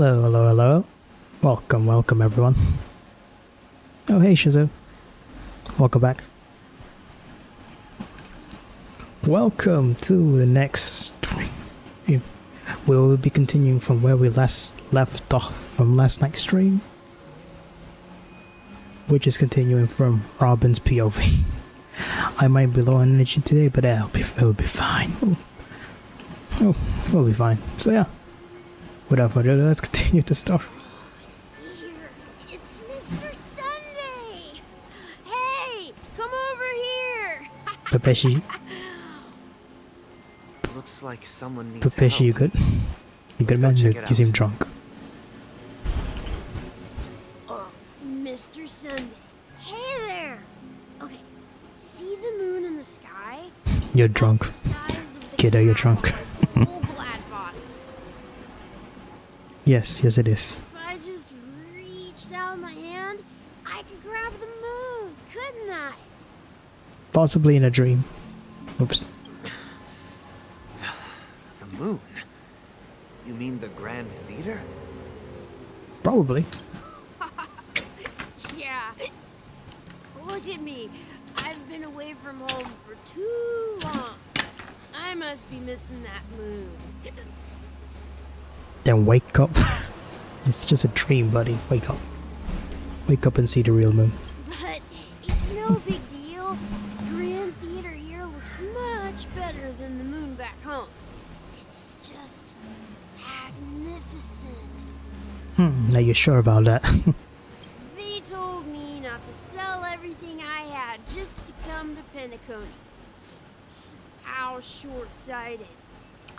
Hello, hello, hello. Welcome everyone. Oh hey Shizu. Welcome back. Welcome to the next stream. We'll be continuing from where we last left off from last night's stream. Which is continuing from Robin's POV. I might be low on energy today, but it'll be fine. We'll be fine. So yeah. Without further ado, let's continue the story. Dear, it's Mr. Sunday! Hey, come over here! Pepeshi, Looks like someone needs Pepeshi, help. you good? You good, man? You seem drunk. Mr. Sunday. Hey there! Okay, see the moon in the sky? You're drunk. Kiddo, you're drunk. Yes, it is. If I just reached out my hand, I could grab the moon, couldn't I? Possibly in a dream. Oops. The moon? You mean the Grand Theater? Probably. Yeah. Look at me. I've been away from home for too long. I must be missing that moon. Then wake up. It's just a dream, buddy. Wake up. Wake up and see the real moon. But it's no big deal. Grand Theater here looks much better than the moon back home. It's just magnificent. Are you sure about that? They told me not to sell everything I had just to come to Penacony. How short-sighted.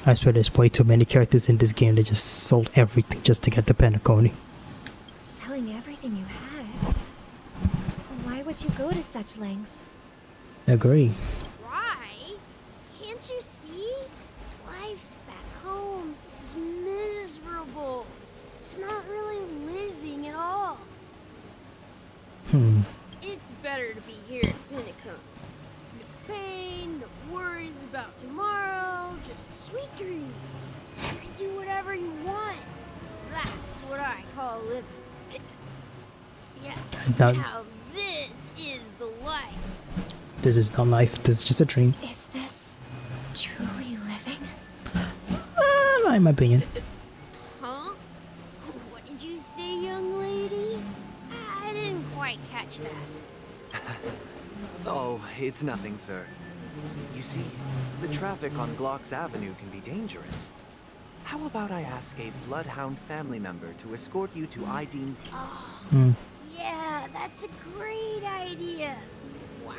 I swear there's way too many characters in this game that just sold everything just to get the Penacony. Selling everything you had? Why would you go to such lengths? Agree. Why? Can't you see? Life back home is miserable. It's not really living at all. It's better to be here at Penacony. No pain, no worries about tomorrow, just sweet dreams. You can do whatever you want. That's what I call living. Yeah, now this is the life. This is not life, this is just a dream. Is this truly living? In my opinion. Huh? What did you say, young lady? I didn't quite catch that. Oh, it's nothing, sir. You see, the traffic on Glock's Avenue can be dangerous. How about I ask a bloodhound family member to escort you to ID? Yeah, that's a great idea. Wow.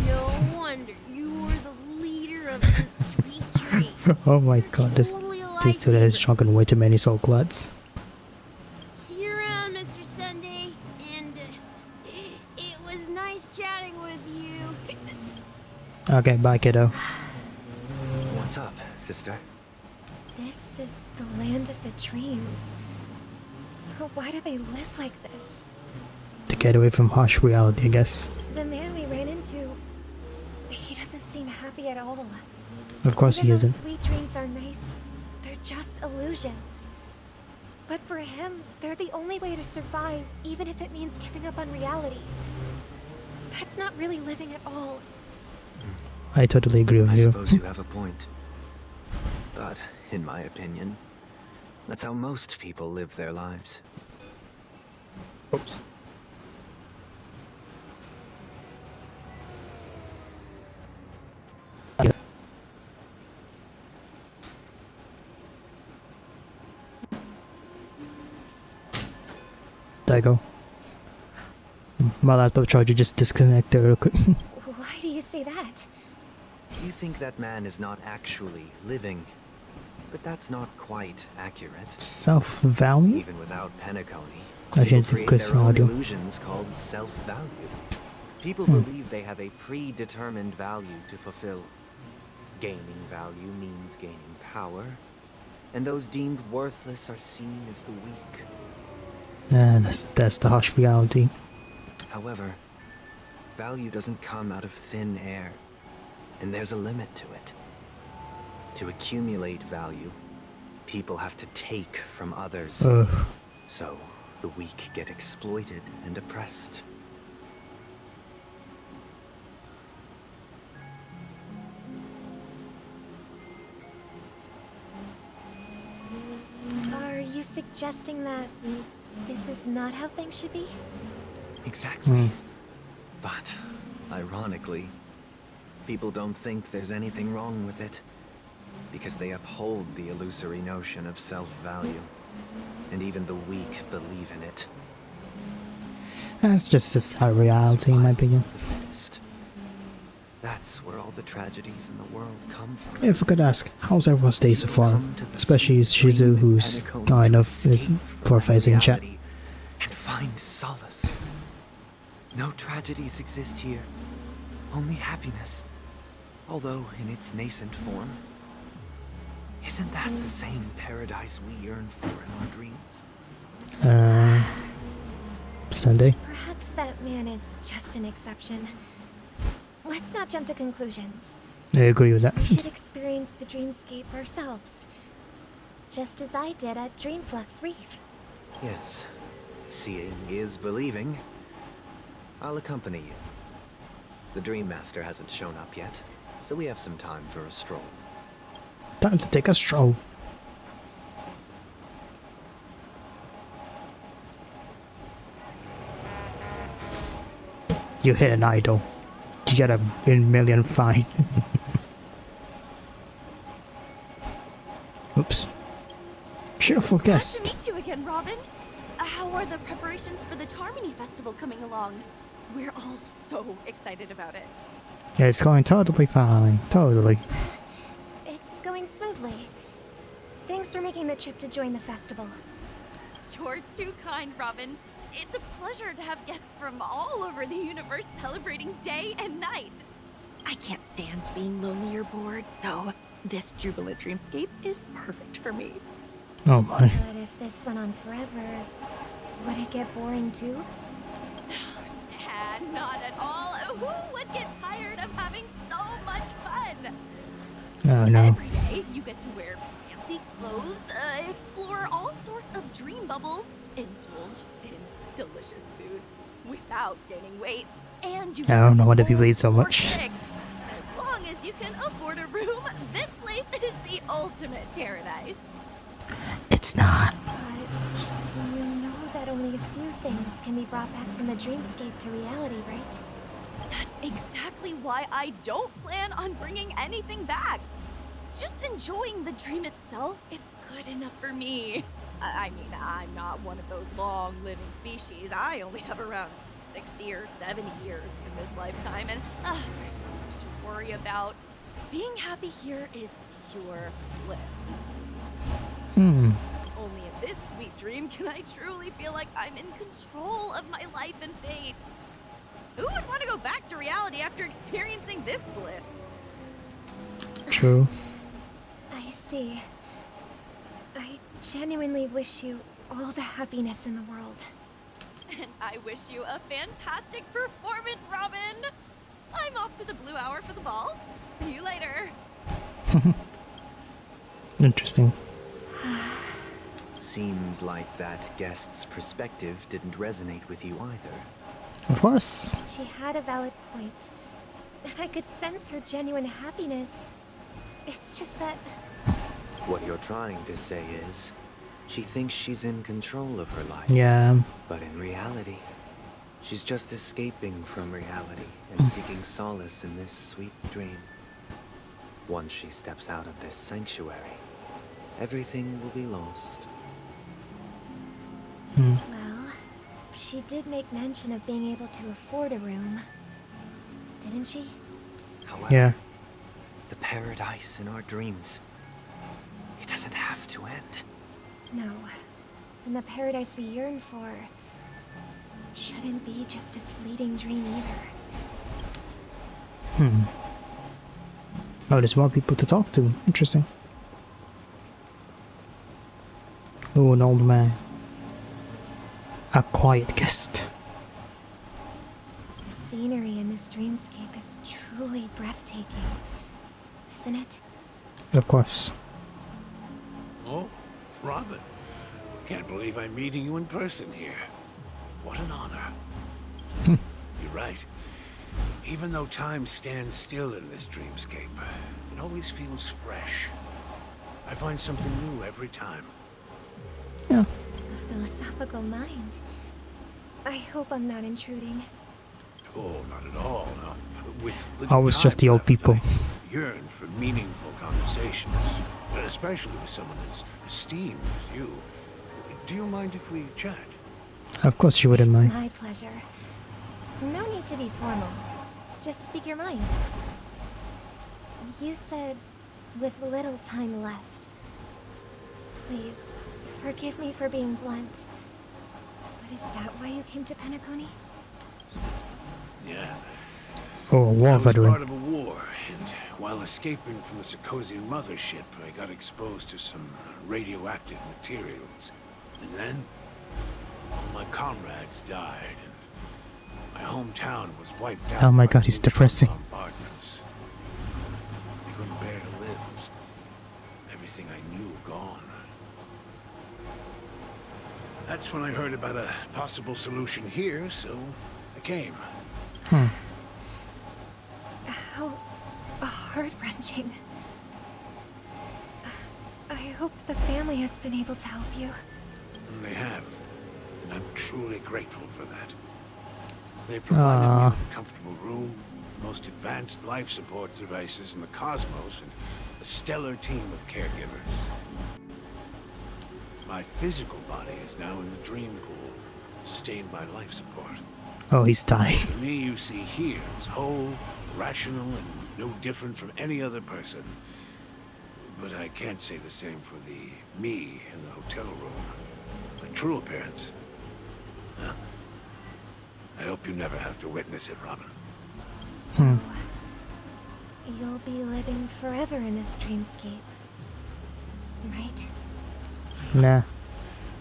No wonder you were the leader of this sweet dream. Oh my god, this dude has drunken way too many soul gluts. See you around, Mr. Sunday. And it was nice chatting with you. Okay, bye kiddo. What's up, sister? This is the land of the dreams. Why do they live like this? To get away from harsh reality, I guess. The man we ran into, he doesn't seem happy at all. Of course he Even isn't. though sweet dreams are nice, they're just illusions. But for him, they're the only way to survive, even if it means giving up on reality. That's not really living at all. I totally agree with I you. suppose you have a point. But, in my opinion, that's how most people live their lives. Oops. There you go. My laptop charger just disconnected real quick. Why do you say that? You think that man is not actually living, but that's not quite accurate. Self-value? Even without Penacony, I people should create Chris their own audio. illusions called self-value. People believe they have a predetermined value to fulfill. Gaining value means gaining power, and those deemed worthless are seen as the weak. That's the harsh reality. However, value doesn't come out of thin air, and there's a limit to it. To accumulate value, People have to take from others. So, the weak get exploited and oppressed. Are you suggesting that this is not how things should be? Exactly. But, ironically, people don't think there's anything wrong with it. Because they uphold the illusory notion of self-value. And even the weak believe in it. That's just a sad reality, in my opinion. That's where all the tragedies in the world come from. If I could ask, how's everyone's day so far? Especially Shizu, who's kind of is poor-facing chat. And find solace. No tragedies exist here. Only happiness. Although in its nascent form. Isn't that the same paradise we yearn for in our dreams? Sunday? Perhaps that man is just an exception. Let's not jump to conclusions. I agree with that. We should experience the dreamscape ourselves. Just as I did at Dreamflux Reef. Yes. Seeing is believing. I'll accompany you. The Dream Master hasn't shown up yet, so we have some time for a stroll. Time to take a stroll. You hit an idol. You get a million fine. Oops. Cheerful guest. Nice to meet you again, Robin. How are the preparations for the Charmony Festival coming along? We're all so excited about it. Yeah, it's going totally fine. Totally. It's going smoothly. Thanks for making the trip to join the festival. You're too kind, Robin. It's a pleasure to have guests from all over the universe celebrating day and night. I can't stand being lonely or bored, so this jubilant dreamscape is perfect for me. Oh my. But if this went on forever, would it get boring too? Not at all. Who would get tired of having so much fun? Oh no. Every day you get to wear fancy clothes, explore all sorts of dream bubbles, indulge in delicious food without gaining weight, and you I don't know why do people eat so much. As long as you can afford a room, this place is the ultimate paradise. It's not. But you know that only a few things can be brought back from the dreamscape to reality, right? That's exactly why I don't plan on bringing anything back. Just enjoying the dream itself is good enough for me. I mean, I'm not one of those long-living species. I only have around 60 or 70 years in this lifetime, and there's so much to worry about. Being happy here is pure bliss. Only in this sweet dream can I truly feel like I'm in control of my life and fate. Who would want to go back to reality after experiencing this bliss? True. I see. I genuinely wish you all the happiness in the world. And I wish you a fantastic performance, Robin! I'm off to the Blue Hour for the ball. See you later. Interesting. Seems like that guest's perspective didn't resonate with you either. Of course. She had a valid point. And I could sense her genuine happiness. It's just that... What you're trying to say is, she thinks she's in control of her life. Yeah. But in reality, she's just escaping from reality and seeking solace in this sweet dream. Once she steps out of this sanctuary, everything will be lost. Well, she did make mention of being able to afford a room. Didn't she? However, Yeah. the paradise in our dreams, it doesn't have to end. No. And the paradise we yearn for shouldn't be just a fleeting dream either. Oh, there's more people to talk to. Interesting. Oh, an old man. A quiet guest. The scenery in this dreamscape is truly breathtaking, isn't it? Of course. Oh, Robin. Can't believe I'm meeting you in person here. What an honor. You're right. Even though time stands still in this dreamscape, it always feels fresh. I find something new every time. Yeah. A philosophical mind. I hope I'm not intruding. Oh, not at all. No. With I was just the old left, people. I yearn for meaningful conversations, especially with someone as esteemed as you. Do you mind if we chat? Of course you wouldn't mind. My pleasure. No need to be formal. Just speak your mind. You said, with little time left. Please, forgive me for being blunt. But is that why you came to Penacony? Yeah. Oh, a war I was veteran. part of a war, and while escaping from the Sarkozian mothership, I got exposed to some radioactive materials. And then, my comrades died, and my hometown was wiped out. Oh my by God, he's neutron depressing. bombardments. I couldn't bear to live. Everything I knew gone. That's when I heard about a possible solution here, so I came. How heart-wrenching. I hope the family has been able to help you. And they have, and I'm truly grateful for that. They provided me with a comfortable room, the most advanced life support devices in the cosmos, and a stellar team of caregivers. My physical body is now in the dream pool, sustained by life support. Oh, he's dying. The me you see here is whole, rational, and no different from any other person. But I can't say the same for the me in the hotel room. My true appearance. Well, I hope you never have to witness it, Robin. So, you'll be living forever in this dreamscape, right? Nah.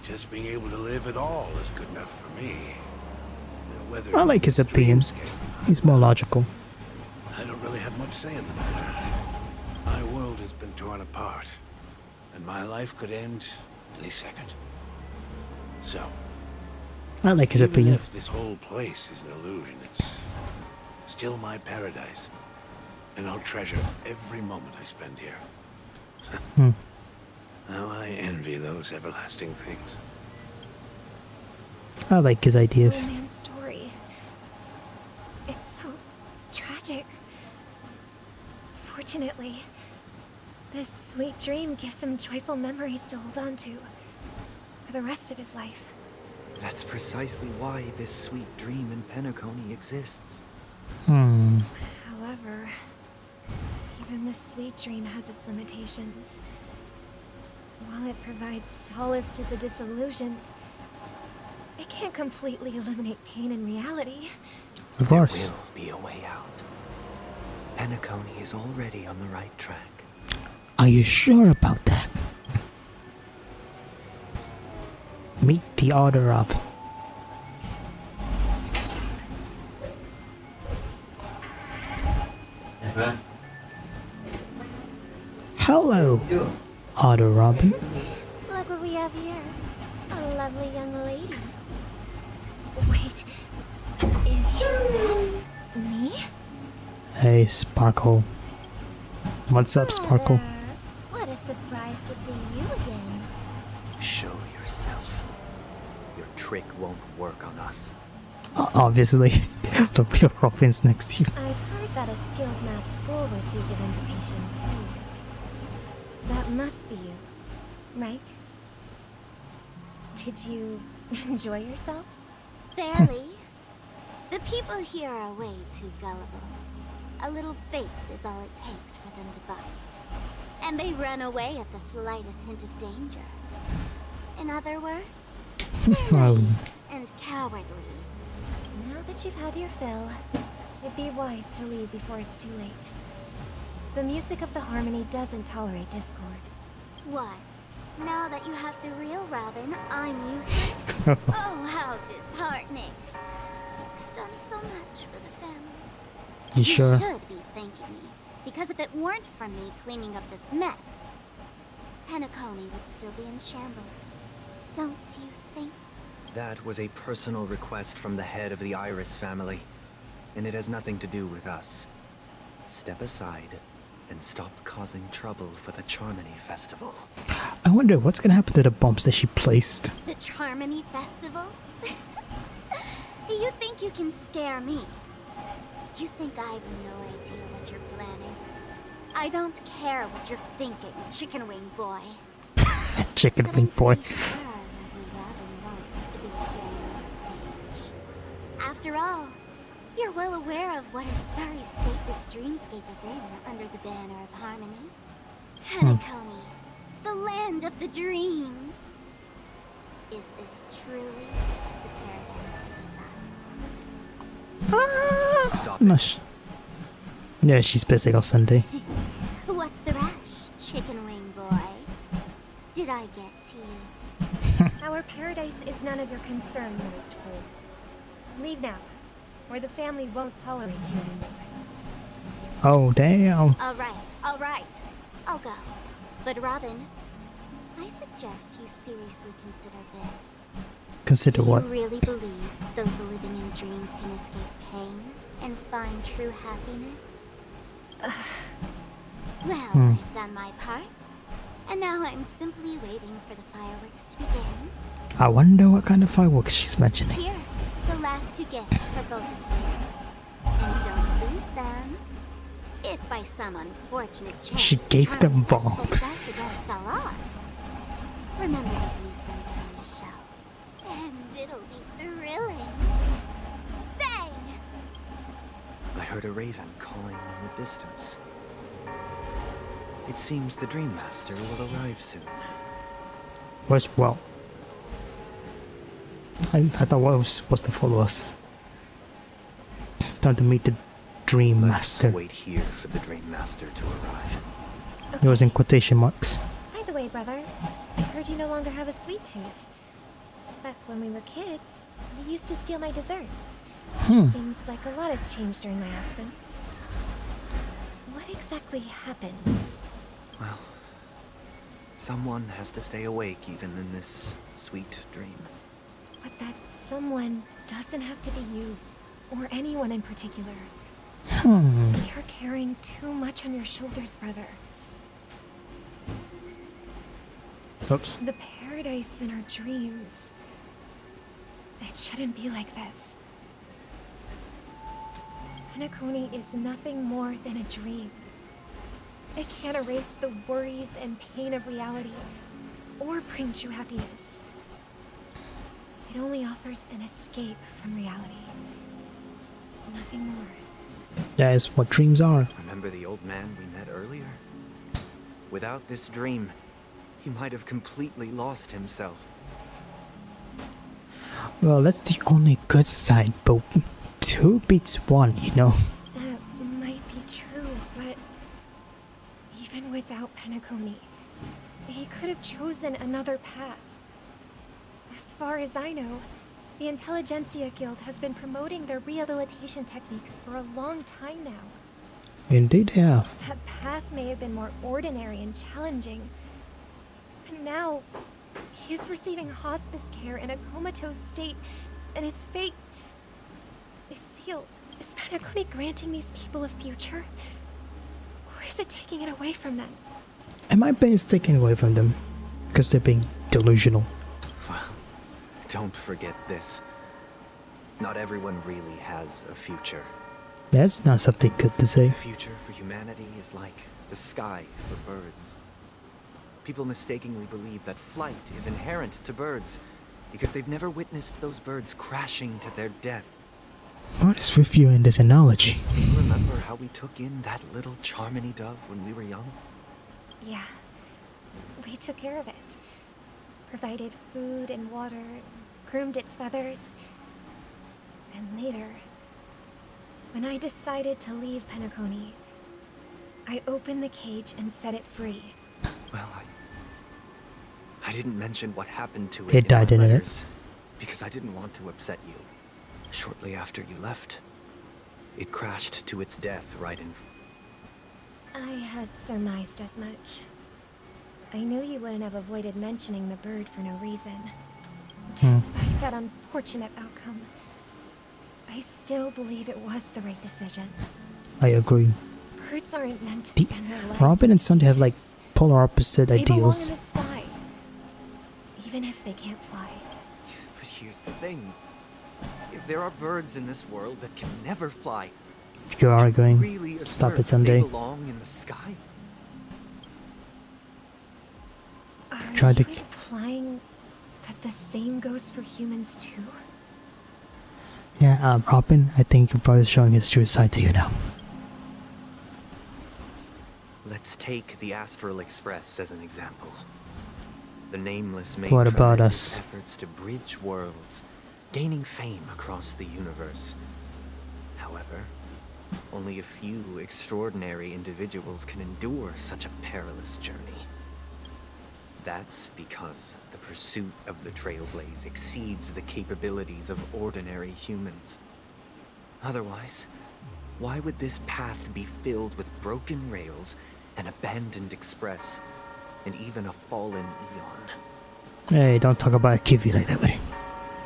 Just being able to live at all is good enough for me. Whether I like his it's opinion. dreamscape, He's more logical. I don't really have much say in the matter. My world has been torn apart, and my life could end any second. So, I like his even opinion. if this whole place is an illusion, it's still my paradise. And I'll treasure every moment I spend here. How I envy those everlasting things. I like his ideas. Poor man's story. It's so tragic. Fortunately, this sweet dream gives him joyful memories to hold on to for the rest of his life. That's precisely why this sweet dream in Penacony exists. However, even this sweet dream has its limitations. While it provides solace to the disillusioned, it can't completely eliminate pain in reality. Of course. There will be a way out. Penacony is already on the right track. Are you sure about that? Meet the other up. Hello, Otter Robin. Look what we have here. A lovely young lady. Wait, is that me? Hey, Sparkle. What's up, Sparkle? What a surprise to see you again. Show yourself. Your trick won't work on us. Obviously, the real Robin's next to you. I've heard that a skilled masked fool received an invitation too. That must be you, right? Did you enjoy yourself? Barely. The people here are way too gullible. A little bait is all it takes for them to bite. And they run away at the slightest hint of danger. In other words, they're naive and cowardly. Now that you've had your fill, it'd be wise to leave before it's too late. The music of the harmony doesn't tolerate discord. What? Now that you have the real Robin, I'm useless? Oh, how disheartening. I've done so much for the family. You sure? should be thanking me, because if it weren't for me cleaning up this mess, Penacony would still be in shambles. Don't you think? That was a personal request from the head of the Iris family, and it has nothing to do with us. Step aside and stop causing trouble for the Charmony Festival. I wonder what's gonna happen to the bombs that she placed. The Charmony Festival? You think you can scare me? You think I have no idea what you're planning? I don't care what you're thinking, chicken wing boy. Chicken wing boy. After all, you're well aware of what a sorry state this dreamscape is in under the banner of harmony. Penacony, the land of the dreams. Is this truly the paradise you desire? Stop No, it. yeah, she's pissing off Sunday. What's the rush, chicken wing boy? Did I get to you? Our paradise is none of your concern, Most Fool. Leave now, or the family won't tolerate you anymore. Oh, damn. All right. I'll go. But Robin, I suggest you seriously consider this. Consider Do what? you really believe those living in dreams can escape pain and find true happiness? Well, I've done my part. And now I'm simply waiting for the fireworks to begin. I wonder what kind of fireworks she's mentioning. Here, the last 2 gifts for both of you. And don't lose them. If by some unfortunate chance She the gave them Charming Festival bombs. does against all odds, remember to use them during the show. And it'll be thrilling. Bang! I heard a raven calling in the distance. It seems the Dream Master will arrive soon. Where's well? I thought what was supposed to follow us. Time to meet the Dream Master. Let's wait here for the Dream Master to arrive. It was in quotation marks. By the way, brother, I heard you no longer have a sweet tooth. Back when we were kids, you used to steal my desserts. Seems like a lot has changed during my absence. What exactly happened? Well, someone has to stay awake even in this sweet dream. But that someone doesn't have to be you, or anyone in particular. You're carrying too much on your shoulders, brother. Oops. The paradise in our dreams. It shouldn't be like this. Penacony is nothing more than a dream. It can't erase the worries and pain of reality, or bring true happiness. It only offers an escape from reality. Nothing more. That is what dreams are. Remember the old man we met earlier? Without this dream, he might have completely lost himself. Well, that's the only good side, but 2 beats 1, you know. That might be true, but even without Penacony, he could have chosen another path. As far as I know, the Intelligentsia Guild has been promoting their rehabilitation techniques for a long time now. Indeed they have. That path may have been more ordinary and challenging, but now he is receiving hospice care in a comatose state, and his fate is sealed. Is Penacony granting these people a future? Or is it taking it away from them? Am I being taken away from them? Because they're being delusional. Well, don't forget this. Not everyone really has a future. That's not something good to say. The future for humanity is like the sky for birds. People mistakenly believe that flight is inherent to birds because they've never witnessed those birds crashing to their death. What is with you in this analogy? Do you remember how we took in that little Charmony dove when we were young? Yeah, we took care of it. Provided food and water, groomed its feathers. And later, when I decided to leave Penacony, I opened the cage and set it free. Well, I didn't mention what happened to It it died, in our didn't it? letters, because I didn't want to upset you. Shortly after you left, it crashed to its death right in... I had surmised as much. I knew you wouldn't have avoided mentioning the bird for no reason. Despite that unfortunate outcome, I still believe it was the right decision. I agree. Birds aren't meant to spend their lives Robin and Sunday have like polar opposite They belong ideals. in the sky, even if they can't fly. But here's the thing. If there are birds in this world that can never fly, You're arguing. really Stop assert it, Sunday. they belong in the sky? Are Try you to- implying that the same goes for humans too? Yeah, Robin, I think your brother's showing his true side to you now. Let's take the Astral Express as an example. The Nameless made What about tremendous us? efforts to bridge worlds, gaining fame across the universe. However, only a few extraordinary individuals can endure such a perilous journey. That's because the pursuit of the Trailblaze exceeds the capabilities of ordinary humans. Otherwise, why would this path be filled with broken rails, an abandoned express, and even a fallen Eon? Hey, don't talk about Kiwi like that way.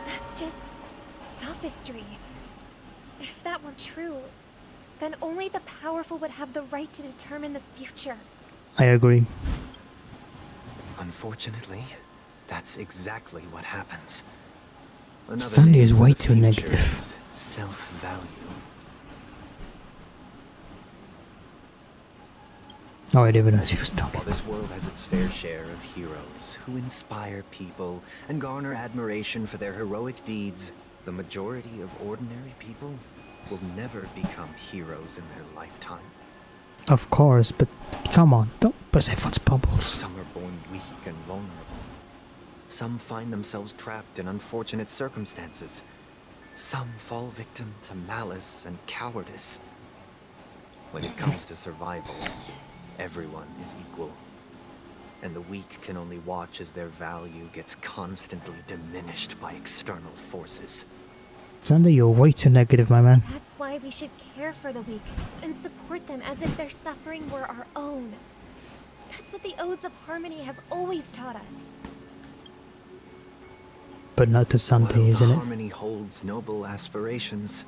That's just sophistry. If that were true, then only the powerful would have the right to determine the future. I agree. Unfortunately, that's exactly what happens. Another Sunday name is for way the too future negative. is self-value. Oh, I didn't even know she was talking. While this world has its fair share of heroes who inspire people and garner admiration for their heroic deeds, the majority of ordinary people will never become heroes in their lifetime. Of course, but come on, don't burst everyone's bubbles. Some are born weak and vulnerable. Some find themselves trapped in unfortunate circumstances. Some fall victim to malice and cowardice. When it comes to survival, everyone is equal. And the weak can only watch as their value gets constantly diminished by external forces. Sunday, you're way too negative, my man. That's why we should care for the weak and support them as if their suffering were our own. That's what the Odes of Harmony have always taught us. But not to Sunday, While isn't the it? harmony holds noble aspirations,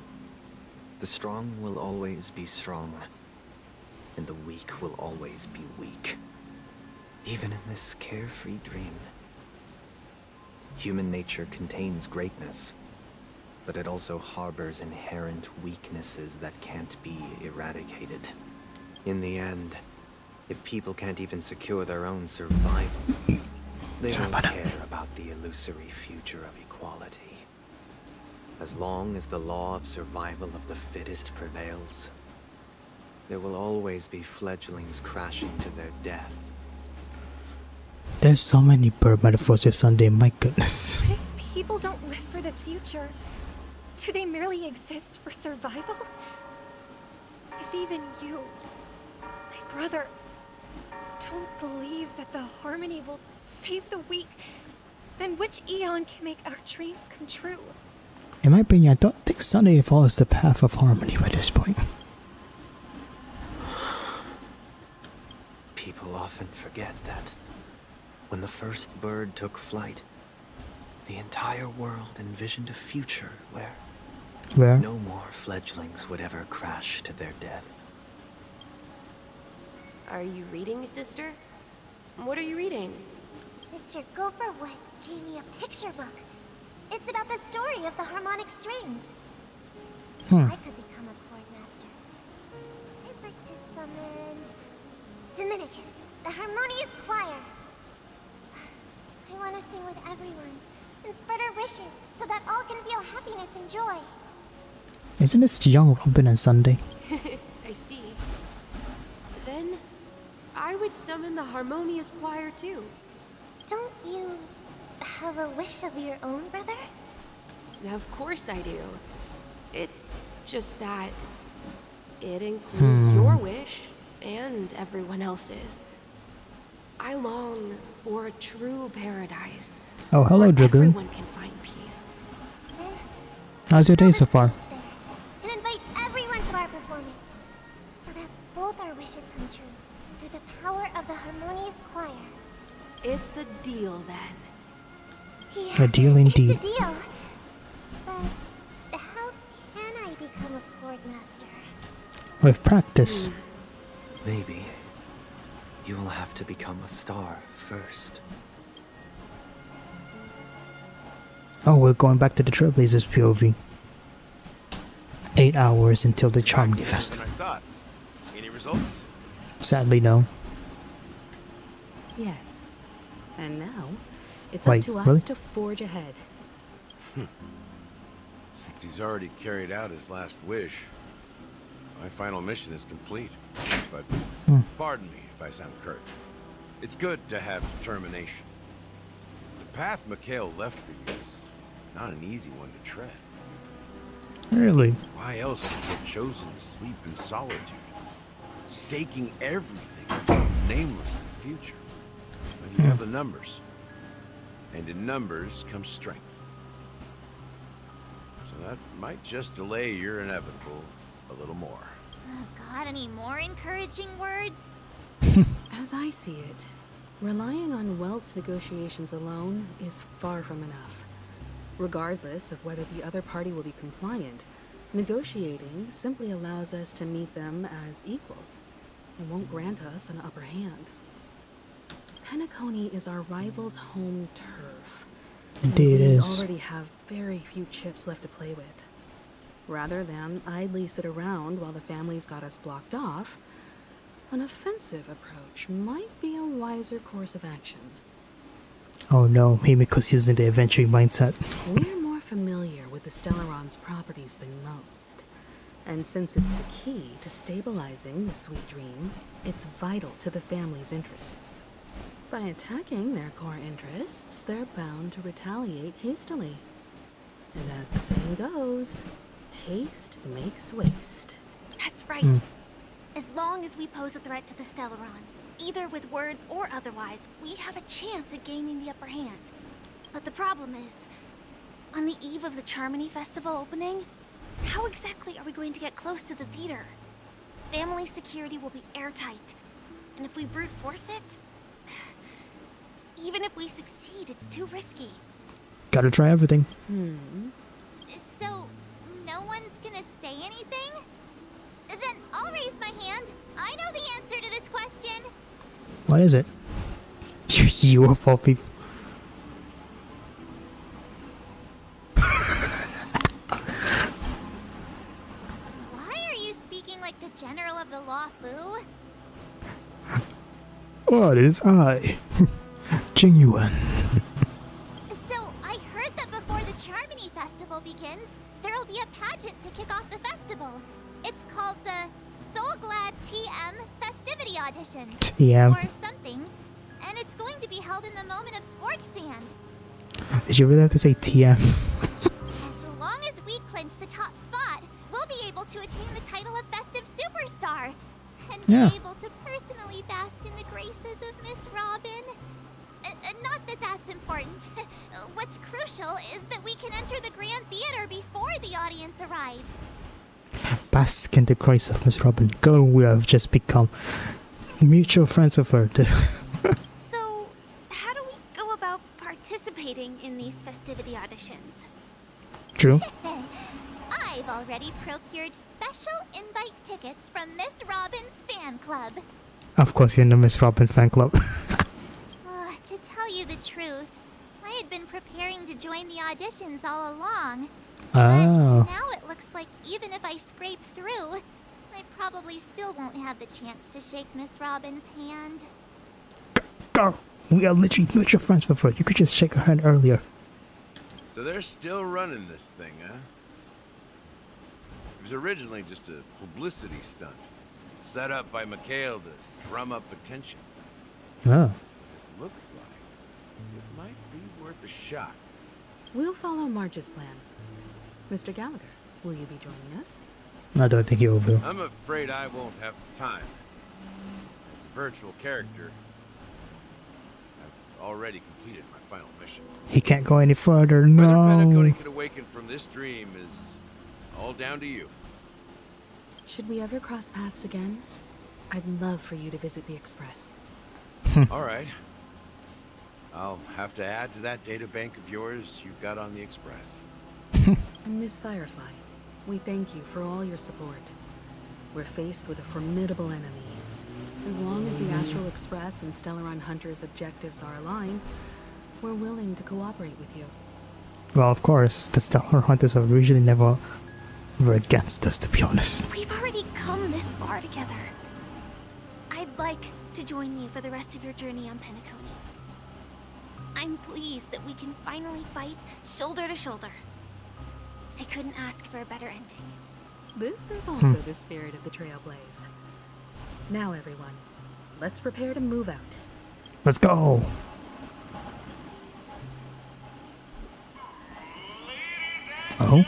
the strong will always be strong, and the weak will always be weak. Even in this carefree dream. Human nature contains greatness, but it also harbors inherent weaknesses that can't be eradicated. In the end, if people can't even secure their own survival, they don't care about the illusory future of equality. As long as the law of survival of the fittest prevails, there will always be fledglings crashing to their death. There's so many bird metaphors with Sunday, my goodness. If people don't live for the future, do they merely exist for survival? If even you, my brother, don't believe that the harmony will save the weak, then which Eon can make our dreams come true? In my opinion, I don't think Sunday follows the path of harmony by this point. People often forget that when the first bird took flight, the entire world envisioned a future where Where? no more fledglings would ever crash to their death. Are you reading, sister? What are you reading? Mr. Gopherwood gave me a picture book. It's about the story of the harmonic strings. I could become a chord master. I'd like to summon Dominicus, the harmonious choir. I want to sing with everyone and spread our wishes so that all can feel happiness and joy. Isn't this young Robin and Sunday? I see. Then, I would summon the harmonious choir too. Don't you have a wish of your own, brother? Of course I do. It's just that it includes your wish and everyone else's. I long for a true paradise. Oh, hello, where Dragoon. everyone can find peace. Then How's your day so far? and invite everyone to our performance so that both our wishes come true through the power of the harmonious choir. it's a deal then. Yeah, A deal indeed. It's a deal. But how can I become a board master? With practice. Maybe you will have to become a star first. Oh, we're going back to the Trailblazers POV. 8 hours until the Charmony Festival. I thought. Any results? Sadly, no. Yes. And now, it's Wait, up to us really? to forge ahead. Since he's already carried out his last wish, my final mission is complete. But pardon me if I sound curt. It's good to have determination. The path Mikhail left for you is not an easy one to tread. Really? Why else would you have chosen to sleep in solitude, staking everything nameless in the future? But you have the numbers, and in numbers comes strength. So that might just delay your inevitable a little more. Got any more encouraging words? As I see it, relying on Welt's negotiations alone is far from enough. Regardless of whether the other party will be compliant, negotiating simply allows us to meet them as equals. It won't grant us an upper hand. Penacony is our rival's home turf. Indeed it and we is. already have very few chips left to play with. Rather than idly sit around while the family's got us blocked off, an offensive approach might be a wiser course of action. Oh no, Himiko's using the adventuring mindset. We're more familiar with the Stellaron's properties than most. And since it's the key to stabilizing the sweet dream, it's vital to the family's interests. By attacking their core interests, they're bound to retaliate hastily. And as the saying goes, haste makes waste. That's right. As long as we pose a threat to the Stellaron, either with words or otherwise, we have a chance at gaining the upper hand. But the problem is, on the eve of the Charmony Festival opening, how exactly are we going to get close to the theater? Family security will be airtight, and if we brute force it, even if we succeed, it's too risky. Gotta try everything. So, no one's gonna say anything? Then I'll raise my hand. I know the answer to this question. What is it? You of all people. Why are you speaking like the general of the Law Fu? What is I? Genuine. So, I heard that before the Charmony Festival begins, there'll be a pageant to kick off the festival. It's called the Soul Glad TM Festivity Auditions. TM. Or something. And it's going to be held in the moment of Scorch Sand. Did you really have to say TM? As long as we clinch the top spot, we'll be able to attain the title of Festive Superstar. And Yeah. be able to personally bask in the graces of Miss Robin. Not that that's important. What's crucial is that we can enter the Grand Theater before the audience arrives. Bask in the grace of Miss Robin. Girl, we have just become mutual friends with her. So, how do we go about participating in these festivity auditions? True. I've already procured special invite tickets from Miss Robin's fan club. Of course, you're in the Miss Robin fan club. To tell you the truth, I had been preparing to join the auditions all along. Oh. But now it looks like even if I scrape through, I probably still won't have the chance to shake Miss Robin's hand. Girl, we are literally mutual friends with her. You could just shake her hand earlier. So they're still running this thing, huh? It was originally just a publicity stunt, set up by Mikhail to drum up attention. Oh. It looks like it might be worth a shot. We'll follow Marge's plan. Mr. Gallagher, will you be joining us? I don't think you will. I'm afraid I won't have the time. As a virtual character, I've already completed my final mission. He can't go any further, Whether Penacony no. can awaken from this dream is all down to you. Should we ever cross paths again? I'd love for you to visit the Express. All right. I'll have to add to that data bank of yours you've got on the Express. And Miss Firefly, we thank you for all your support. We're faced with a formidable enemy. As long as the Astral Express and Stellaron Hunter's objectives are aligned, we're willing to cooperate with you. Well, of course, the Stellar Hunters are usually never were against us, to be honest. We've already come this far together. I'd like to join you for the rest of your journey on Penacony. I'm pleased that we can finally fight shoulder to shoulder. I couldn't ask for a better ending. This is also the spirit of the Trailblaze. Now, everyone, let's prepare to move out. Let's go! Oh?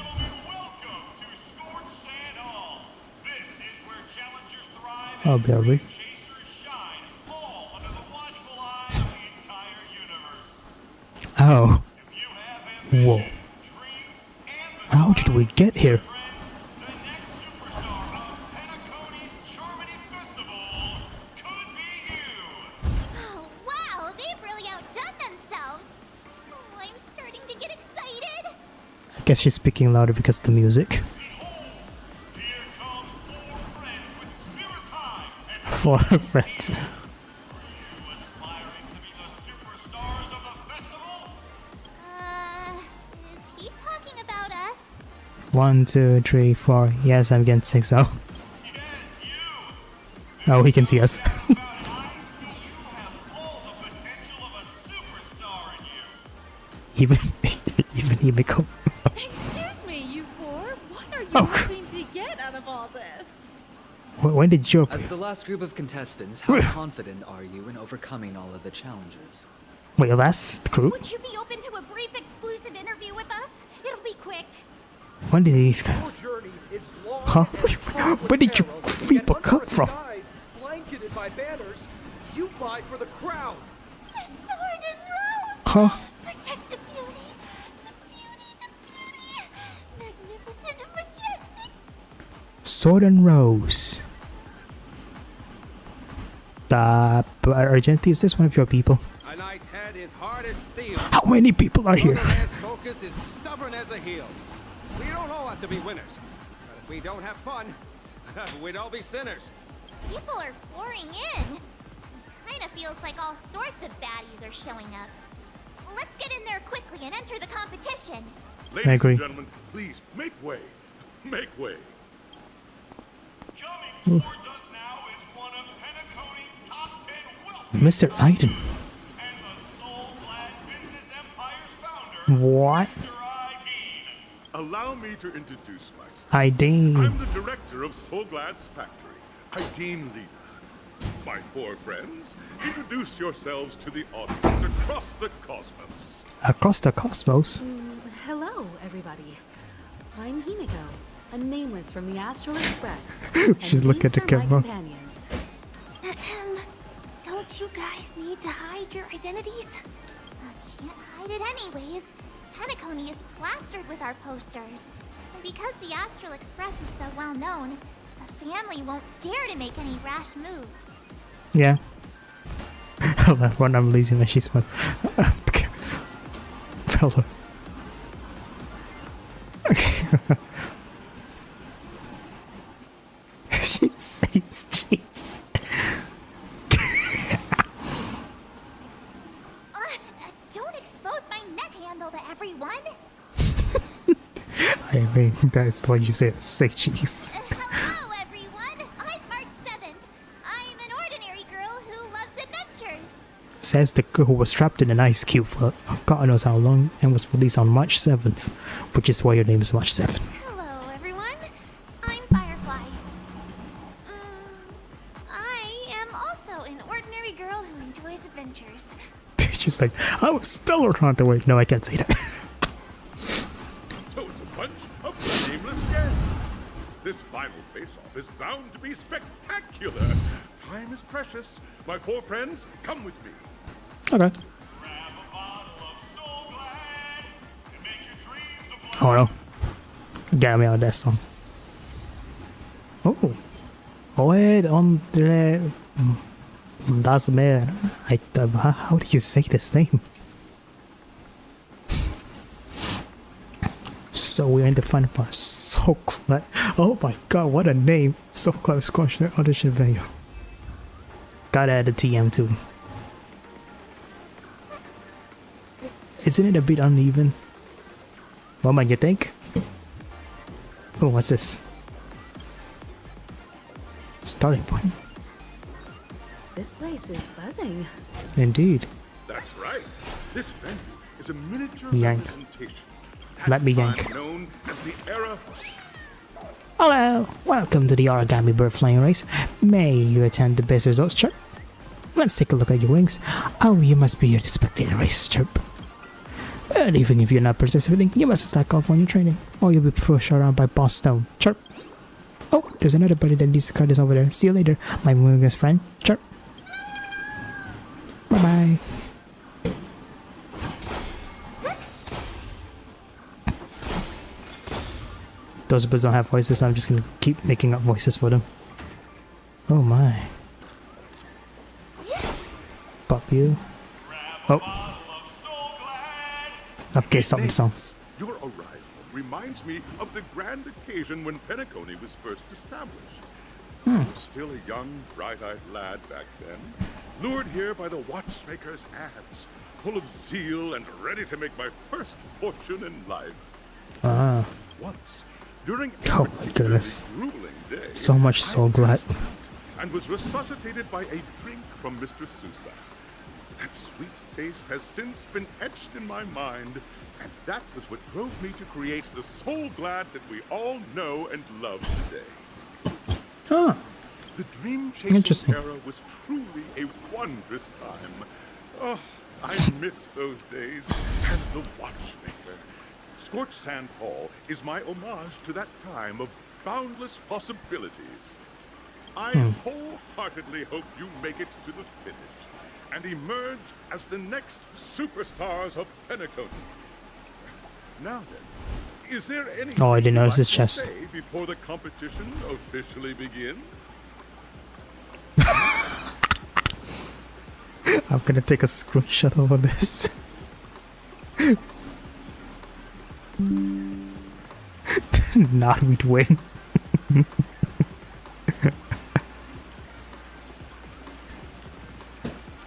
Oh, baby. Oh. Whoa. How did we get here? Oh, wow, they've really outdone themselves. Oh, I'm starting to get excited. I guess she's speaking louder because of the music. For her friends. Is he talking about us? 1, 2, 3, 4. Yes, I'm getting 6. Oh. Oh, he can see us. even he become. Excuse me, you four. What are you Oh. hoping to get out of all this? When did you? As the last group of contestants, how confident are you in overcoming all of the challenges? Wait, last group? Would you be open to a brief exclusive interview with us? It'll be quick. When did these guys? Your journey is long Huh? and fraught with Where did you peril, people yet come under a from? sky blanketed by banners, you fight for the crown. The sword and rose. Huh? Protect the beauty. The beauty, the beauty. Magnificent and majestic. Sword and Rose. Argenti, is this one of your people? A knight's head is hard as steel. How many people are here? Another man's focus is stubborn as a heel. We don't all have to be winners. But if we don't have fun, we'd all be sinners. People are pouring in. Kinda feels like all sorts of baddies are showing up. Let's get in there quickly and enter the competition. Ladies I agree. and gentlemen, please make way. Make way. Coming towards us now is one of Penacony's top 10 Mr. Aiden. and the soul-clad business empire's founder, What? Mr. Aideen. Allow me to introduce myself. Aiden. I'm the director of Solglad's factory, Aideen Leader. My 4 friends, introduce yourselves to the audience across the cosmos. Across the cosmos. Hello, everybody. I'm Himiko, a nameless from the Astral Express. She's and looking at the these are my camera. companions. Don't you guys need to hide your identities? Can't hide it anyways. Penacony is plastered with our posters. And because the Astral Express is so well known, the family won't dare to make any rash moves. Yeah. I love when I'm lazy and she's fun. Fellow. She says cheese. Don't expose my neck handle to everyone. I mean, that's what you say cheese. Hello, everyone. I'm Part 7. I'm an ordinary girl who loves adventures. Says the girl who was trapped in an ice cube for God knows how long and was released on March 7th, which is why your name is March 7th. Hello, everyone. I'm Firefly. I am also an ordinary girl who enjoys adventures. She's like, I was Stellar Hunter. Wait, no, I can't say that. So it's a bunch of nameless guests. This final face-off is bound to be spectacular. Time is precious. My 4 friends, come with me. Okay. Grab a bottle of Soul Glad and make your dreams a Oh no. Get me out of that song. Oh. Wait on the. That's man. How do you say this name? So we're in the final part. So glad. Oh my god, what a name. So close question audition video. Gotta add the TM too. Isn't it a bit uneven? What might you think? Oh, what's this? Starting point. This place is buzzing. Indeed. That's right. This venue is a miniature Yank. representation. Let me Time yank. known as the era. Hello, welcome to the Origami Bird Flying Race. May you attend the best results chirp? Let's take a look at your wings. Oh, you must be here to spectate the race chirp. And even if you're not participating, you must slack off on your training, or you'll be pushed around by Boss Stone. Chirp. Oh, there's another buddy that needs to cut this over there. See you later, my wingless friend. Chirp. Bye bye. Those birds don't have voices, so I'm just gonna keep making up voices for them. Oh my. Pop you. Oh. Okay, stop the song. Your arrival reminds me of the grand occasion when Penacony was first established. I was still a young, bright-eyed lad back then, lured here by the watchmaker's ads, full of zeal and ready to make my first fortune in life. Ah. Once, during Oh my goodness. grueling day, So much I so glad. and was resuscitated by a drink from Mr. Sousa. That sweet taste has since been etched in my mind, and that was what drove me to create the Soul Glad that we all know and love today. Ah. The dream chasing Interesting. era was truly a wondrous time. Oh, I miss those days and the watchmaker. Scorched Sand Hall is my homage to that time of boundless possibilities. I wholeheartedly hope you make it to the finish and emerge as the next superstars of Penacony. Now then, is there anything Oh, I didn't you'd notice like his to chest. say before the competition officially begins? I'm gonna take a screenshot over this. Now we'd win.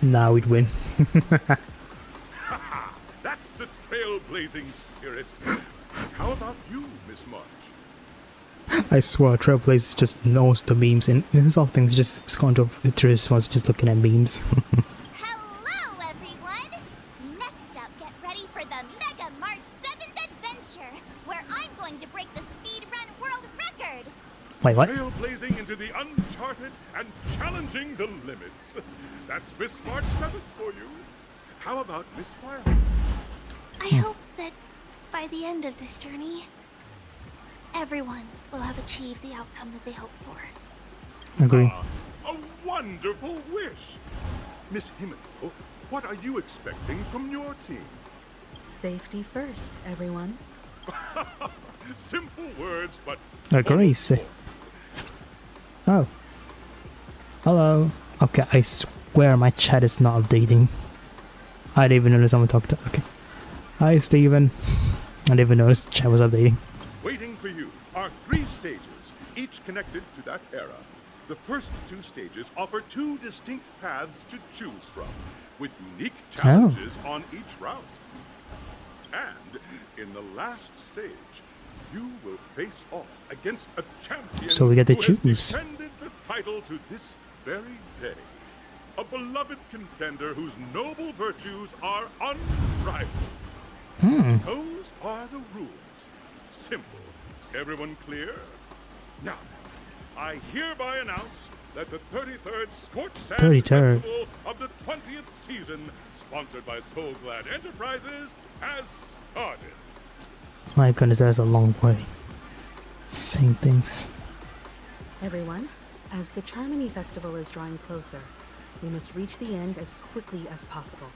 Now we'd win. That's the trailblazing spirit. How about you, Miss March? I swear, Trailblazer just knows the memes, and his all things just going through his phones just looking at memes. Hello, everyone! Next up, get ready for the Mega March 7th adventure, where I'm going to break the speed run world record! Wait, what? Trailblazing into the uncharted and challenging the limits. That's Miss March 7th for you. How about Miss Firelight? I hope that by the end of this journey, everyone will have achieved the outcome that they hoped for. Agree. A wonderful wish! Miss Himiko, what are you expecting from your team? Safety first, everyone. Simple words, but Agree. Oh. Hello. Okay, I swear my chat is not updating. I didn't even notice someone talked to. Okay. Hi, Steven. I didn't even notice chat was updating. waiting for you are 3 stages, each connected to that era. The first 2 stages offer 2 distinct paths to choose from, with unique challenges on each route. And in the last stage, you will face off against a champion So we get to who has choose. defended the title to this very day. A beloved contender whose noble virtues are unrivaled. Those are the rules. Simple. Everyone clear? Now, I hereby announce that the 33rd Scorched Sand 33rd. Festival of the 20th season, sponsored by Soul Glad Enterprises, has started. My goodness, that's a long way. Same things. Everyone, as the Charmony Festival is drawing closer, we must reach the end as quickly as possible.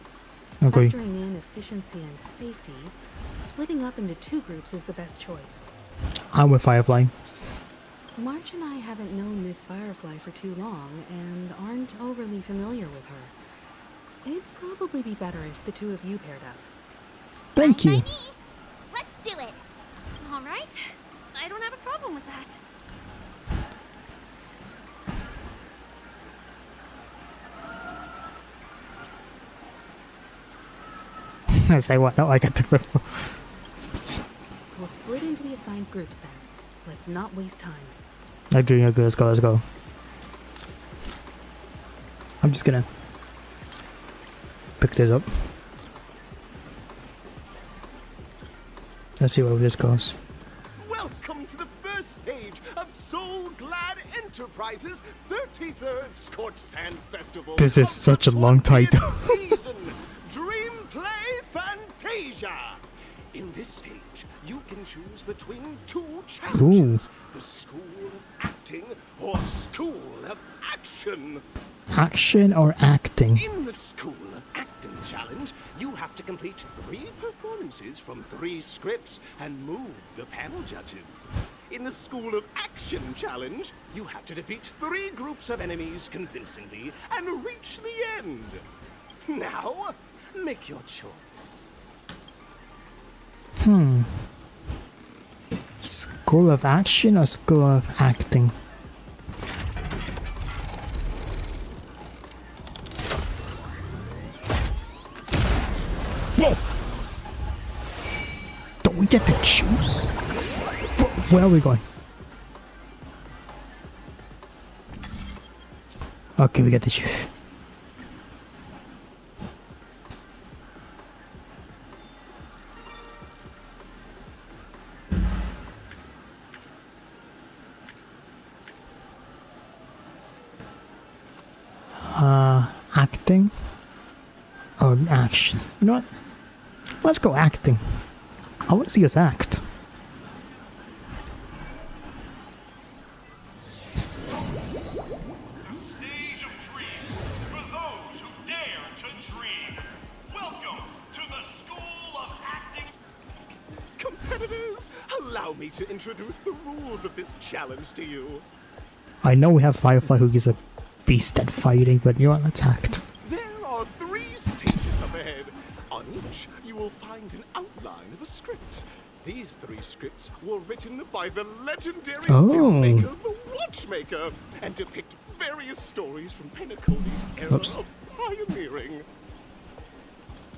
Agree. Factoring in efficiency and safety, splitting up into 2 groups is the best choice. I'm with Firefly. March and I haven't known Miss Firefly for too long and aren't overly familiar with her. It'd probably be better if the 2 of you paired up. Thank you. Let's do it. I say what? No, I got the purple. We'll split into the assigned groups then. Let's not waste time. Agree, let's go, let's go. I'm just gonna pick this up. Let's see where this goes. Welcome to the first stage of Soul Glad Enterprises' 33rd Scorched Sand Festival. This is such a long title. Season, Dream Play Fantasia. In this stage, you can choose between two challenges. The School of Acting or School of Action. Action or acting? In the School of Acting challenge, you have to complete 3 performances from 3 scripts and move the panel judges. In the School of Action challenge, you have to defeat 3 groups of enemies convincingly and reach the end. Now, make your choice. School of Action or School of Acting? Whoa! Don't we get to choose? Where are we going? Okay, we get to choose. Acting or action? You know what? Let's go acting. I want to see us act. Stage of dreams for those who dare to dream. Welcome to the School of Acting. Competitors, allow me to introduce the rules of this challenge to you. I know we have Firefly who gives a beast at fighting, but you know what? Let's act. There are 3 stages up ahead. On each, you will find an outline of a script. These 3 scripts were written by the legendary filmmaker, The Watchmaker, and depict various stories from Penacony's era of pioneering.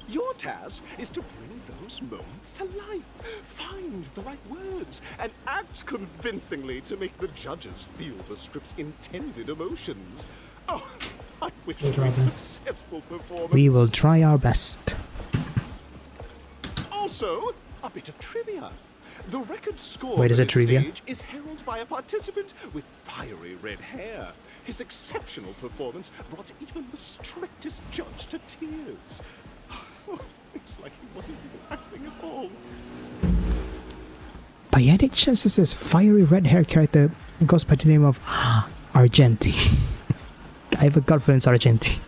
Your task is to bring those moments to life, find the right words, and act convincingly to make the judges feel the script's intended emotions. Oh, I wish you a successful performance. We will try our best. Also, a bit of trivia. The record score Wait, is for it this trivia? stage is heralded by a participant with fiery red hair. His exceptional performance brought even the strictest judge to tears. It's like he wasn't even acting at all. By any chance, is this fiery red hair character goes by the name of Argenti? I have a gut feeling it's Argenti.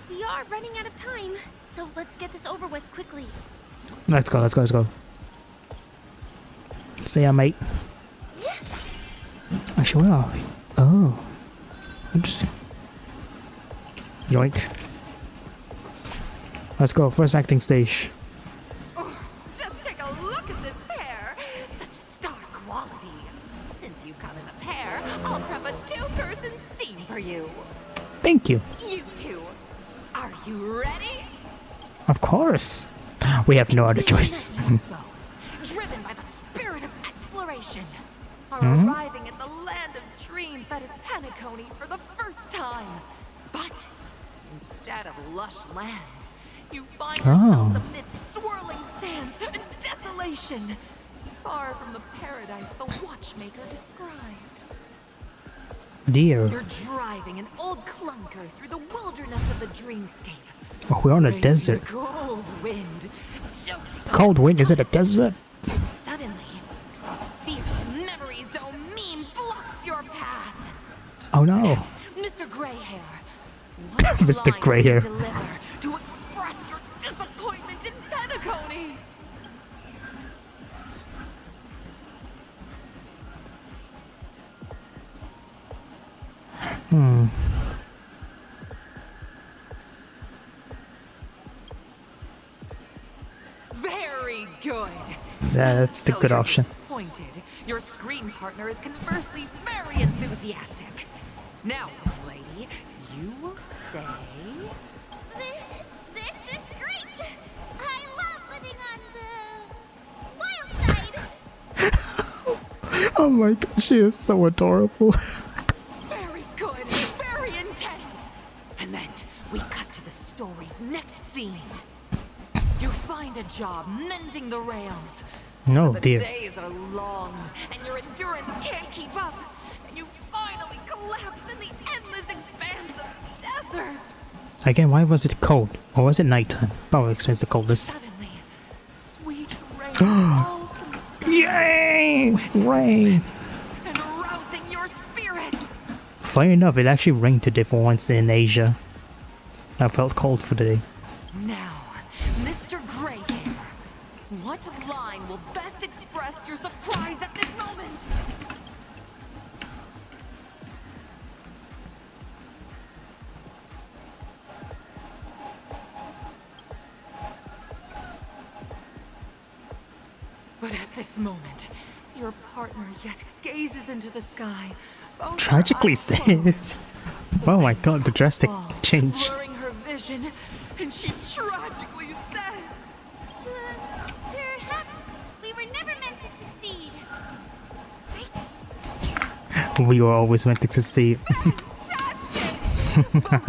We are running out of time, so let's get this over with quickly. Let's go, let's go, let's go. See ya, mate. Actually, where are we? Oh. Interesting. Yoink. Let's go, first acting stage. Just take a look at this pair. Such star quality. Since you come as a pair, I'll prep a 2-person scene for you. Thank you. You two, are you ready? Of course. We have no other choice. Driven by the spirit of exploration, are arriving at the land of dreams that is Penacony for the first time. But instead of lush lands, you find yourselves amidst swirling sands and desolation, far from the paradise the Watchmaker described. Dear. You're driving an old clunker through the wilderness of the dreamscape. Oh, we're on a desert. Cold wind. Cold wind? Is it a desert? Suddenly, fierce memory zone meme blocks your path. Oh no. Mr. Greyhair. Mr. Greyhair. Deliver to express your disappointment in Penacony. Very good. Yeah, that's the good option. Disappointed. Your screen partner is conversely very enthusiastic. Now, young lady, you will say... This is Oh my god, she is so adorable. Very good, very intense. And then we cut to the story's next scene. You find a job mending the rails. No, The dear. days are long, and your endurance can't keep up. And you finally collapse in the endless expanse of desert. Again, why was it cold? Or was it nighttime? Probably explains the coldness. Suddenly, sweet rain falls from the sky. Yay! Rain! And rousing your spirit. Funny enough, it actually rained today for once in Asia. I felt cold for the day. Now, Mr. Greyhair, what line will best express your surprise at this moment? But at this moment, your partner yet gazes into the sky. Both her Tragically eyes says. Oh my god, the drastic change. blurring her vision, and she tragically says, Perhaps we were never meant to succeed. We were always meant to succeed. both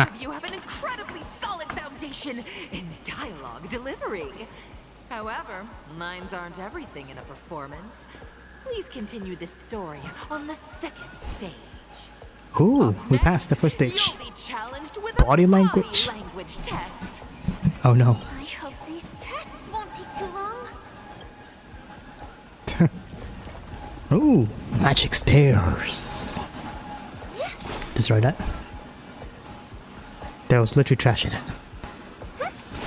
of you have an incredibly solid foundation in dialogue delivery. However, lines aren't everything in a performance. Please continue this story on the second stage. Ooh, we passed the first stage. You'll be challenged with Body a language. body language test. Oh no. I hope these tests won't take too long. Ooh, magic stairs. Destroy that. There was literally trash in it.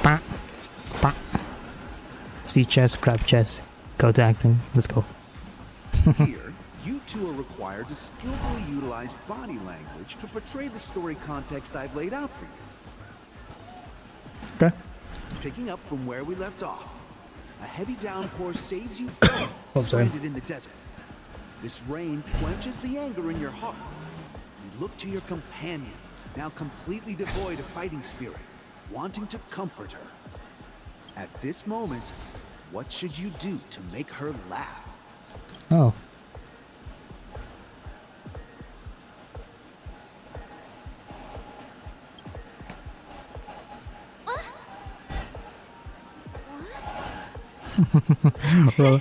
Bah. Bah. See chest, grab chest. Go to acting. Let's go. Here, you two are required to skillfully utilize body language to portray the story context I've laid out for you. Okay. Picking up from where we left off, a heavy downpour saves you Oh, sorry. stranded in the desert. This rain quenches the anger in your heart. You look to your companion, now completely devoid of fighting spirit, wanting to comfort her. At this moment, what should you do to make her laugh? Oh. Well,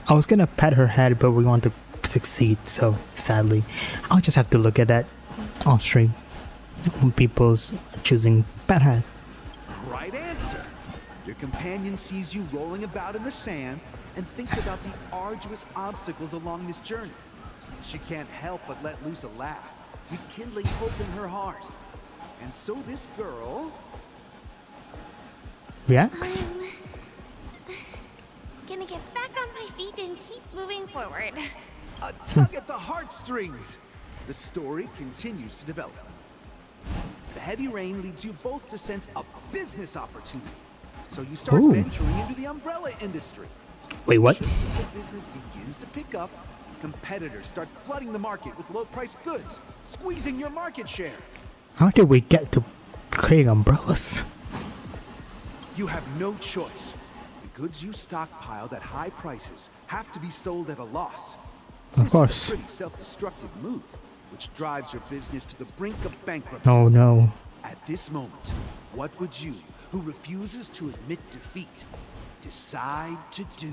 I was gonna pat her head, but we want to succeed, so sadly, I'll just have to look at that off stream. People's choosing pat head. Right answer. Your companion sees you rolling about in the sand and thinks about the arduous obstacles along this journey. She can't help but let loose a laugh, rekindling hope in her heart. And so this girl Reacts? Gonna get back on my feet and keep moving forward. A tug at the heartstrings. The story continues to develop. The heavy rain leads you both to sense a business opportunity. So you start Ooh. venturing into the umbrella industry. Wait, what? Just as the business begins to pick up, competitors start flooding the market with low-priced goods, squeezing your market share. How did we get to creating umbrellas? You have no choice. The goods you stockpiled at high prices have to be sold at a loss. Of course. This is a pretty self-destructive move, which drives your business to the brink of bankruptcy. Oh no. At this moment, what would you, who refuses to admit defeat, decide to do?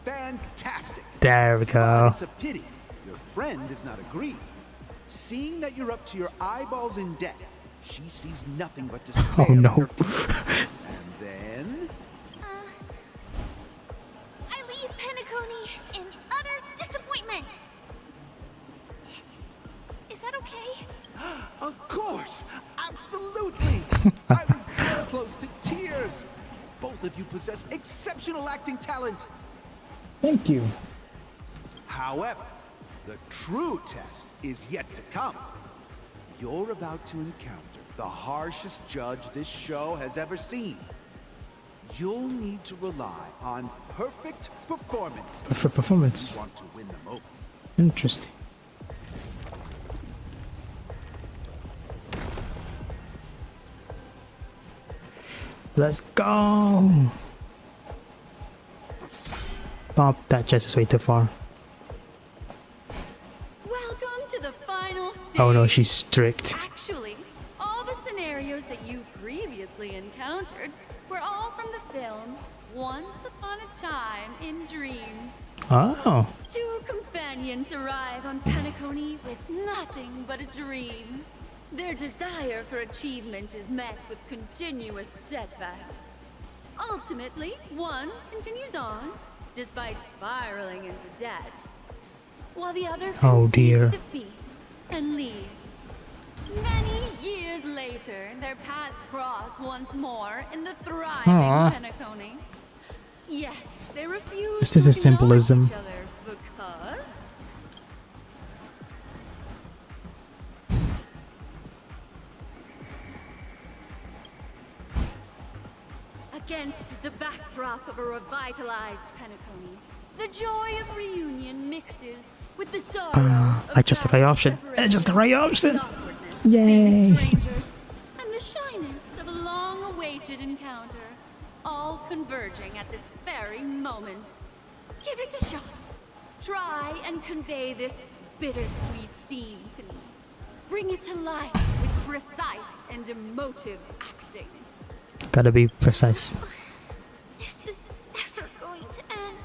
Fantastic! There we But go. it's a pity your friend does not agree. Seeing that you're up to your eyeballs in debt, she sees nothing but despair. Oh in no. her face. And then I leave Penacony in utter disappointment. Is that okay? Of course! Absolutely! I was that close to tears! Both of you possess exceptional acting talent! Thank you. However, the true test is yet to come. You're about to encounter the harshest judge this show has ever seen. You'll need to rely on perfect performance. Perfect performance. if you want to win them over. Interesting. Let's go! Oh, that chest is way too far. Welcome to the final stage. Oh no, she's strict. Actually, all the scenarios that you previously encountered were all from the film Once Upon a Time in Dreams. Oh. Two companions arrive on Penacony with nothing but a dream. Their desire for achievement is met with continuous setbacks. Ultimately, one continues on, despite spiraling into debt, while the other concedes defeat and leaves. Many years later, their paths cross once more in the thriving Penacony. Yet they refuse this is to a symbolism. acknowledge each other because against the backdrop of a revitalized Penacony, the joy of reunion mixes with the sorrow of just the right option. Just the right option. Yay! and the shyness of a long-awaited encounter, all converging at this very moment. Give it a shot. Try and convey this bittersweet scene to me. Bring it to life with precise and emotive acting. Gotta be precise. Is this ever going to end?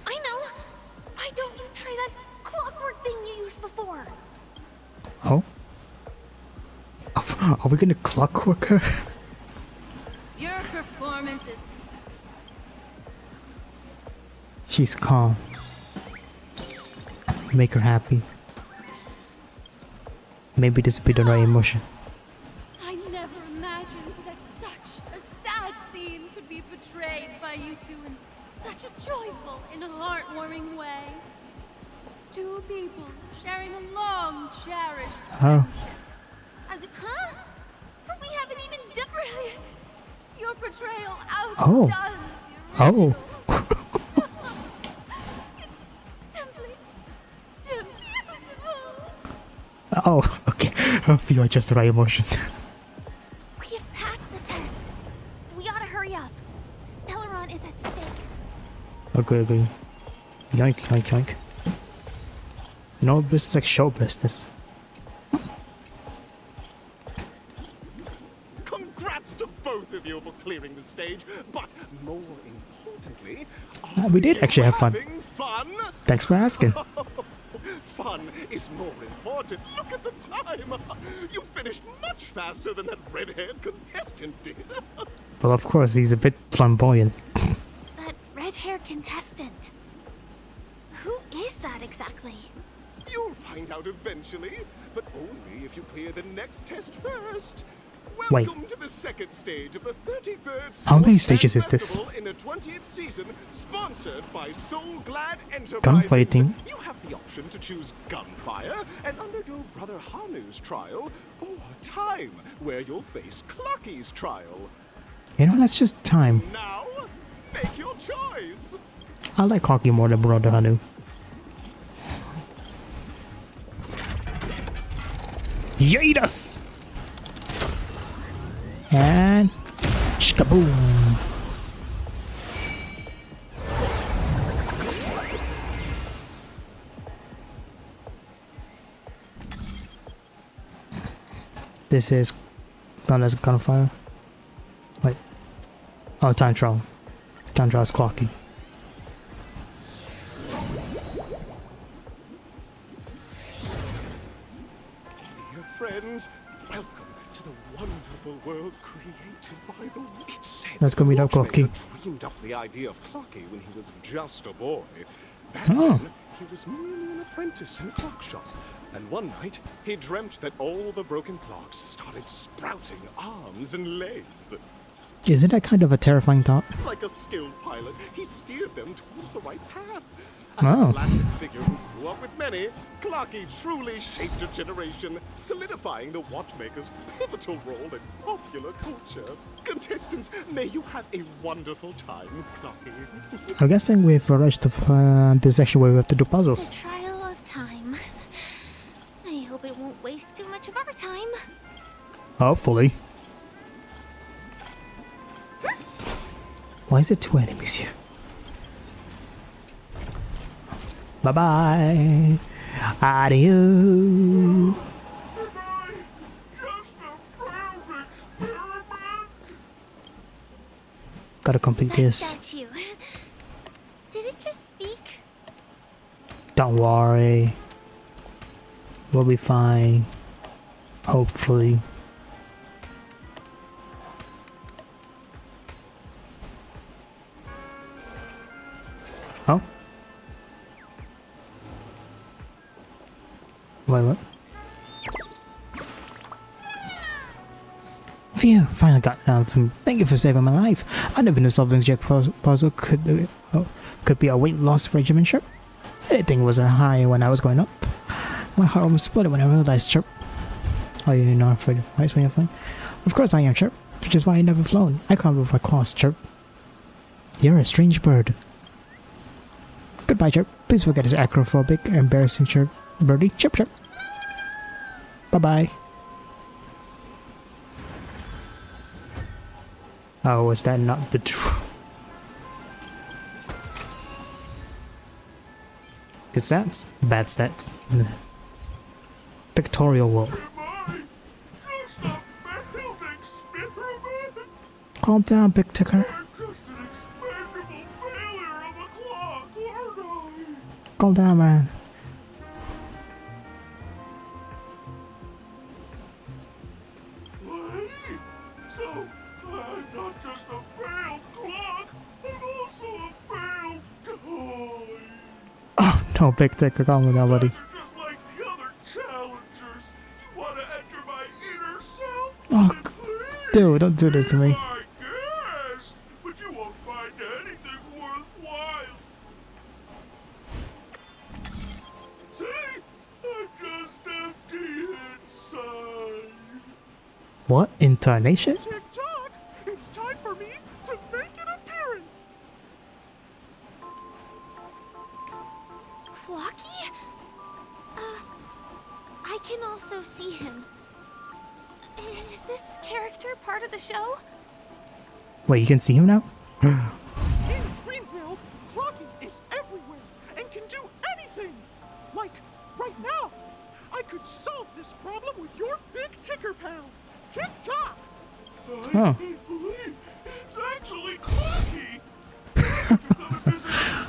I know! Why don't you try that clockwork thing you used before? Oh? Are we gonna clockwork her? Your performance is... She's calm. Make her happy. Maybe this will be the right emotion. I never imagined that such a sad scene could be portrayed by you two in such a joyful and heartwarming way. Two people sharing a long, cherished as it, But we haven't even dipped yet. Your portrayal outdoes your original. Oh, okay. I feel just the right emotion. We have passed the test. We ought to hurry up. Stellaron is at stake. Okay. Yoink, yoink, yoink. No, this is like show business. Congrats to both of you for clearing the stage, but more importantly, We did actually have fun. fun? Thanks for asking. Fun is more important. Look at the time. You finished much faster than that red-haired contestant did. Well, of course, he's a bit flamboyant. That red-haired contestant. Who is that exactly? You'll find out eventually, but only if you clear the next test first. Wait. Welcome to the second stage of the 33rd How many Sports stages is Dance this? Festival in the 20th season, sponsored by Soul Glad Enterprises. Gunfighting. You have the option to choose gunfire and undergo Brother Hanu's trial, or time, where you'll face Clucky's trial. You know, that's just time. Now, make your choice. I like Clocky more than Brother Hanu. Yadus! And shkaboom! This is done as a gunfire. Wait. Oh, time trial. Time trial is Clocky. Dear friends, welcome to the wonderful world created by the It said Let's go meet up watchmaker Clocky. dreamed up the idea of Clocky when he was just a boy. Back Oh. then, he was merely an apprentice in a clock shop. And one night, he dreamt that all the broken clocks started sprouting arms and legs. Isn't that kind of a terrifying thought? Like a skilled pilot, he steered them towards the right path. As Oh. a classic figure who grew up with many, Clocky truly shaped a generation, solidifying the watchmaker's pivotal role in popular culture. Contestants, may you have a wonderful time with Clocky. I'm guessing we've reached this section where we have to do puzzles. The trial of time. I hope it won't waste too much of our time. Hopefully. Why is there two enemies here? Bye bye. Adieu. Gotta complete this. Statue. Did it just speak? Don't worry. We'll be fine. Hopefully. Oh? Wait, what? Phew, finally got down from. Thank you for saving my life. I never knew solving Jack puzzle could be a weight loss regimen, sure. Anything wasn't high when I was going up. My heart almost exploded when I realized, Chirp. Oh, you're not afraid of heights when you're flying? Of course I am, Chirp. Which is why I never flown. I can't move my claws, Chirp. You're a strange bird. Goodbye, Chirp. Please forget this acrophobic, embarrassing Chirp. Birdie, Chirp, Chirp. Bye-bye. Oh, was that not the truth? Good stats? Bad stats. Pictorial wall. Calm down, Big Ticker. Calm down, man. Oh, Big Ticker, calm down, buddy. Oh, dude, don't do this to me. What? Intonation? It's time for me to make an appearance. Clocky? I can also see him. Is this character part of the show? Wait, you can see him now? In Dreamville, Clocky is everywhere and can do anything. Like, right now, I could solve this problem with your Big Ticker pal. Tick-tock! Oh. I can't believe it's actually Clocky! Another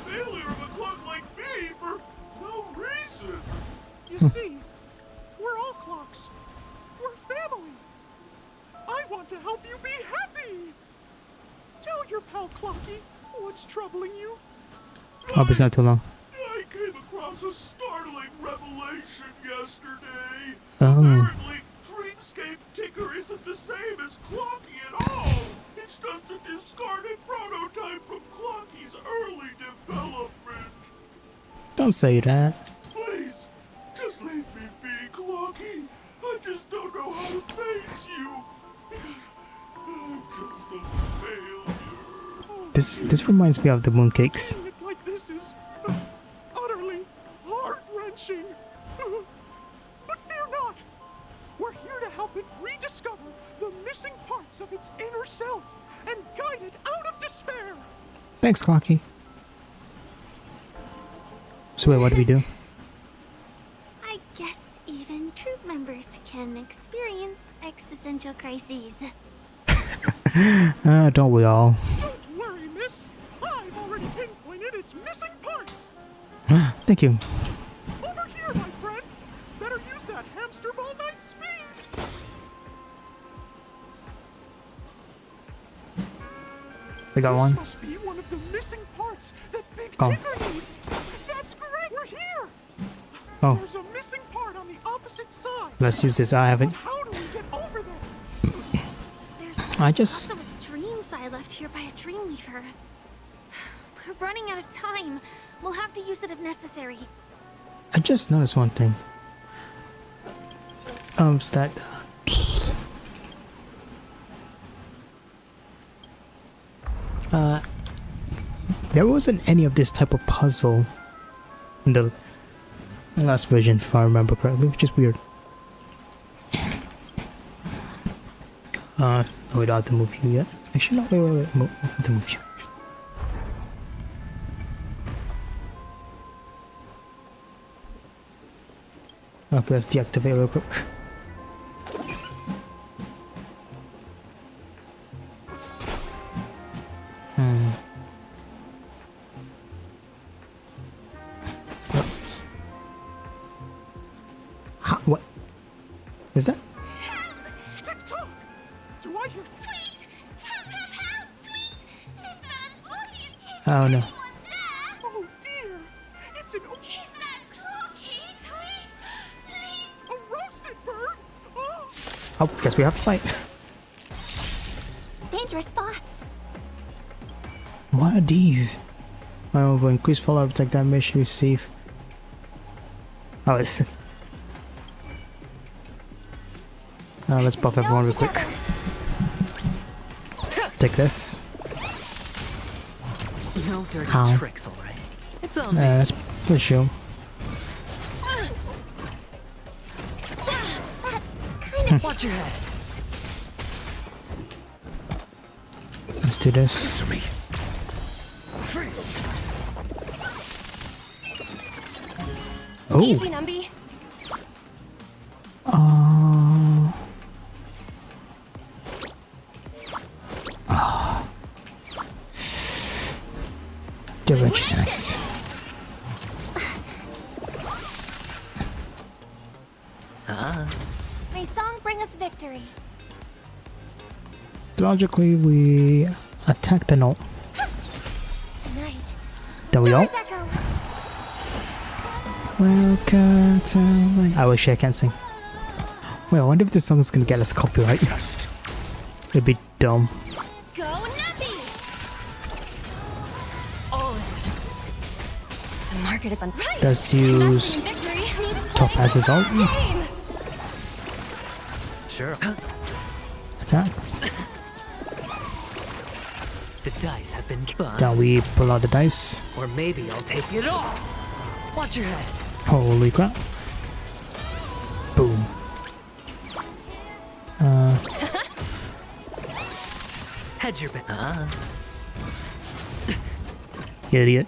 failure of a clock like me for no reason. You see, we're all clocks. We're family. I want to help you be happy. Tell your pal Clocky what's troubling you. Hope it's not too long. I came across a startling revelation yesterday. Oh. Apparently, Dreamscape Ticker isn't the same as Clocky at all. It's just a discarded prototype from Clocky's early development. Don't say that. Please, just leave me be, Clocky. I just don't know how to face you. Because I'm just a failure. This reminds me of the mooncakes. Saying it like this is utterly heart-wrenching. But fear not. We're here to help it rediscover the missing parts of its inner self and guide it out of despair. Thanks, Clocky. So wait, what do we do? I guess even troop members can experience existential crises. Don't we all? Don't worry, miss. I've already pinpointed its missing parts. Thank you. Over here, my friends. Better use that hamster ball night speed. We got one. This must be one of the missing parts that Big Go. Ticker needs. That's great. We're here. Oh. There's a missing part on the opposite side. Let's use this. I have it. How do we get over there? I just. Also a dreams I left here by a Dreamweaver. We're running out of time. We'll have to use it if necessary. I just noticed one thing. Stat. There wasn't any of this type of puzzle in the last version, if I remember correctly, which is weird. No, we don't have to move you yet. Actually, no, wait. I have to move you. Okay, let's deactivate real quick. What? Is that? TikTok! Do I hear? Sweet! Help! Sweet! This man's body is Oh no. Oh dear! It's an Is that cookie, Sweet? Please! a roasted bird! Oh! Oh, guess we have to fight. Dangerous thoughts. What are these? Oh, increase follow-up attack damage receive. Oh, it's. Let's buff everyone real quick. Take this. No dirty Ow. tricks, alright. It's on me. Let's push you. Watch your head. Let's do this. Oh. Easy, Numby. The wrench is next. May song bring us victory. Logically, we attack the note. Tonight. Then we all. Doors echo. Welcome to life. I wish I can sing. Wait, I wonder if this song is gonna get us copyright. It'd be dumb. Go Numby. The market is on. Right. Let's use Victory. Topaz's ult. Sure. Attack. The dice have been bust. Then we pull out the dice. Or maybe I'll take it all. Watch your head. Holy crap. Boom. Head your bet. Idiot.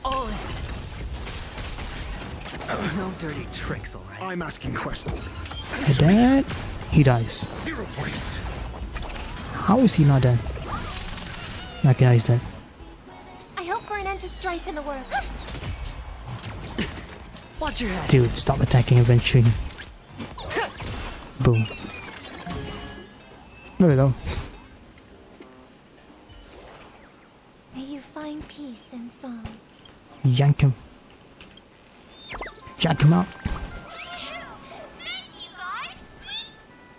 No dirty tricks, alright. I'm asking questions. And then he dies. 0 points. How is he not dead? Okay, now he's dead. I hope for an end to strife in the world. Watch your head. Dude, stop attacking eventually. Boom. There we go. May you find peace in song. Yank him. Yank him out. Thank you, guys.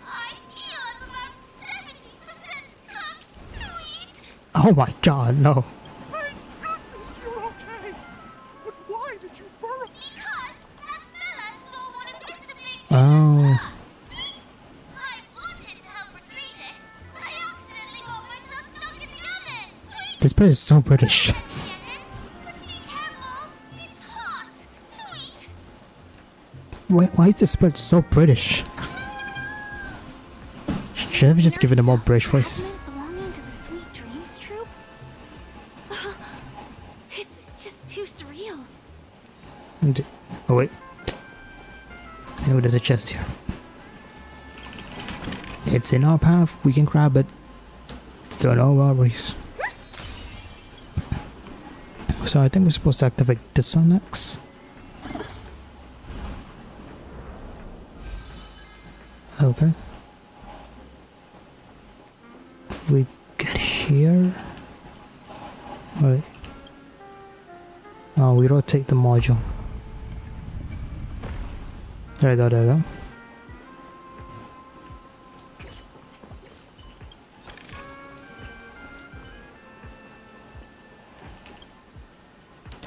I feel I'm about 70% cooked, Sweet. Oh my god, no. Thank goodness you're okay. But why did you burrow? Because that fella stole one of Mr. Big's Oh. I wanted to help retrieve it, but I accidentally got myself stuck in the oven. Sweet. This bird is so British. Get it? But be careful. It's hot. Sweet. Why is this bird so British? Should have just given him more British voice. Belonging to the Sweet Dreams Troop? This is just too surreal. Oh wait. Oh, there's a chest here. It's in our path, we can grab it. Still no robberies. So I think we're supposed to activate this one next. Okay. If we get here. Wait. Oh, we rotate the module. There we go, there we go.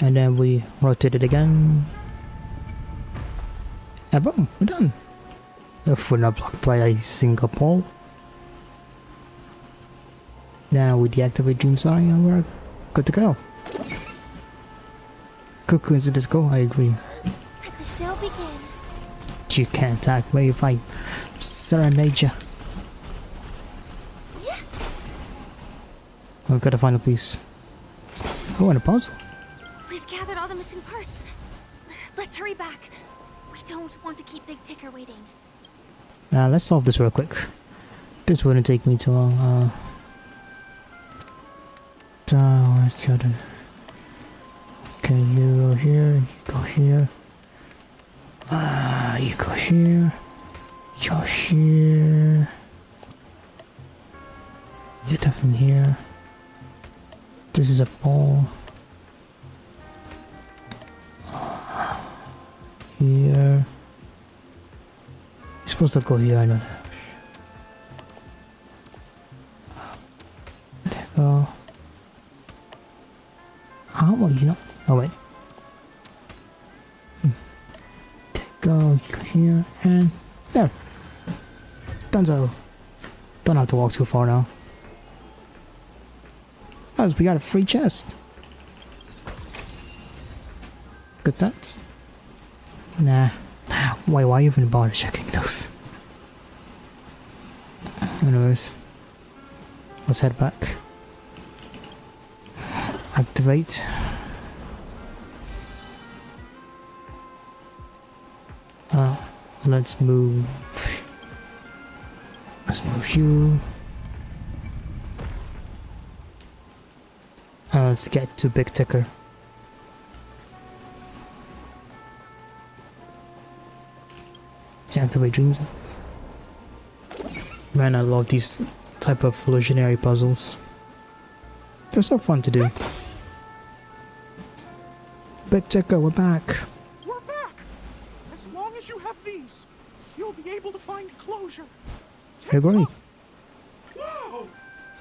And then we rotate it again. And boom, we're done. If we're not blocked by a single pole. Now we deactivate Dream's Eye and we're good to go. Good coincidence go, I agree. Let the show begin. You can't attack me if I serenade you. I've got a final piece. Oh, and a puzzle. We've gathered all the missing parts. Let's hurry back. We I don't want to keep Big Ticker waiting. Now let's solve this real quick. This wouldn't take me too long. Where's the other? Okay, you go here, you go here. You go here. You're here. You're definitely here. This is a ball. Here. You're supposed to go here, I know that. There you go. How will you know? Oh wait. There you go, you go here, and there. Dunzo. Don't have to walk too far now. As we got a free chest. Good sense. Nah. Why even bother checking those? Anyways. Let's head back. Activate. Let's move. Let's move you. Let's get to Big Ticker. To activate dreams. Man, I love these type of illusionary puzzles. They're so fun to do. Big Ticker, we're back. We're back! As long as you have these, you'll be able to find closure. I agree. Wow!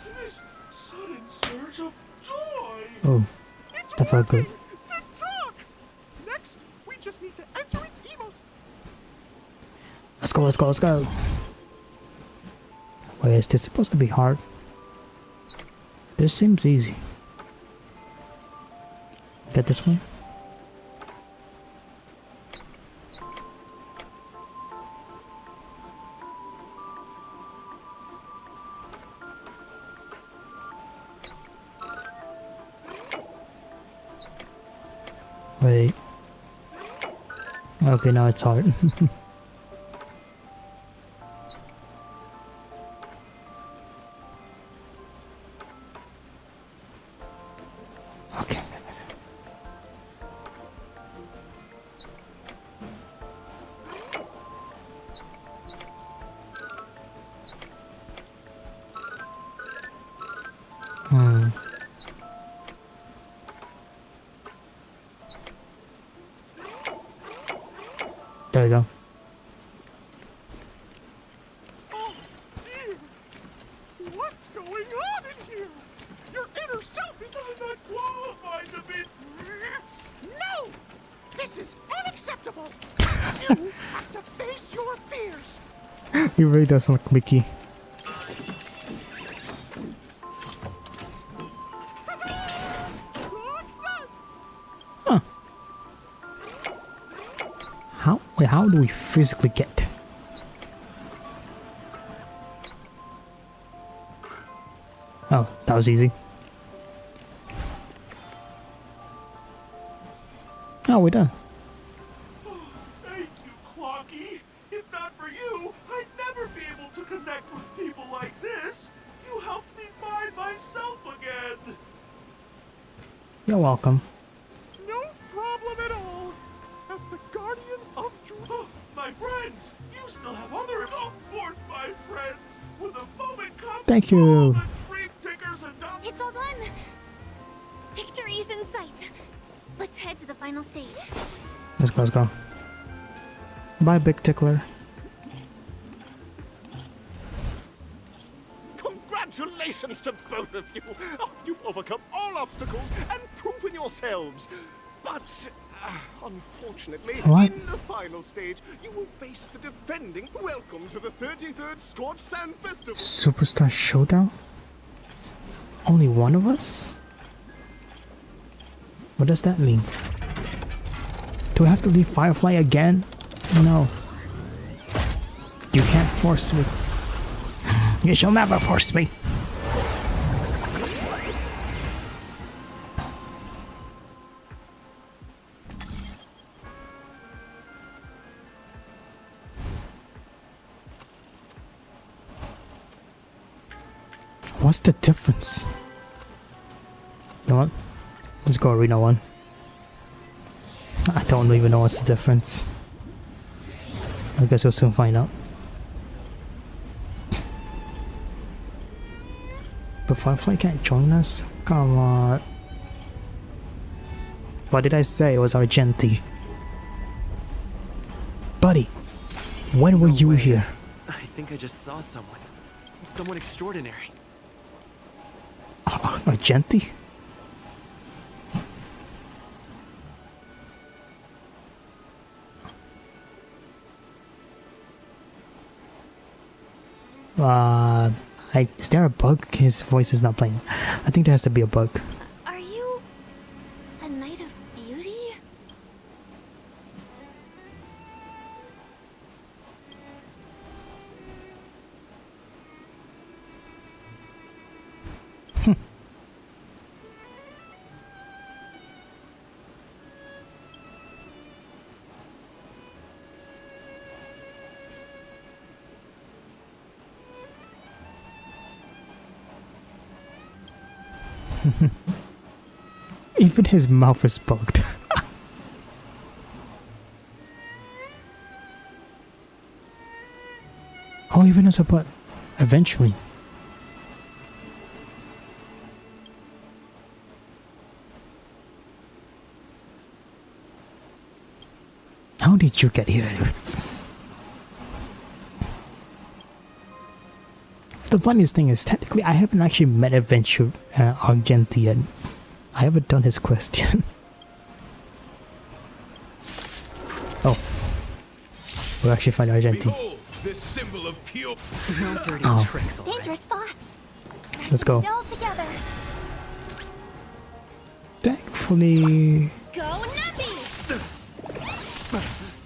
This sudden surge of joy! Oh, that felt good. Tick-tock! Next, we just need to enter its emos. Let's go, let's go, let's go. Wait, is this supposed to be hard? This seems easy. Get this one? Wait. Okay, now it's hard. Okay. There we go. Oh dear! What's going on in here? Your inner self is not qualified to be... No! This is unacceptable! You have to face your fears! He really does look Mickey. Huh. How do we physically get there? Oh, that was easy. Oh, we're done. Thank you, Clocky. If not for you, I'd never be able to connect with people like this. You helped me find myself again. You're welcome. No problem at all! As the guardian of truth... My friends! You still have other... Go forth, my friends! When the moment comes... Thank you. It's all done! Victory's in sight! Let's head to the final stage. Let's go, let's go. Bye, Big Tickler. Congratulations to both of you! Oh, you've overcome all obstacles and proven yourselves. But, unfortunately, What? in the final stage, you will face the defending... Welcome to the 33rd Scorched Sand Festival! Superstar Showdown? Only one of us? What does that mean? Do I have to leave Firefly again? No. You can't force me. You shall never force me. What's the difference? You know what? Let's go arena 1. I don't even know what's the difference. I guess we'll soon find out. But Firefly can't join us? Come on. What did I say? It was Argenti. Buddy, when were you here? I think I just saw someone. Someone extraordinary. Argenti? Is there a bug? His voice is not playing. I think there has to be a bug. Are you a knight of beauty? Even his mouth is bugged. Oh, even as a butt. Eventually. How did you get here anyways? The funniest thing is, technically, I haven't actually met Adventure Argenti yet. I haven't done his quest yet. Oh. We'll actually find Argenti. This symbol of pure. No dirty tricks. Dangerous thoughts. Let's go. All together. Thankfully... Go Nappy!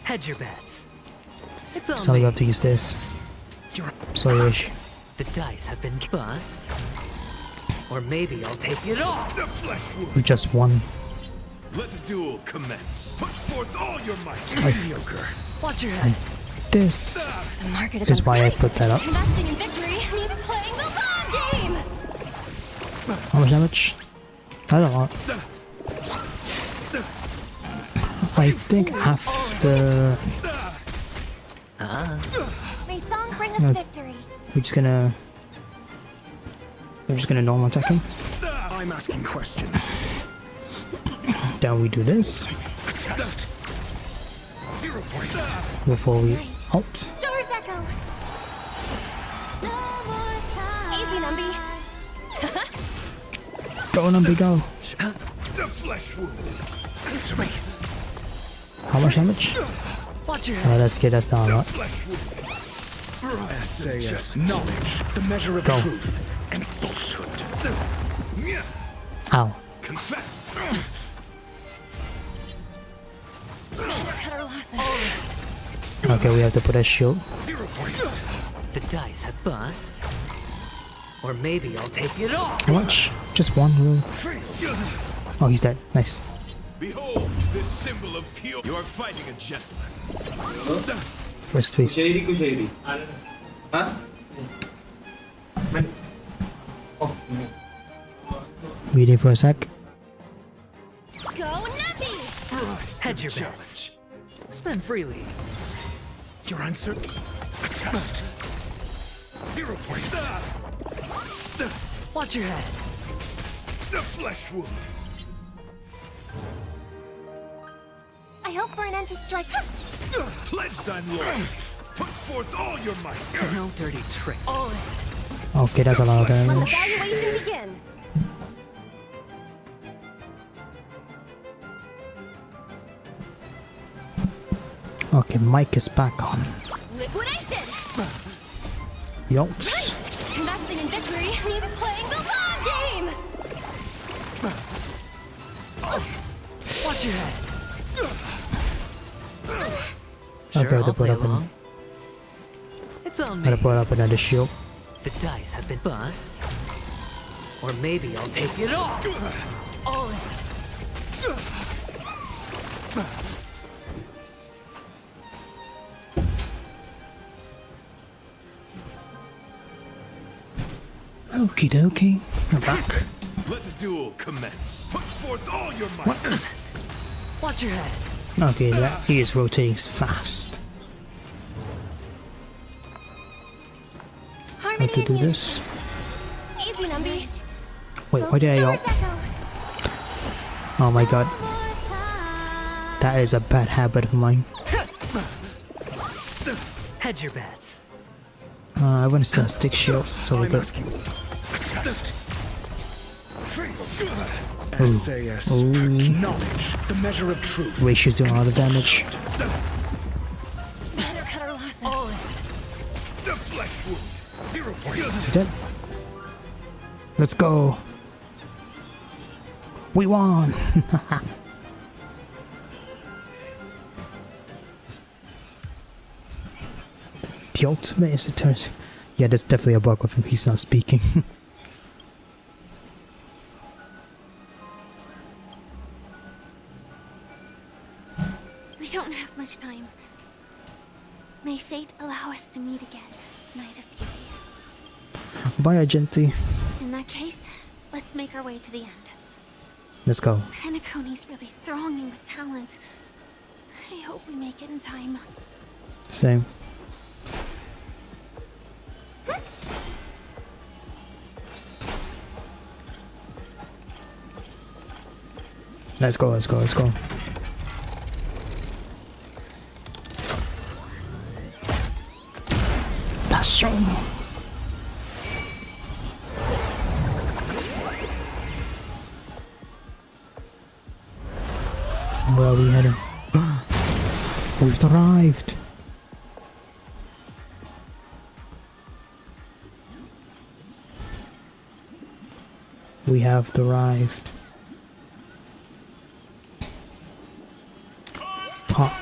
Hedge your bets. It's on So me. you have to use this. Sorry, Rish. The dice have been bust. Or maybe I'll take it all. The flesh wound. We just won. Let the duel commence. Put forth all your might. Sorry. Mediocre. Watch your head. And this The market is why I put that up. Investing in victory means playing the long game! How much damage? I don't know. I think after... May song bring us Yeah. victory. We're just gonna normal attack him. I'm asking questions. Then we do this Test. 0 points. before we ult. Doors echo. Easy, Numby. Go Numby, go. The flesh wound. Answer me. How much damage? Watch your Oh, head. that's good. That's not a lot. Flesh wound. SAS. Knowledge. The measure of Go. truth and falsehood. Ow. Confess. Cut our losses. Okay, we have to put a shield. 0 points. The dice have bust. Or maybe I'll take it all. How much? Just one room. Oh, he's dead. Nice. Behold this symbol of pure. You are fighting a gentleman. First feast. Waiting for a sec. Go Nappy! Hedge your bets. Spend freely. Your answer? A test. 0 points. Watch your head. The flesh wound. I hope for an end to strike. Pledge thine loyalty. Put forth all your might. No dirty trick. Okay, that's a lot of damage. Evaluation begin. Okay, Mike is back on. Liquidation! Yolts. Investing in victory means playing the long game! Watch your head. Okay, I'll to put play up along. It's on gotta me. put up another shield. The dice have been bust. Or maybe I'll take it all. All in. Okie dokie. We're back. Let the duel commence. Put forth all your might. Watch your head. Okay, that he is rotating fast. How to do this? Easy, Numby. Wait, why did I? Oh my god. That is a bad habit of mine. Hedge your bets. I want to start stick shields so we could. SAS, knowledge, the measure of truth. Ratio's doing a lot of damage. Better cut our losses. All in. The flesh wound. 0 points. Is it? Let's go. We won. The ultimate is a turn. Yeah, that's definitely a bug with him. He's not speaking. We don't have much time. May fate allow us to meet again, Night of Beauty. Bye, Agenti. In that case, let's make our way to the end. Let's go. Penacony's really thronging with talent. I hope we make it in time. Same. Let's go, let's go, let's go. That's strong. Where are we heading? We've arrived. We have arrived. Pop.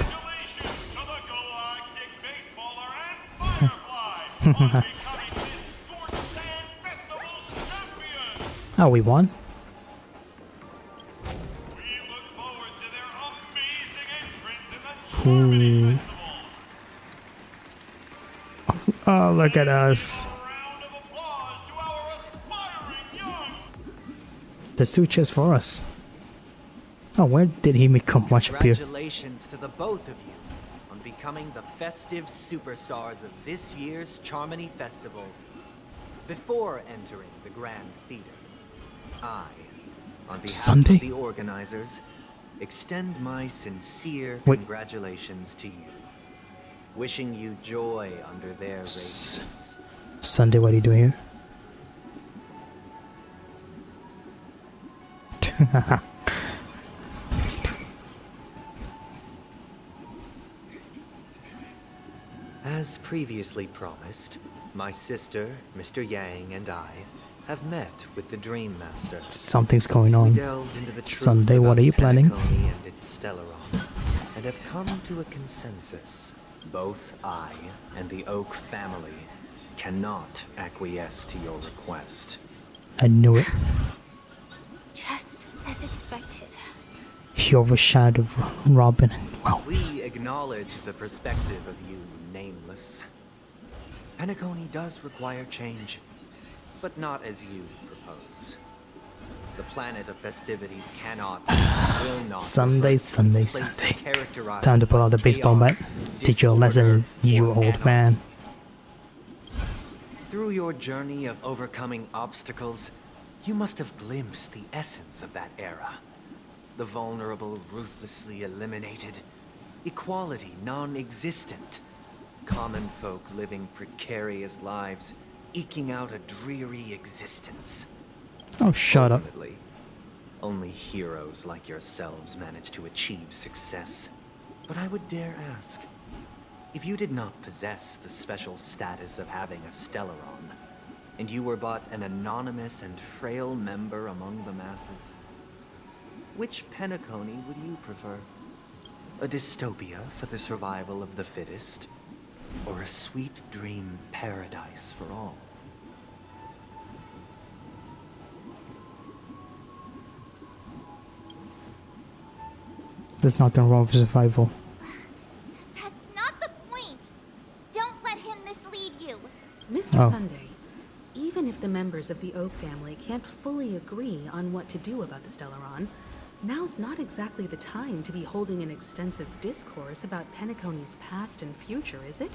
Oh, we won? Ooh. Oh, look at us. There's 2 cheers for us. Oh, where did he become much appear? Congratulations to the both of you on becoming the festive superstars of this year's Charmony Festival. Before entering the Grand Theater, I, on behalf of the organizers, extend my sincere congratulations to you, wishing you joy under their radiance. Sunday, what are you doing here? As previously promised, my sister, Mr. Yang, and I have met with the Dream Master. Something's going on. We delved into the truth Sunday, what are you planning? Penacony and its Stellaron, and have come to a consensus. Both I and the Oak family cannot acquiesce to your request. I knew it. Just as expected. He overshadowed Robin. Wow. We acknowledge the perspective of you, Nameless. Penacony does require change, but not as you propose. The planet of festivities cannot, will not. Sunday. Time to pull out the baseball bat. Teach you a lesson, you old man. Through your journey of overcoming obstacles, you must have glimpsed the essence of that era. The vulnerable ruthlessly eliminated. Equality non-existent. Common folk living precarious lives, eking out a dreary existence. Oh, shut up. Ultimately, only heroes like yourselves manage to achieve success. But I would dare ask, if you did not possess the special status of having a Stellaron, and you were but an anonymous and frail member among the masses, which Penacony would you prefer? A dystopia for the survival of the fittest? Or a sweet dream paradise for all? There's nothing wrong with survival. That's not the point. Don't let him mislead you. Mr. Sunday, even if if the members of the Oak family can't fully agree on what to do about the Stellaron, now's not exactly the time to be holding an extensive discourse about Penacony's past and future, is it?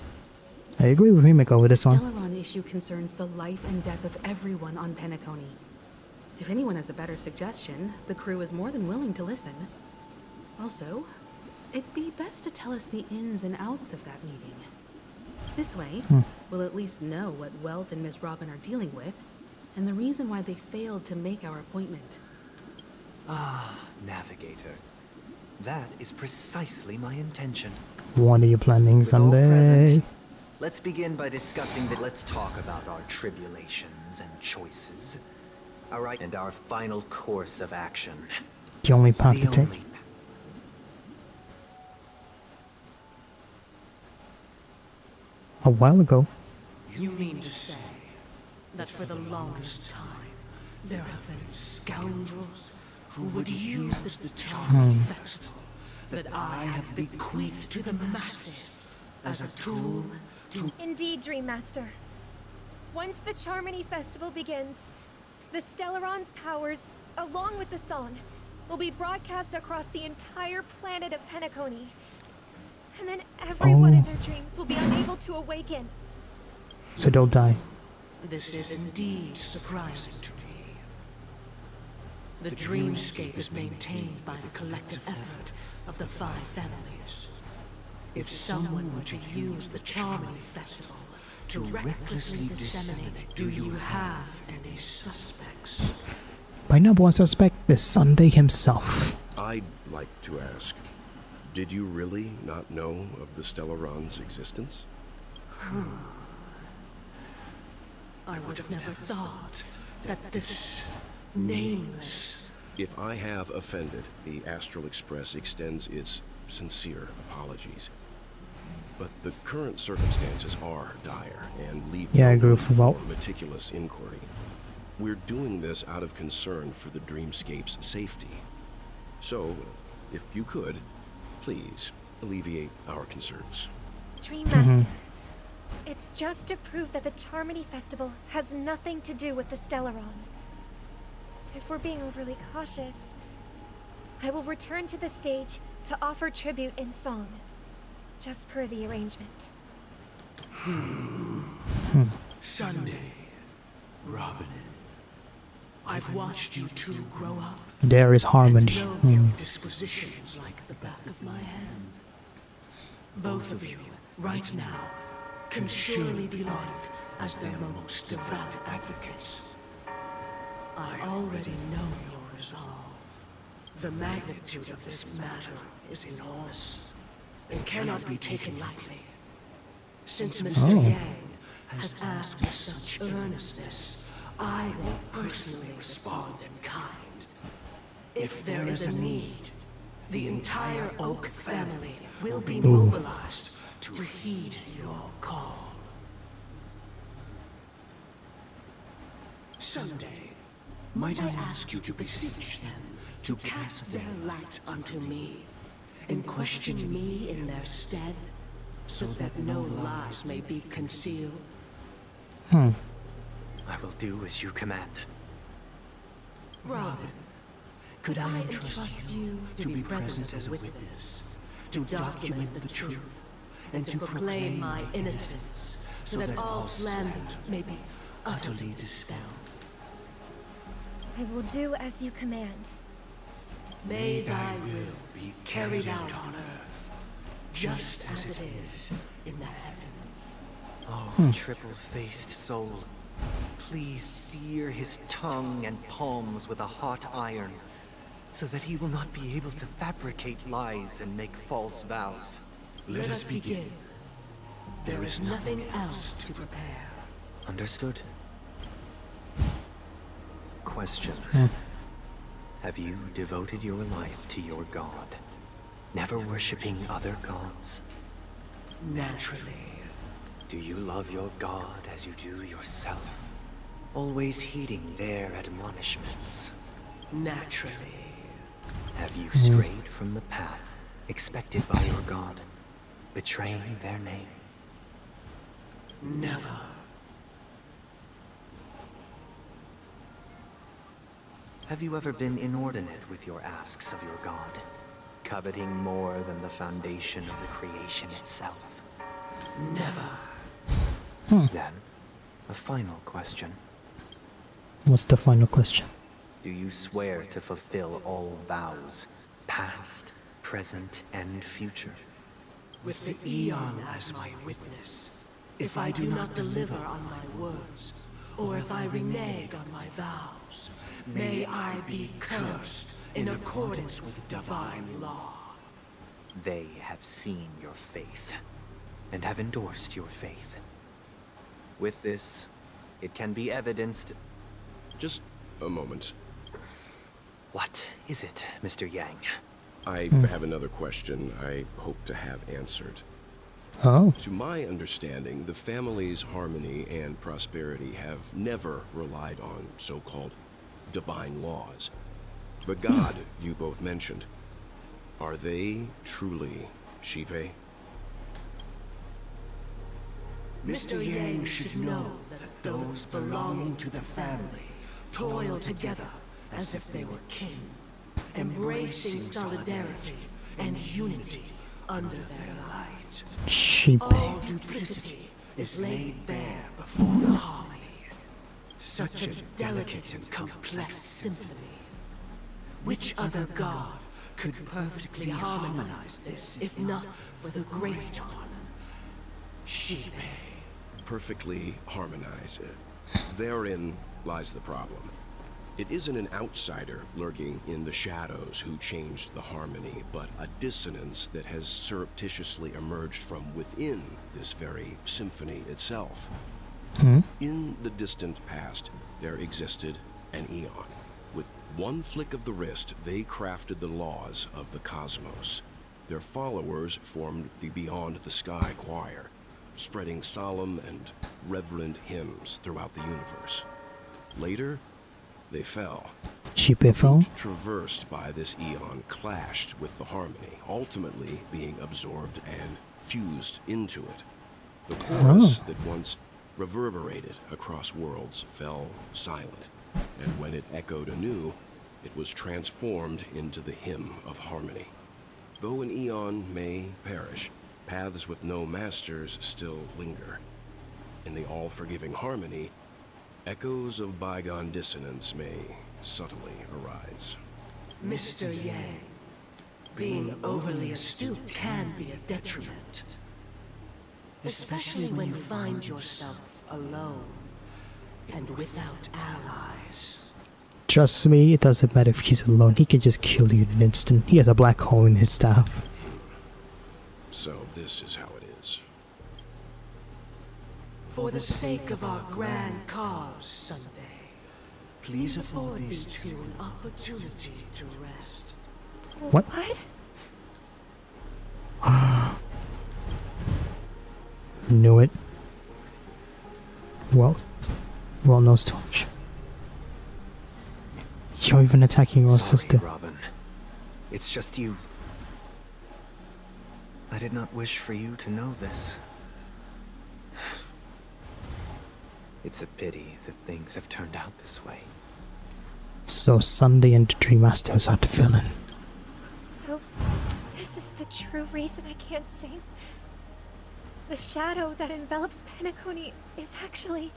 I agree with Himiko with this The one. Stellaron issue concerns the life and death of everyone on Penacony. If anyone has a better suggestion, the crew is more than willing to listen. Also, it'd be best to tell us the ins and outs of that meeting. This way, we'll at least know what Welt and Miss Robin are dealing with, and the reason why they failed to make our appointment. Ah, Navigator. That is precisely my intention. What are you planning With all Sunday? present, let's begin by discussing that. Let's talk about our tribulations and choices. All right, and our final course of action. The only path The to take. only A while ago. You mean to say that for the longest time, there have been scoundrels who would use the charming festival that I have bequeathed to the masses as a tool to... Indeed, Dream Master. Once the Charmony Festival begins, the Stellaron's powers, along with the song, will be broadcast across the entire planet of Penacony. And then everyone in their dreams will be unable to awaken. So they'll die. This is indeed surprising to me. The dreamscape is maintained by the collective effort of the 5 families. If someone were to use the Charmony Festival to recklessly disseminate, do you have any suspects? By number one suspect is Sunday himself. I'd like to ask, did you really not know of the Stellaron's existence? I would have never thought that this nameless... If I have offended, the Astral Express extends its sincere apologies. But the current circumstances are dire and leave Yeah, I no agree room with Vault. for meticulous inquiry. We're doing this out of concern for the dreamscape's safety. So, if you could, please alleviate our concerns. Dream Master, it's just to prove that the Charmony Festival has nothing to do with the Stellaron. If we're being overly cautious, I will return to the stage to offer tribute in song, just per the arrangement. Sunday, Robin, I've watched you two grow up. There is harmony. And know your dispositions like the back of my hand. Both of you, right now, can surely be lauded as their most devout advocates. I already know your resolve. The magnitude of this matter is enormous. It cannot be taken lightly. Since Mr. Yang has asked with such earnestness, I will personally respond in kind. If there is a need, the entire Oak family will be mobilized to heed your call. Someday, might I ask you to beseech them to cast their light unto me, and question me in their stead, so that no lies may be concealed? I will do as you command. Robin, could I entrust you to be present as a witness, to document the truth, and to proclaim my innocence, so that all slander may be utterly dispelled? I will do as you command. May thy will be carried out on earth, just as it is in the heavens. Oh, triple-faced soul. Please sear his tongue and palms with a hot iron, so that he will not be able to fabricate lies and make false vows. Let us begin. There is nothing else to prepare. Understood. Question. Have you devoted your life to your god, never worshipping other gods? Naturally. Do you love your god as you do yourself, always heeding their admonishments? Naturally. Have you strayed from the path expected by your god, betraying their name? Never. Have you ever been inordinate with your asks of your god? Coveting more than the foundation of the creation itself? Never. Then, a final question. What's the final question? Do you swear to fulfill all vows, past, present, and future? With the Eon as my witness, if I do not deliver on my words, or if I renege on my vows, may I be cursed in accordance with divine law. They have seen your faith, and have endorsed your faith. With this, it can be evidenced... Just a moment. What is it, Mr. Yang? I have another question I hope to have answered. Oh. To my understanding, the family's harmony and prosperity have never relied on so-called divine laws. The god you both mentioned, are they truly Shipe? Mr. Yang should know that those belonging to the family toil together as if they were kin, embracing solidarity and unity under their light. All duplicity is laid bare before the harmony. Such a delicate and complex symphony. Which other god could perfectly harmonize this, if not for the Great One? Shipe. Perfectly harmonize it. Therein lies the problem. It isn't an outsider lurking in the shadows who changed the harmony, but a dissonance that has surreptitiously emerged from within this very symphony itself. In the distant past, there existed an Eon. With one flick of the wrist, they crafted the laws of the cosmos. Their followers formed the Beyond the Sky Choir, spreading solemn and reverent hymns throughout the universe. Later, they fell. Shipe fell? Traversed by this Eon clashed with the harmony, ultimately being absorbed and fused into it. The chorus that once reverberated across worlds fell silent, and when it echoed anew, it was transformed into the hymn of harmony. Though an Eon may perish, paths with no masters still linger. In the all-forgiving harmony, echoes of bygone dissonance may subtly arise. Mr. Yang, being overly astute can be a detriment. Especially when you find yourself alone and without allies. Trust me, it doesn't matter if he's alone. He can just kill you in an instant. He has a black hole in his staff. So this is how it is. For the sake of our grand cause Sunday, please afford these two an opportunity to rest. What? Knew it. Well knows too much. You're even attacking your sister. Robin. It's just you. I did not wish for you to know this. It's a pity that things have turned out this way. So Sunday and the Dream Masters are the villain. So, this is the true reason I can't sing? The shadow that envelops Penacony is actually...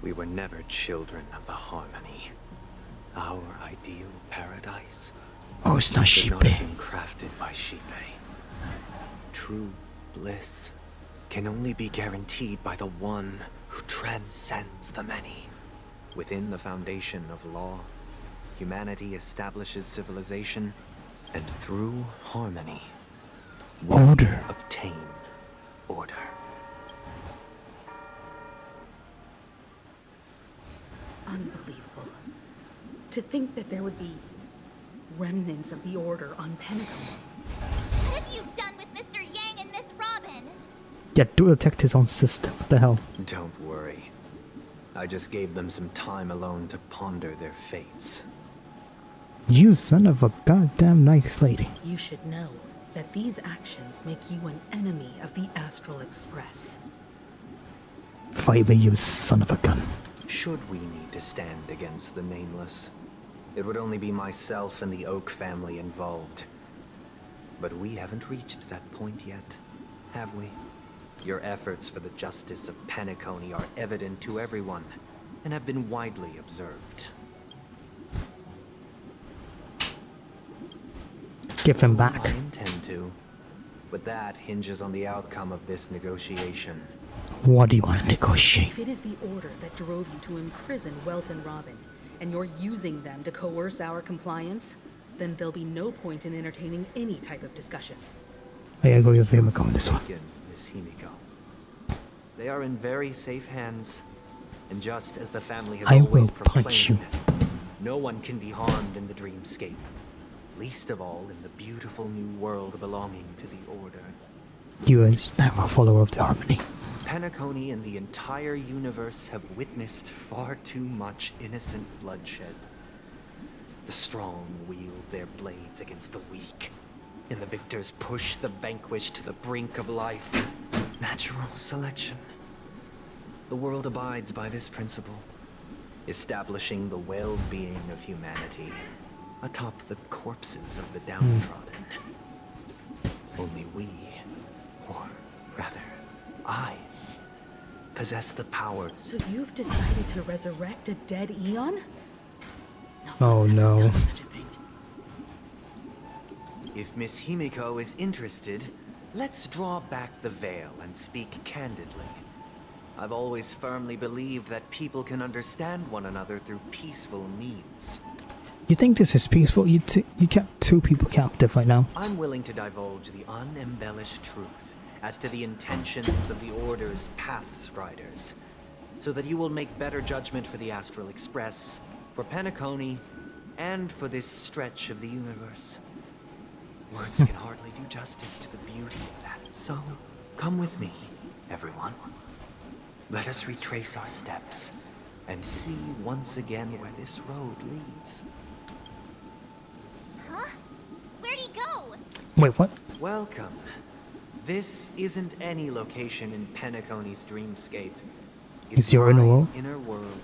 We were never children of the harmony. Our ideal paradise. Oh, it's not could not Shipe. have been crafted by Shipe. True bliss can only be guaranteed by the one who transcends the many. Within the foundation of law, humanity establishes civilization, and through harmony, we Order. obtain order. Unbelievable. To think that there would be remnants of the Order on Penacony. What have you done with Mr. Yang and Miss Robin? Yeah, do attack his own sister. What the hell? Don't worry. I just gave them some time alone to ponder their fates. You son of a goddamn nice lady. You should know that these actions make you an enemy of the Astral Express. Fight me, you son of a gun. Should we need to stand against the Nameless, it would only be myself and the Oak family involved. But we haven't reached that point yet, have we? Your efforts for the justice of Penacony are evident to everyone, and have been widely observed. Give him back. I intend to, but that hinges on the outcome of this negotiation. What do you want to negotiate? If it is the order that drove you to imprison Welt and Robin, and you're using them to coerce our compliance, then there'll be no point in entertaining any type of discussion. I agree with Himiko on this one. Miss Himiko. They are in very safe hands, and just as the family has I always will punch you. proclaimed, no one can be harmed in the dreamscape. Least of all in the beautiful new world belonging to the Order. You are never a follower of the Harmony. Penacony and the entire universe have witnessed far too much innocent bloodshed. The strong wield their blades against the weak, and the victors push the vanquished to the brink of life. Natural selection. The world abides by this principle, establishing the well-being of humanity atop the corpses of the downtrodden. Only we, or rather, I, possess the power. So you've decided to resurrect a dead Eon? Oh no. If Miss Himiko is interested, let's draw back the veil and speak candidly. I've always firmly believed that people can understand one another through peaceful means. You think this is peaceful? You kept two people captive right now. I'm willing to divulge the unembellished truth as to the intentions of the Order's Pathstriders, so that you will make better judgment for the Astral Express, for Penacony, and for this stretch of the universe. Words can hardly do justice to the beauty of that. So, come with me, everyone. Let us retrace our steps and see once again where this road leads. Huh? Where'd he go? Wait, what? Welcome. This isn't any location in Penacony's dreamscape. It's your inner world? Inner world.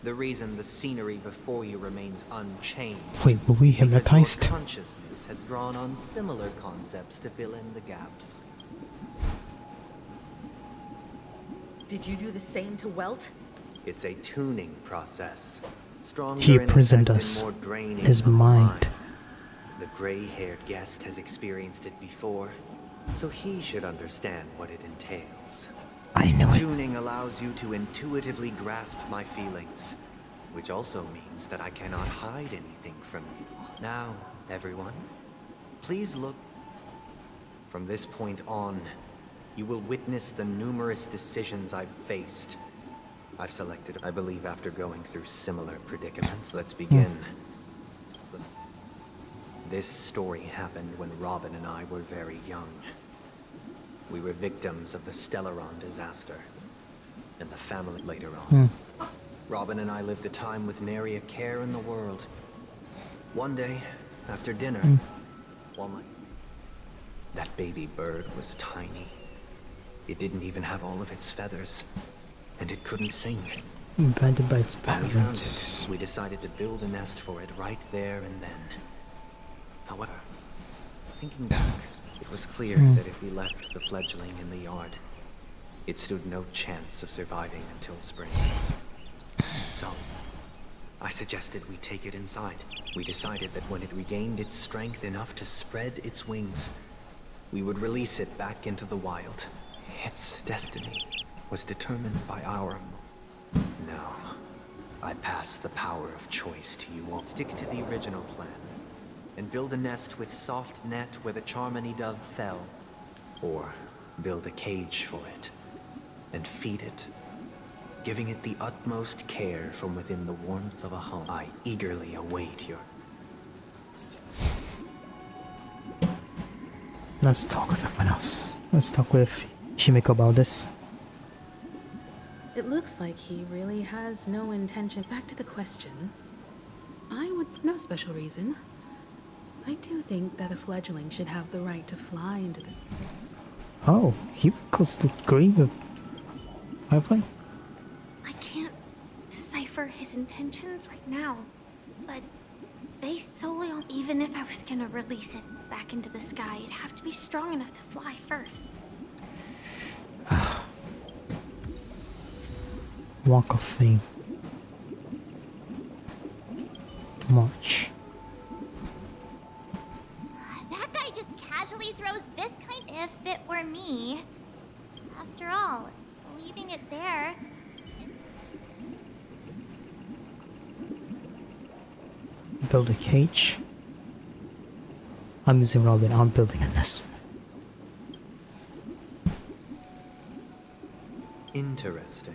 The reason the scenery before you remains unchanged. Wait, were we hypnotized? Because your consciousness has drawn on similar concepts to fill in the gaps. Did you do the same to Welt? It's a tuning process. Stronger He in imprisoned effect us. and more draining His of the mind. The gray-haired guest has experienced it before, so he should understand what it entails. I knew it. Tuning allows you to intuitively grasp my feelings, which also means that I cannot hide anything from you. Now, everyone, please look. From this point on, you will witness the numerous decisions I've faced. I've selected, I believe, after going through similar predicaments. Let's begin. This story happened when Robin and I were very young. We were victims of the Stellaron disaster, and the family later on. Robin and I lived a time with nary a care in the world. One day, after dinner, while that baby bird was tiny. It didn't even have all of its feathers, and it couldn't sing. Invented by its When we found parents. it, we decided to build a nest for it right there and then. However, thinking back, it was clear that if we left the fledgling in the yard, it stood no chance of surviving until spring. So, I suggested we take it inside. We decided that when it regained its strength enough to spread its wings, we would release it back into the wild. Its destiny was determined by our... No. I pass the power of choice to you all. Stick to the original plan, and build a nest with soft net where the Charmony dove fell. Or build a cage for it, and feed it, giving it the utmost care from within the warmth of a home. I eagerly await your... Let's talk with everyone else. Let's talk with Himiko about this. It looks like he really has no intention. Back to the question. I would... no special reason. I do think that a fledgling should have the right to fly into the... Oh, Himiko's agree with Firefly? I can't decipher his intentions right now. But based solely on even if I was gonna release it back into the sky, it'd have to be strong enough to fly first. Walk of Fame. March. That guy just casually throws this kind. If it were me, after all, leaving it there. Build a cage. I'm using Robin. I'm building a nest. Interesting.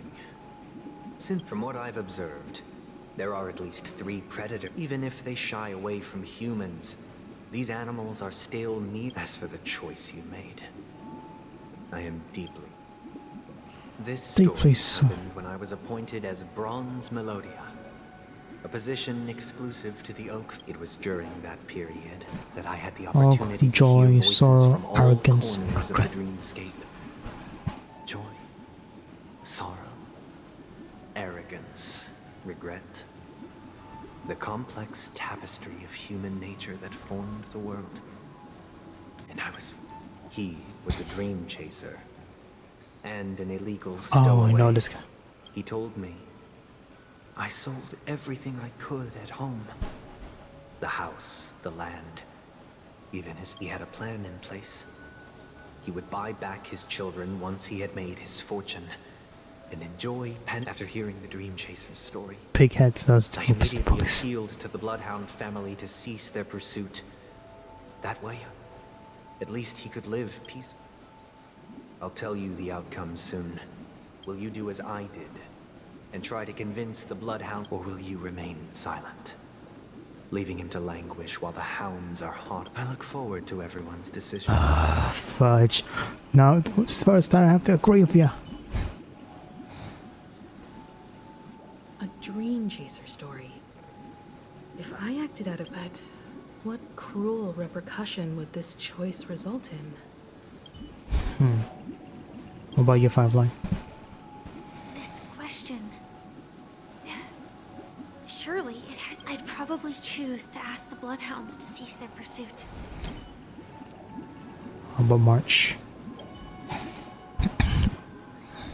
Since from what I've observed, there are at least 3 predators. Even if they shy away from humans, these animals are still neat. As for the choice you made, I am deeply. This story happened when I was appointed as Bronze Melodia, a position exclusive to the Oak. It was during that period that I had the opportunity to joy, hear voices sorrow, from all arrogance, corners regret. of the dreamscape. Joy, sorrow, arrogance, regret. The complex tapestry of human nature that formed the world. And he was a dream chaser and an illegal stowaway. Oh, I know this guy. He told me I sold everything I could at home. The house, the land, even he had a plan in place. He would buy back his children once he had made his fortune and enjoy after hearing the Dream Chaser's story. Pighead says to I help the immediately police. appealed to the Bloodhound family to cease their pursuit. That way, at least he could live peacefully. I'll tell you the outcome soon. Will you do as I did and try to convince the Bloodhound, or will you remain silent, leaving him to languish while the hounds are hot? I look forward to everyone's decision. Fudge. Now, it's the first time I have to agree with you. A dream chaser story. If I acted out of bed, what cruel repercussion would this choice result in? What about your 5 line? This question. Surely it has. I'd probably choose to ask the Bloodhounds to cease their pursuit. How about March?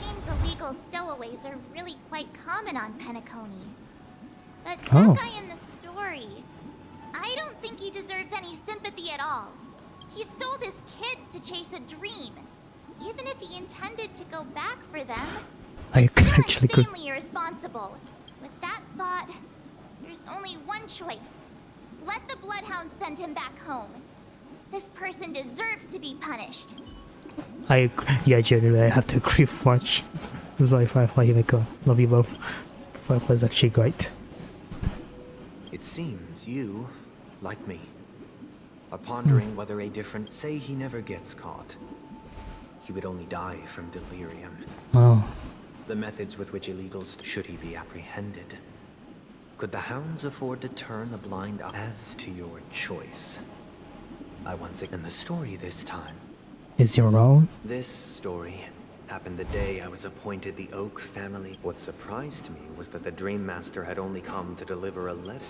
Seems illegal stowaways are really quite common on Penacony. But that Oh. guy in the story, I don't think he deserves any sympathy at all. He sold his kids to chase a dream. Even if he intended to go back for them, I actually could. insanely irresponsible. With that thought, there's only one choice. Let the Bloodhound send him back home. This person deserves to be punished. Yeah, genuinely, I have to agree with March. Sorry, Firefly, Himiko. Love you both. Firefly's actually great. It seems you, like me, are pondering whether a different... Say he never gets caught. He would only die from delirium. Oh. The methods with which illegals... Should he be apprehended? Could the hounds afford to turn a blind eye? As to your choice, I once again... The story this time... Is your own? This story happened the day I was appointed the Oak family. What surprised me was that the Dream Master had only come to deliver a letter.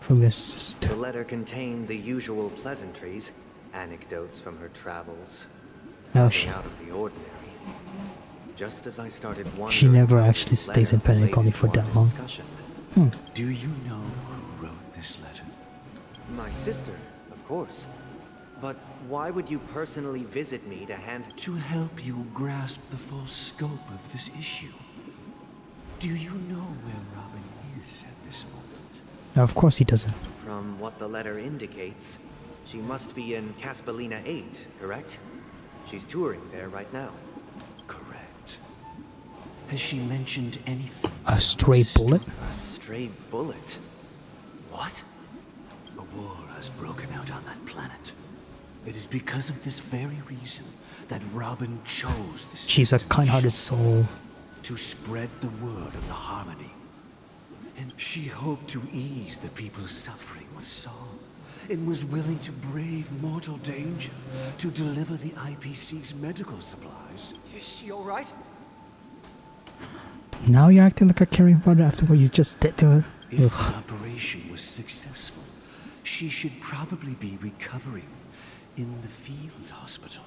From your sister. The letter contained the usual pleasantries, anecdotes from her travels, No, nothing out of the ordinary. Just as I started wondering, she never actually stays in Penacony for that long. Do you know who wrote this letter? My sister, of course. But why would you personally visit me to hand... To help you grasp the full scope of this issue. Do you know where Robin is at this moment? No, of course he doesn't. From what the letter indicates, she must be in Caspelina 8, correct? She's touring there right now. Correct. Has she mentioned anything? A stray bullet? A stray bullet? What? A war has broken out on that planet. It is because of this very reason that Robin chose this. She's a kind-hearted soul. To spread the word of the harmony. And she hoped to ease the people's suffering with song, and was willing to brave mortal danger to deliver the IPC's medical supplies. Is she alright? Now you're acting like a caring brother after what you just did to her. If the operation was successful, she should probably be recovering in the field hospital.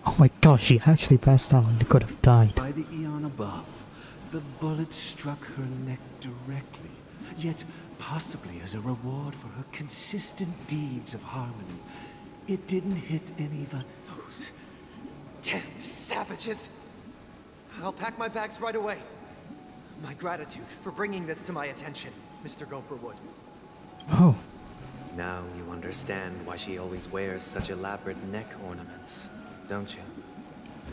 Oh my gosh, she actually passed out and could have died. By the eon above, the bullet struck her neck directly, yet possibly as a reward for her consistent deeds of harmony. It didn't hit any of those damned savages. I'll pack my bags right away. My gratitude for bringing this to my attention, Mr. Gopherwood. Oh. Now you understand why she always wears such elaborate neck ornaments, don't you?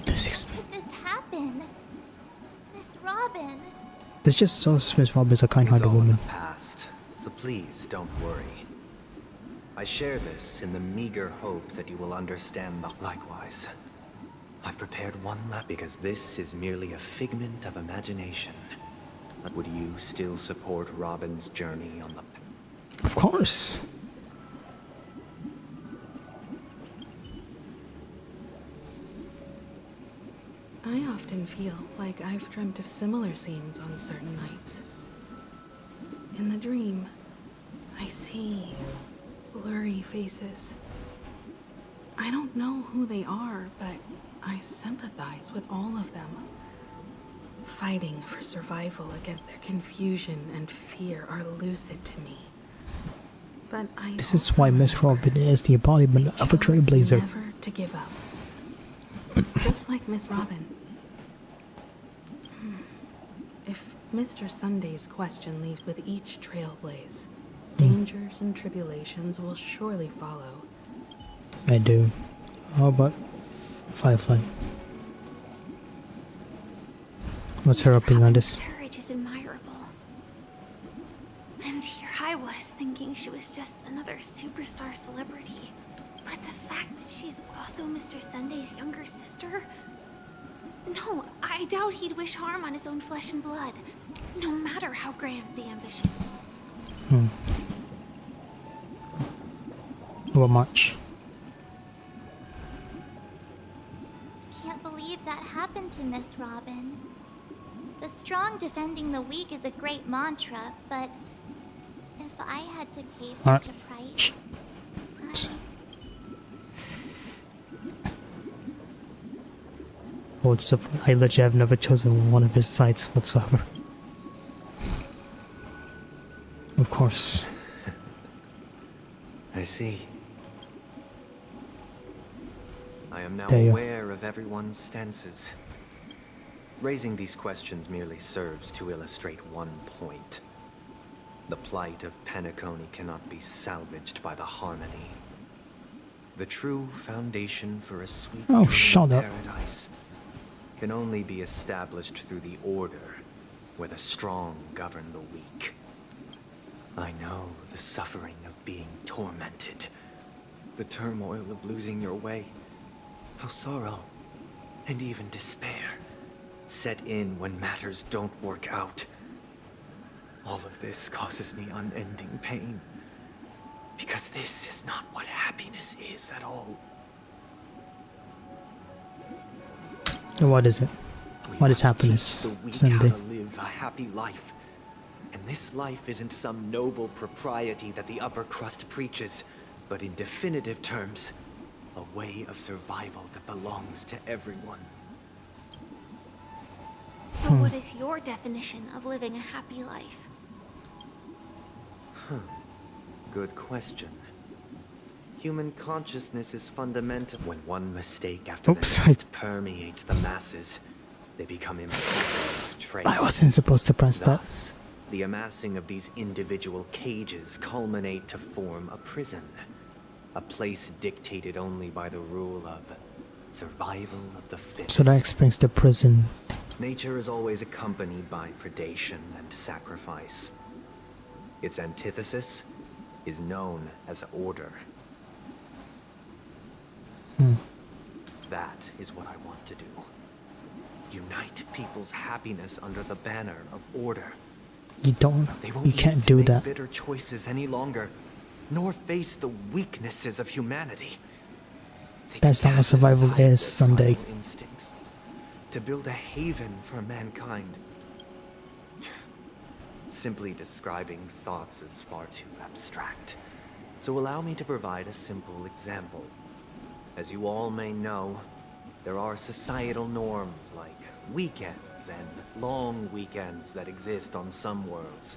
This How did this happen? Miss Robin. This just shows Miss Robin's a kind-hearted woman. Past, so please don't worry. I share this in the meager hope that you will understand likewise. I've prepared one lap because this is merely a figment of imagination. Would you still support Robin's journey on the... Of course. I often feel like I've dreamt of similar scenes on certain nights. In the dream, I see blurry faces. I don't know who they are, but I sympathize with all of them. Fighting for survival against their confusion and fear are lucid to me. But I This is why Miss Robin is the embodiment of a trailblazer. never to give up. Just like Miss Robin. If Mr. Sunday's question leaves with each trailblaze, dangers and tribulations will surely follow. I do. How about Firefly? What's her opinion on this? Courage is admirable. And here I was thinking she was just another superstar celebrity. But the fact that she's also Mr. Sunday's younger sister? No, I doubt he'd wish harm on his own flesh and blood, no matter how grand the ambition. Not much. Can't believe that happened to Miss Robin. The strong defending the weak is a great mantra, but if I had to pay such a price, I legit have never chosen one of his sides whatsoever. Of course. I see. I am now There you are. aware of everyone's stances. Raising these questions merely serves to illustrate one point. The plight of Penacony cannot be salvaged by the harmony. The true foundation for a sweet shut up. paradise can only be established through the order, where the strong govern the weak. I know the suffering of being tormented, the turmoil of losing your way, how sorrow and even despair set in when matters don't work out. All of this causes me unending pain, because this is not what happiness is at all. What is it? What is happiness, The weak Sunday? how to live a happy life. And this life isn't some noble propriety that the upper crust preaches, but in definitive terms, a way of survival that belongs to everyone. so what is your definition of living a happy life? Good question. Human consciousness is fundamental. When one mistake after the next permeates the masses, they become impossible to trace. I wasn't supposed to press that. Thus, the amassing of these individual cages culminate to form a prison. A place dictated only by the rule of survival of the fittest. So that explains the prison. Nature is always accompanied by predation and sacrifice. Its antithesis is known as order. That is what I want to do. Unite people's happiness under the banner of order. You don't. They won't You need can't to do make that. bitter choices any longer, nor face the weaknesses of humanity. That's not what survival is, Sunday. Instincts to build a haven for mankind. Simply describing thoughts is far too abstract. So allow me to provide a simple example. As you all may know, there are societal norms like weekends and long weekends that exist on some worlds.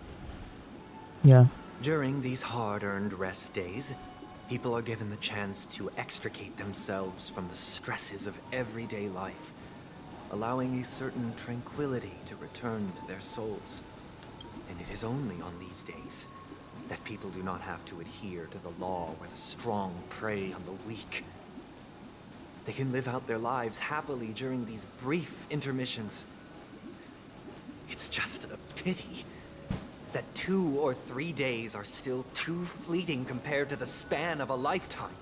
Yeah. During these hard-earned rest days, people are given the chance to extricate themselves from the stresses of everyday life, allowing a certain tranquility to return to their souls. And it is only on these days that people do not have to adhere to the law where the strong prey on the weak. They can live out their lives happily during these brief intermissions. It's just a pity that 2 or 3 days are still too fleeting compared to the span of a lifetime.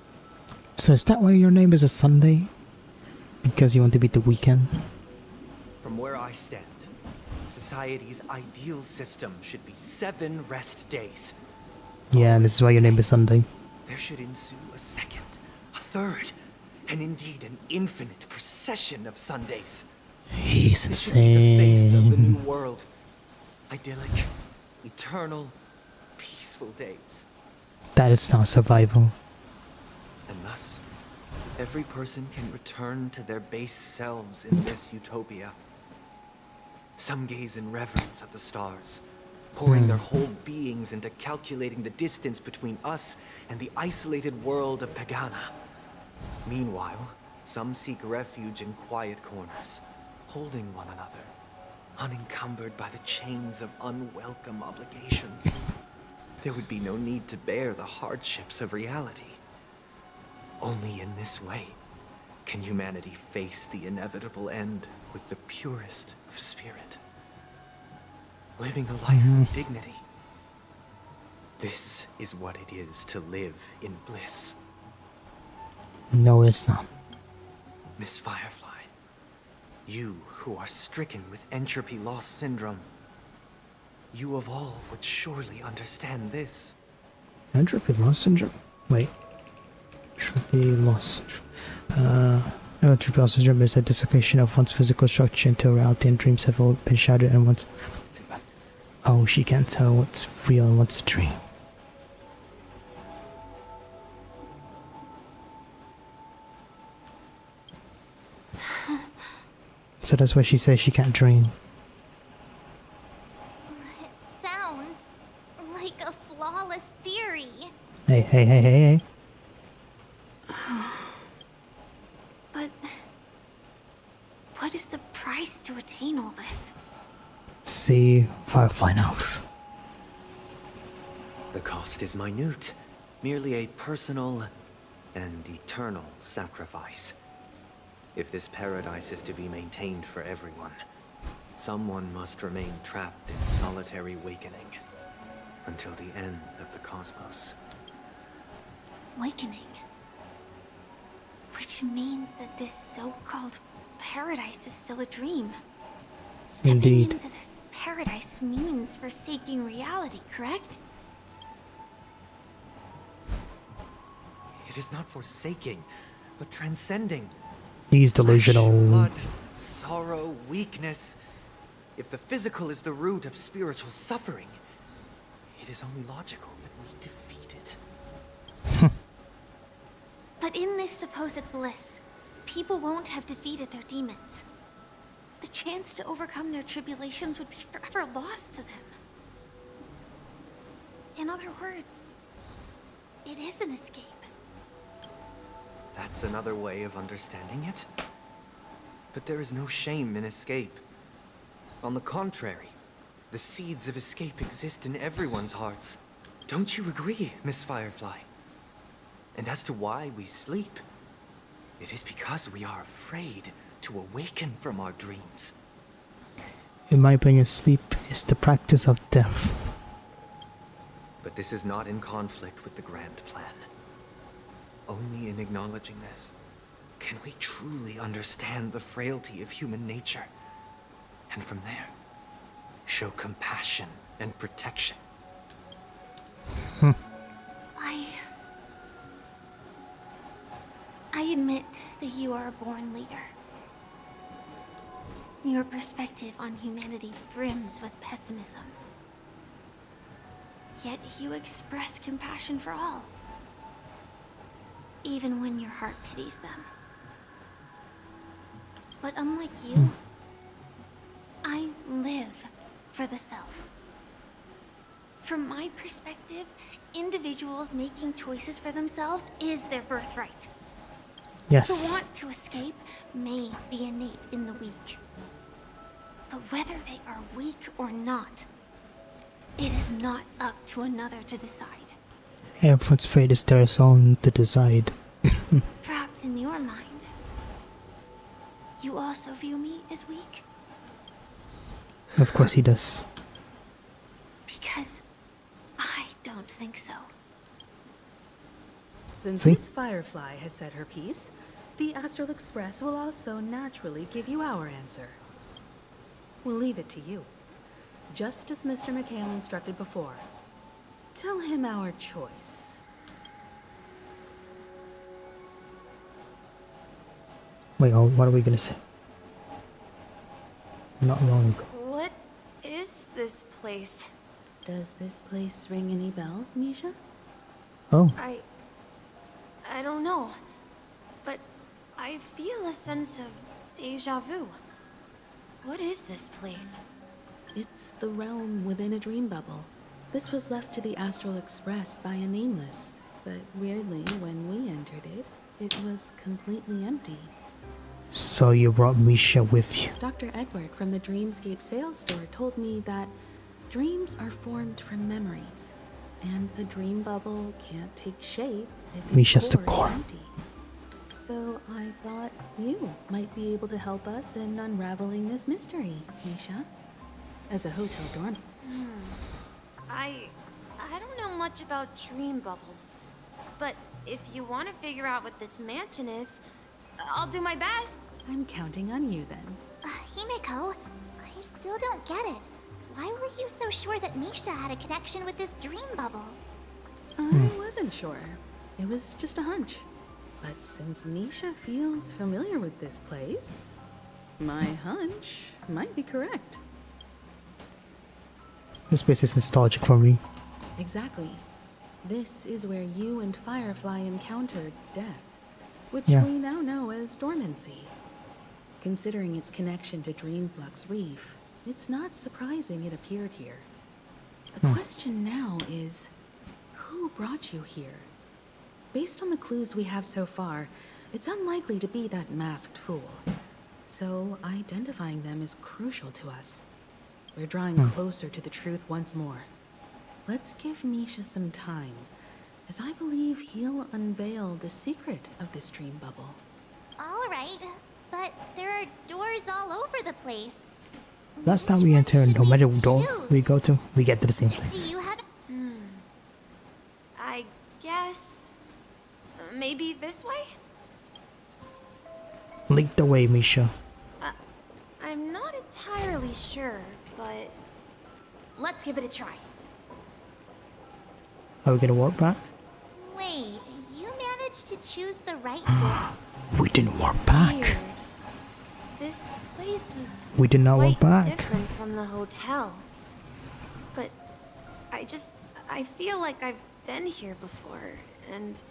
So is that why your name is a Sunday? Because you want to beat the weekend? From where I stand, society's ideal system should be 7 rest days. Yeah, and this is why your name is Sunday. There should ensue a second, a third, and indeed an infinite procession of Sundays. He's This should be the face of the new insane. world. Idyllic, eternal, peaceful days. That is not survival. And thus, every person can return to their base selves in this utopia. Some gaze in reverence at the stars, pouring their whole beings into calculating the distance between us and the isolated world of Pagana. Meanwhile, some seek refuge in quiet corners, holding one another, unencumbered by the chains of unwelcome obligations. There would be no need to bear the hardships of reality. Only in this way can humanity face the inevitable end with the purest of spirit. Living a life of dignity. This is what it is to live in bliss. No, it's not. Miss Firefly, you who are stricken with entropy loss syndrome, you of all would surely understand this. Entropy loss syndrome? Wait. Entropy loss. Entropy loss syndrome is a dislocation of one's physical structure into reality, and dreams have all been shattered, and one's... Oh, she can't tell what's real and what's a dream. So that's why she says she can't dream. It sounds like a flawless theory. Hey. But what is the price to attain all this? See, Firefly knows. The cost is minute, merely a personal and eternal sacrifice. If this paradise is to be maintained for everyone, someone must remain trapped in solitary awakening until the end of the cosmos. Awakening. Which means that this so-called paradise is still a dream. Stepping Indeed. into this paradise means forsaking reality, correct? It is not forsaking, but transcending. He's delusional. Blood, sorrow, weakness. If the physical is the root of spiritual suffering, it is only logical that we defeat it. But in this supposed bliss, people won't have defeated their demons. The chance to overcome their tribulations would be forever lost to them. In other words, it is an escape. That's another way of understanding it. But there is no shame in escape. On the contrary, the seeds of escape exist in everyone's hearts. Don't you agree, Miss Firefly? And as to why we sleep, it is because we are afraid to awaken from our dreams. In my opinion, sleep is the practice of death. But this is not in conflict with the grand plan. Only in acknowledging this can we truly understand the frailty of human nature. And from there, show compassion and protection. I admit that you are a born leader. Your perspective on humanity brims with pessimism. Yet you express compassion for all. Even when your heart pities them. But unlike you, I live for the self. From my perspective, individuals making choices for themselves is their birthright. Yes. The want to escape may be innate in the weak. But whether they are weak or not, it is not up to another to decide. Everyone's fate is theirs own to decide. Perhaps in your mind, you also view me as weak? Of course he does. Because I don't think so. Since See? Miss Firefly has said her piece, the Astral Express will also naturally give you our answer. We'll leave it to you. Just as Mr. McHale instructed before. Tell him our choice. Wait, oh, what are we gonna say? Not long ago. What is this place? Does this place ring any bells, Misha? Oh. I don't know. But I feel a sense of deja vu. What is this place? It's the realm within a dream bubble. This was left to the Astral Express by a nameless, but weirdly, when we entered it, it was completely empty. So you brought Misha with you. Dr. Edward from the Dreamscape sales store told me that dreams are formed from memories, and a dream bubble can't take shape if Misha's its the core is core. empty. So I thought you might be able to help us in unraveling this mystery, Misha, as a hotel doorman. I don't know much about dream bubbles. But if you want to figure out what this mansion is, I'll do my best. I'm counting on you then. Himeko, I still don't get it. Why were you so sure that Misha had a connection with this dream bubble? I wasn't sure. It was just a hunch. But since Misha feels familiar with this place, my hunch might be correct. This place is nostalgic for me. Exactly. This is where you and Firefly encountered death, which Yeah. we now know as dormancy. Considering its connection to Dreamflux Reef, it's not surprising it appeared here. The question now is, who brought you here? Based on the clues we have so far, it's unlikely to be that masked fool. So identifying them is crucial to us. We're drawing closer to the truth once more. Let's give Misha some time, as I believe he'll unveil the secret of this dream bubble. All right, but there are doors all over the place. Last time we entered, no matter what door we go to, we get to the same Do place. you have... I guess... maybe this way? Lead the way, Misha. I'm not entirely sure, but... let's give it a try. Are we gonna walk back? Wait, you managed to choose the right door? We didn't walk back. Weird. This place is We did not walk quite back. different from the hotel. But I feel like I've been here before, and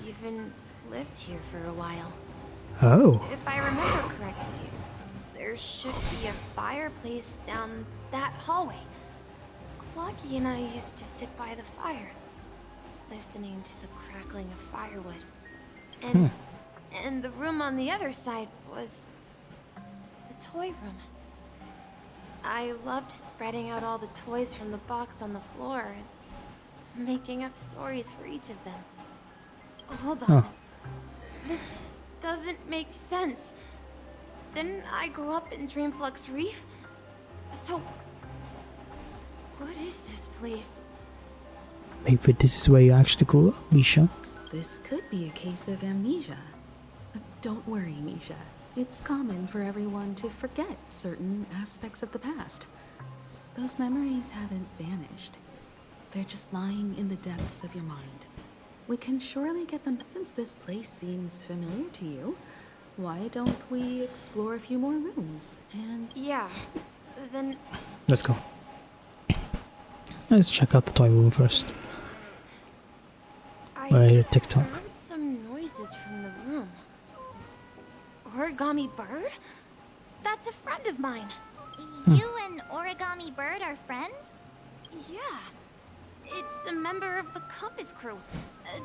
even lived here for a while. Oh. If I remember correctly, there should be a fireplace down that hallway. Clocky and I used to sit by the fire, listening to the crackling of firewood. And the room on the other side was the toy room. I loved spreading out all the toys from the box on the floor and making up stories for each of them. Hold on. This doesn't make sense. Didn't I grow up in Dreamflux Reef? So, what is this place? Maybe this is where you actually grew up, Misha. This could be a case of amnesia. But don't worry, Misha. It's common for everyone to forget certain aspects of the past. Those memories haven't vanished. They're just lying in the depths of your mind. We can surely get them. Since this place seems familiar to you, why don't we explore a few more rooms? And yeah, then Let's go. Let's check out the toy room first. I hear TikTok. Heard some noises from the room. Origami Bird? That's a friend of mine. You and Origami Bird are friends? Yeah. It's a member of the Compass crew.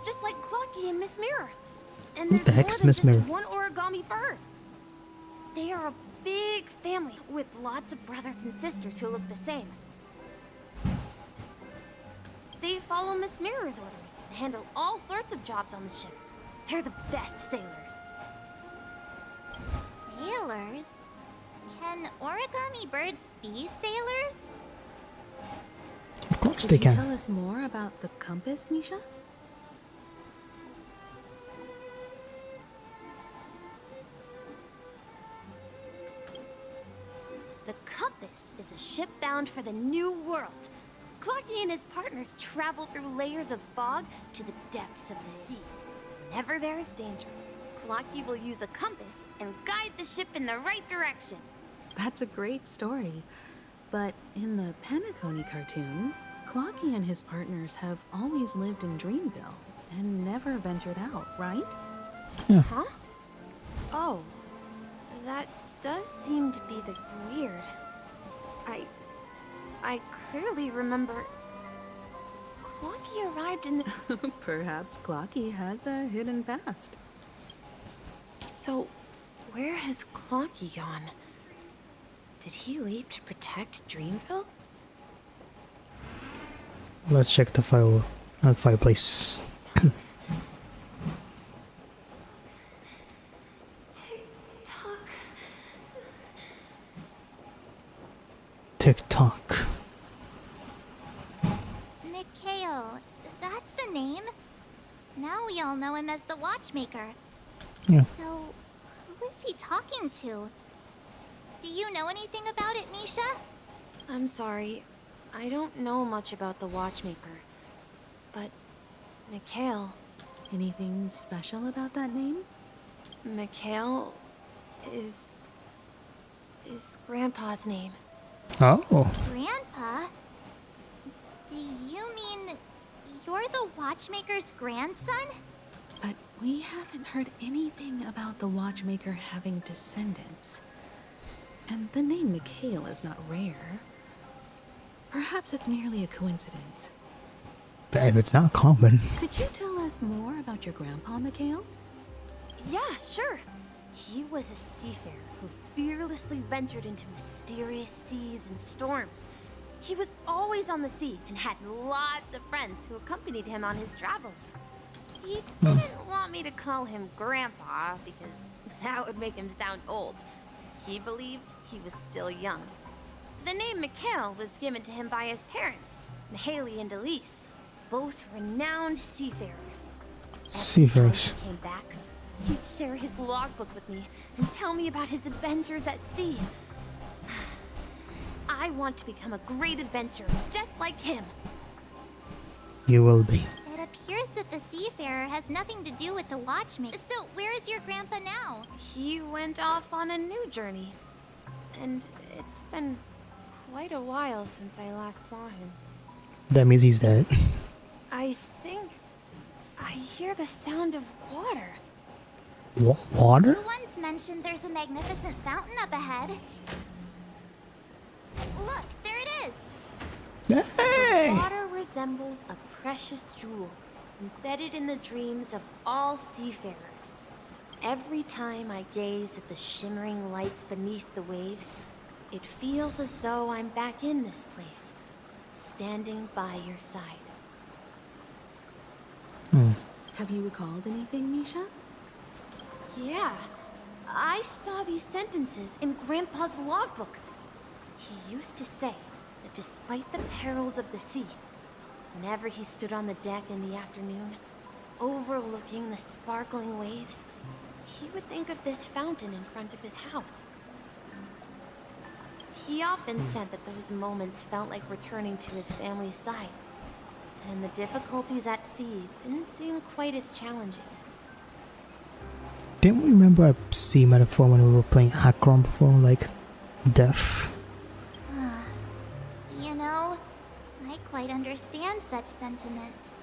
Just like Clocky and Miss Mirror. And Who there's the more heck's than Miss just Mirror? one Origami Bird. They are a big family with lots of brothers and sisters who look the same. They follow Miss Mirror's orders and handle all sorts of jobs on the ship. They're the best sailors. Sailors? Can Origami Birds be sailors? Of course Could they you can. tell us more about the compass, Misha? The Compass is a ship bound for the New World. Clocky and his partners travel through layers of fog to the depths of the sea. Whenever there is danger, Clocky will use a compass and guide the ship in the right direction. That's a great story. But in the Penacony cartoon, Clocky and his partners have always lived in Dreamville and never ventured out, right? Yeah. Huh? Oh, that does seem to be the weird. I clearly remember Clocky arrived in the... Perhaps Clocky has a hidden past. So, where has Clocky gone? Did he leave to protect Dreamville? Let's check the fireplace. TikTok. Mikhail, that's the name. Now we all know him as the Watchmaker. Yeah. So, who is he talking to? Do you know anything about it, Misha? I'm sorry. I don't know much about the Watchmaker. But, Mikhail... Anything special about that name? Mikhail is Grandpa's name. Oh. Grandpa? Do you mean you're the Watchmaker's grandson? But we haven't heard anything about the Watchmaker having descendants. And the name Mikhail is not rare. Perhaps it's merely a coincidence. But if it's not common. Could you tell us more about your grandpa, Mikhail? Yeah, sure. He was a seafarer who fearlessly ventured into mysterious seas and storms. He was always on the sea and had lots of friends who accompanied him on his travels. He didn't want me to call him Grandpa because that would make him sound old. He believed he was still young. The name Mikhail was given to him by his parents, Haley and Elise, both renowned seafarers. Seafarers. He came back. He'd share his logbook with me and tell me about his adventures at sea. I want to become a great adventurer, just like him. You will be. It appears that the seafarer has nothing to do with the Watchmaker. So, where is your grandpa now? He went off on a new journey. And it's been quite a while since I last saw him. That means he's dead. I think I hear the sound of water. Water? You once mentioned there's a magnificent fountain up ahead. Look, there it is. Hey! Water resembles a precious jewel embedded in the dreams of all seafarers. Every time I gaze at the shimmering lights beneath the waves, it feels as though I'm back in this place, standing by your side. Have you recalled anything, Misha? Yeah, I saw these sentences in Grandpa's logbook. He used to say that despite the perils of the sea, whenever he stood on the deck in the afternoon, overlooking the sparkling waves, he would think of this fountain in front of his house. He often said that those moments felt like returning to his family's side, and the difficulties at sea didn't seem quite as challenging. Didn't we remember a sea metaphor when we were playing Akron before, like death? You know, I quite such sentiments.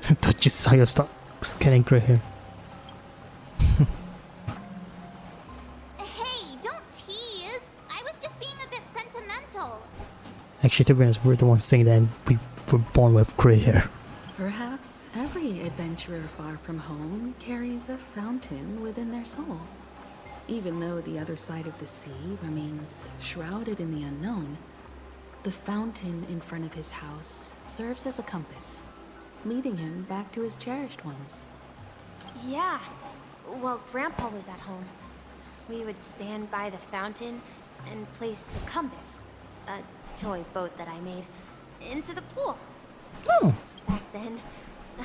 I thought you saw your start getting gray hair. Hey, don't tease. I was just being a bit sentimental. Actually, to be honest, we're the ones saying that we were born with gray hair. Perhaps every adventurer far from home carries a fountain within their soul. Even though the other side of the sea remains shrouded in the unknown, the fountain in front of his house serves as a compass, leading him back to his cherished ones. Yeah. Well, Grandpa was at home. We would stand by the fountain and place the compass, a toy boat that I made, into the pool. Oh. Back then,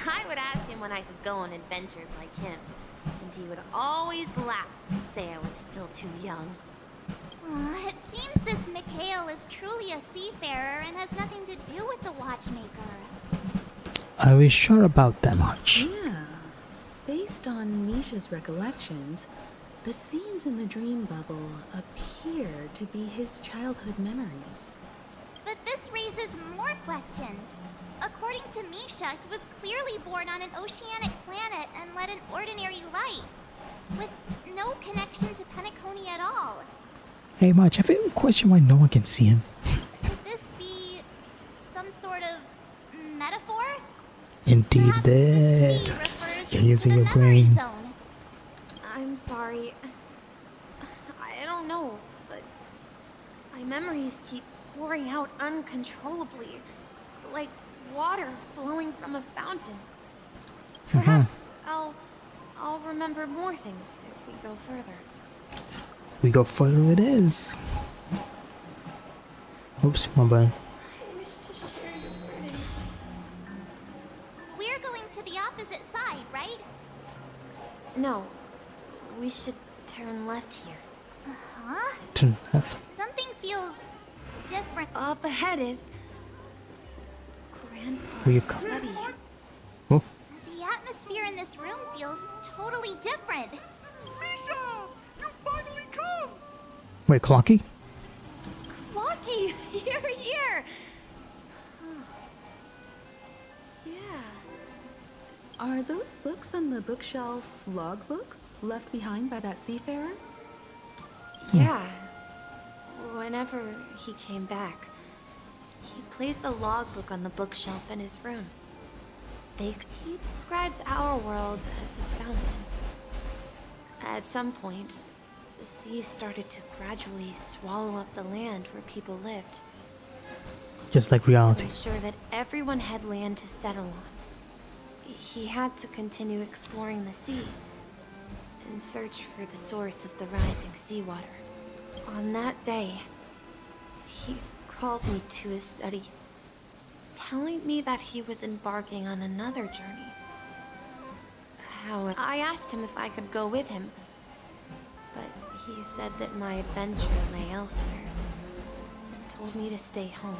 I would ask him when I could go on adventures like him, and he would always laugh and say I was still too young. It seems this Mikhail is truly a seafarer and has nothing to do with the watchmaker. Are we sure about that much? Yeah. Based on Misha's recollections, the scenes in the dream bubble appear to be his childhood memories. But this raises more questions. According to Misha, he was clearly born on an oceanic planet and led an ordinary life, with no connection to Penacony at all. Hey, March, have you ever questioned why no one can see him? Could this be some sort of metaphor? Indeed it is. You're using your brain. I'm sorry. I don't know, but my memories keep pouring out uncontrollably, like water flowing from a fountain. Perhaps I'll remember more things if we go further. We go further it is. Oops, my bad. We're going to the opposite side, right? No, we should turn left here. Uh-huh. Turn left. Something feels different. Up ahead is Where you Grandpa's come? study. Oh, The atmosphere in this room feels totally different. Misha! You finally come! wait, Clocky? Lucky, you're here. Yeah. Are those books on the bookshelf logbooks left behind by that seafarer? Yeah. Whenever he came back, he placed a logbook on the bookshelf in his room. He described our world as a fountain. At some point, the sea started to gradually swallow up the land where people lived. Just like To reality. ensure that everyone had land to settle on, he had to continue exploring the sea and search for the source of the rising seawater. On that day, he called me to his study, telling me that he was embarking on another journey. However, I asked him if I could go with him, but he said that my adventure lay elsewhere, and told me to stay home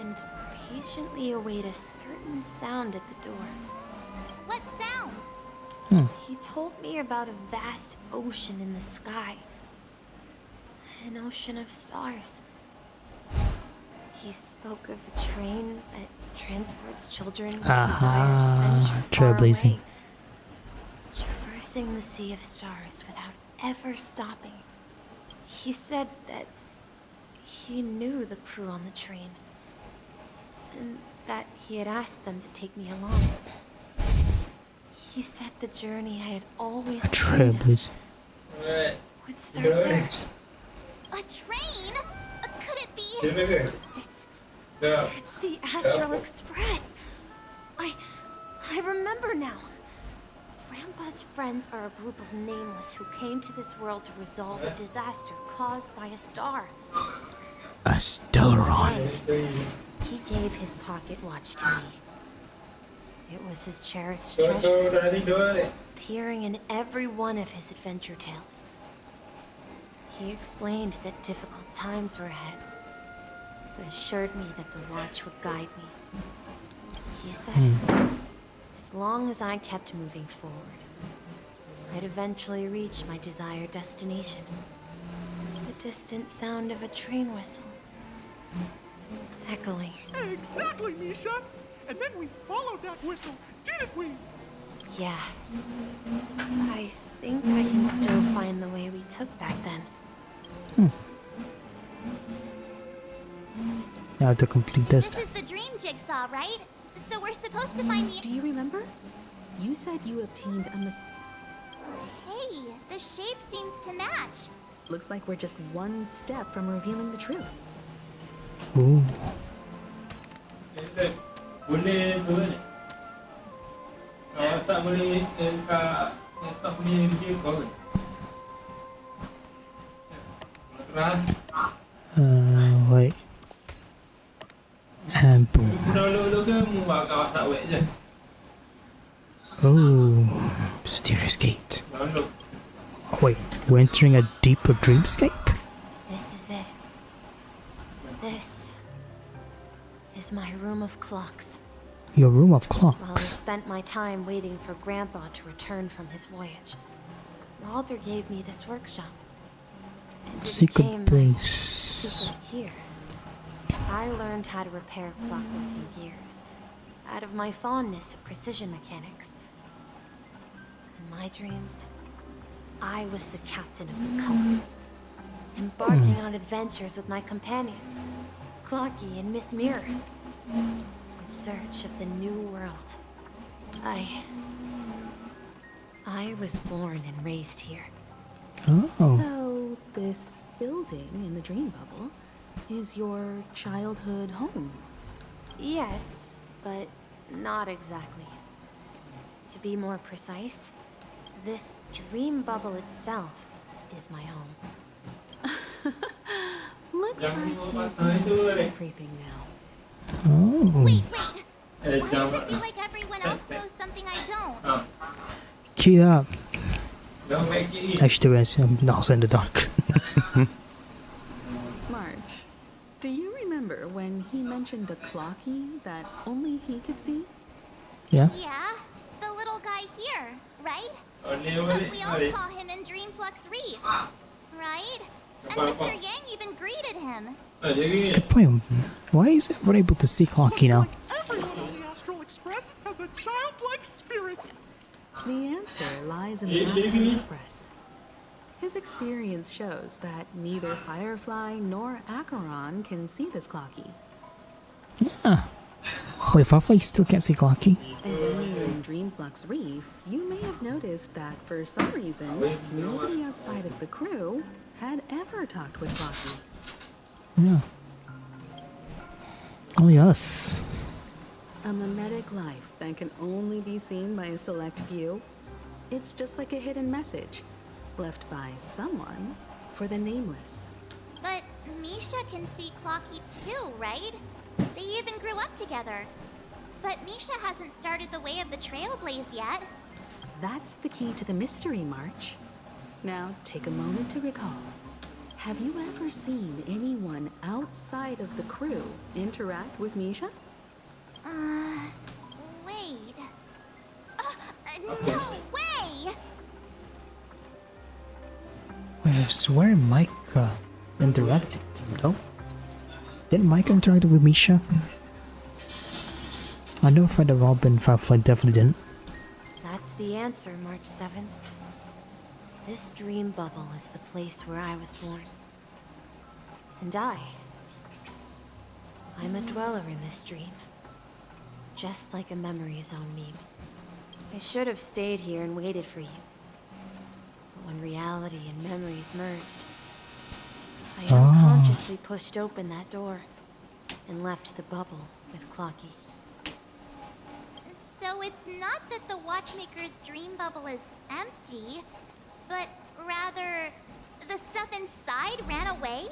and patiently await a certain sound at the door. What sound? He told me about a vast ocean in the sky. An ocean of stars. He spoke of a train that transports children with desire to venture far trailblazing. away, traversing the sea of stars without ever stopping. He said that he knew the crew on the train, and that he had asked them to take me along. He said the journey I had always dreamed of Trailblazer. would start there. A train? Could it be? It's the Astral Express. I remember now. Grandpa's friends are a group of nameless who came to this world to resolve a disaster caused by a star. A Stellaron. He gave his pocket watch to me. It was his cherished treasure, appearing in every one of his adventure tales. He explained that difficult times were ahead, but assured me that the watch would guide me. He said, as long as I kept moving forward, I'd eventually reach my desired destination. The distant sound of a train whistle. Echoing. Exactly, Misha. And then we followed that whistle, didn't we? Yeah. I think I can still find the way we took back then. Now to complete this. This is the dream jigsaw, right? So we're supposed to find the... Do you remember? You said you obtained a Hey, the shape seems to match. Looks like we're just one step from revealing the truth. Ooh. Wait. And boom. Oh, mysterious gate. Wait, we're entering a deeper dreamscape? This is it. This is my room of clocks. Your room of While I clocks. spent my time waiting for Grandpa to return from his voyage, Walter gave me this workshop. And it Secret became my base. secret here. I learned how to repair clockworking gears out of my fondness of precision mechanics. In my dreams, I was the captain of the compass, embarking on adventures with my companions, Clocky and Miss Mirror, in search of the new world. I was born and raised here. Oh. So, this building in the dream bubble is your childhood home? Yes, but not exactly. To be more precise, this dream bubble itself is my home. Looks like you know everything now. Oh. Wait. Why does it feel like everyone else knows something I don't? Key up. Actually, I'm also in the dark. Marge, do you remember when he mentioned a clocky that only he could see? Yeah? Yeah, the little guy here, right? But we all saw him in Dreamflux Reef, right? And Mr. Yang even greeted him. Good point. Why is everyone able to see Clocky now? Everyone on the Astral Express has a childlike spirit. The answer lies in the Astral Express. His experience shows that neither Firefly nor Acheron can see this clocky. Yeah. Wait, Firefly still can't see Clocky? And when you were in Dreamflux Reef, you may have noticed that for some reason, nobody outside of the crew had ever talked with Clocky. Yeah. Only us. A mimetic life that can only be seen by a select few. It's just like a hidden message left by someone for the nameless. But Misha can see Clocky too, right? They even grew up together. But Misha hasn't started the way of the Trailblaze yet. That's the key to the mystery, March. Now, take a moment to recall. Have you ever seen anyone outside of the crew interact with Misha? Wait. No way! Wait, I swear Micah interacted with him, though. Didn't Micah interact with Misha? I know Fred and Robin Firefly definitely didn't. That's the answer, March 7th. This dream bubble is the place where I was born. And I'm a dweller in this dream. Just like a memory zone meme. I should have stayed here and waited for you. But when reality and memories merged, I unconsciously pushed open that door and left the bubble with Clocky. So it's not that the Watchmaker's dream bubble is empty, but rather the stuff inside ran away?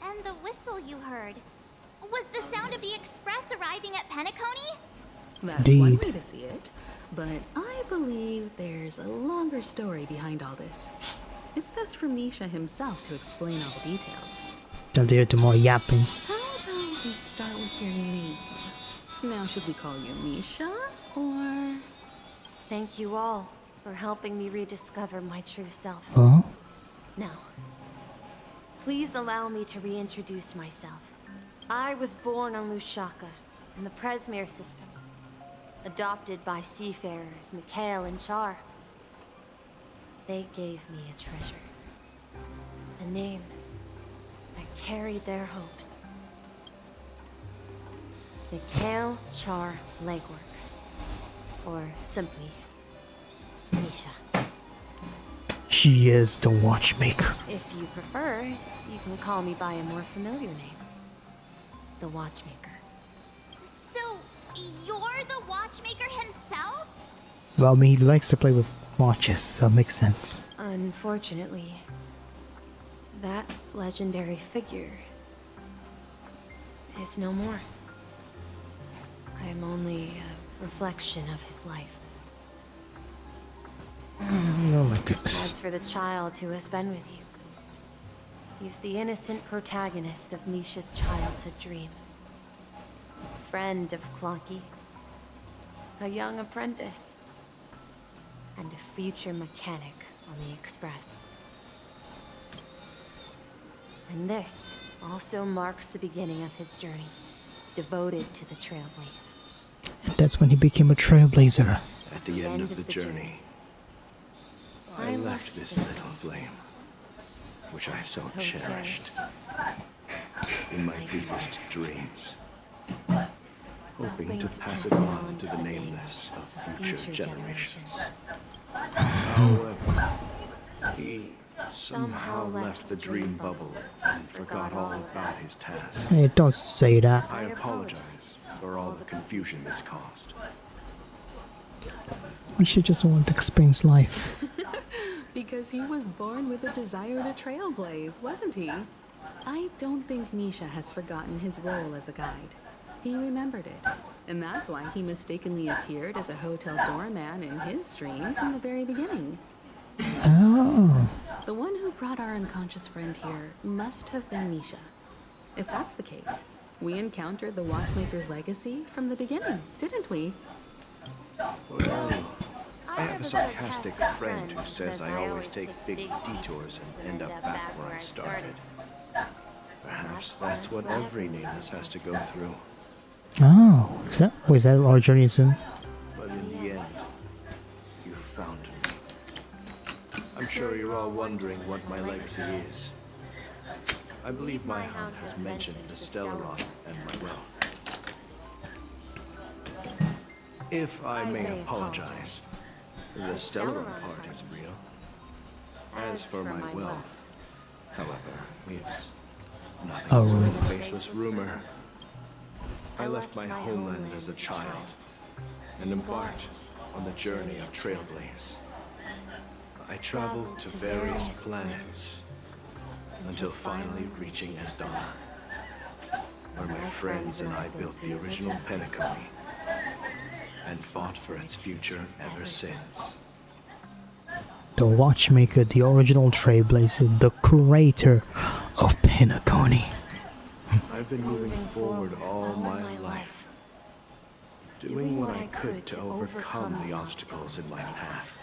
And the whistle you heard was the sound of the Express arriving at Penacony? That's one way to see it, but I believe there's a longer story behind all this. It's best for Misha himself to explain all the details. Don't dare to more yapping. How about we start with your name? Now, should we call you Misha, or... Thank you all for helping me rediscover my true self. Huh? Now, please allow me to reintroduce myself. I was born on Lushaka, in the Presmere system. Adopted by seafarers Mikhail and Char. They gave me a treasure. A name that carried their hopes. Mikhail Char Legwork. Or simply, Misha. She is the watchmaker. If you prefer, you can call me by a more familiar name. The Watchmaker. So, you're the watchmaker himself? Well, I mean, he likes to play with watches, so it makes sense. Unfortunately, that legendary figure is no more. I am only a reflection of his life. Oh my goodness. As for the child who has been with you, he's the innocent protagonist of Misha's childhood dream. A friend of Clonky, a young apprentice, and a future mechanic on the Express. And this also marks the beginning of his journey, devoted to the Trailblaze. And that's when he became a trailblazer. At the end of the journey, I left this little flame, which I so cherished, in my deepest dreams, hoping to pass it on to the nameless of future generations. However, he somehow left the dream bubble and forgot all about his task. And it does say that. I apologize for all the confusion this caused. We should just want to explains life. Because he was born with a desire to trailblaze, wasn't he? I don't think Misha has forgotten his role as a guide. He remembered it, and that's why he mistakenly appeared as a hotel doorman in his dream from the very beginning. Oh. The one who brought our unconscious friend here must have been Misha. If that's the case, we encountered the Watchmaker's legacy from the beginning, didn't we? Well, I have a sarcastic friend who says I always take big detours and end up back where I started. Perhaps that's what every nameless has to go through. Oh, is that our journey soon? But in the end, you found me. I'm sure you're all wondering what my legacy is. I believe my hound has mentioned the Stellaron and my wealth. If I may apologize, the Stellaron part is real. As for my wealth, however, it's nothing more than a baseless rumor. I left my homeland as a child and embarked on the journey of Trailblaze. I traveled to various planets until finally reaching Esdala, where my friends and I built the original Penacony and fought for its future ever since. The Watchmaker, the original trailblazer, the creator of Penacony. I've been moving forward all my life, doing what I could to overcome the obstacles in my path.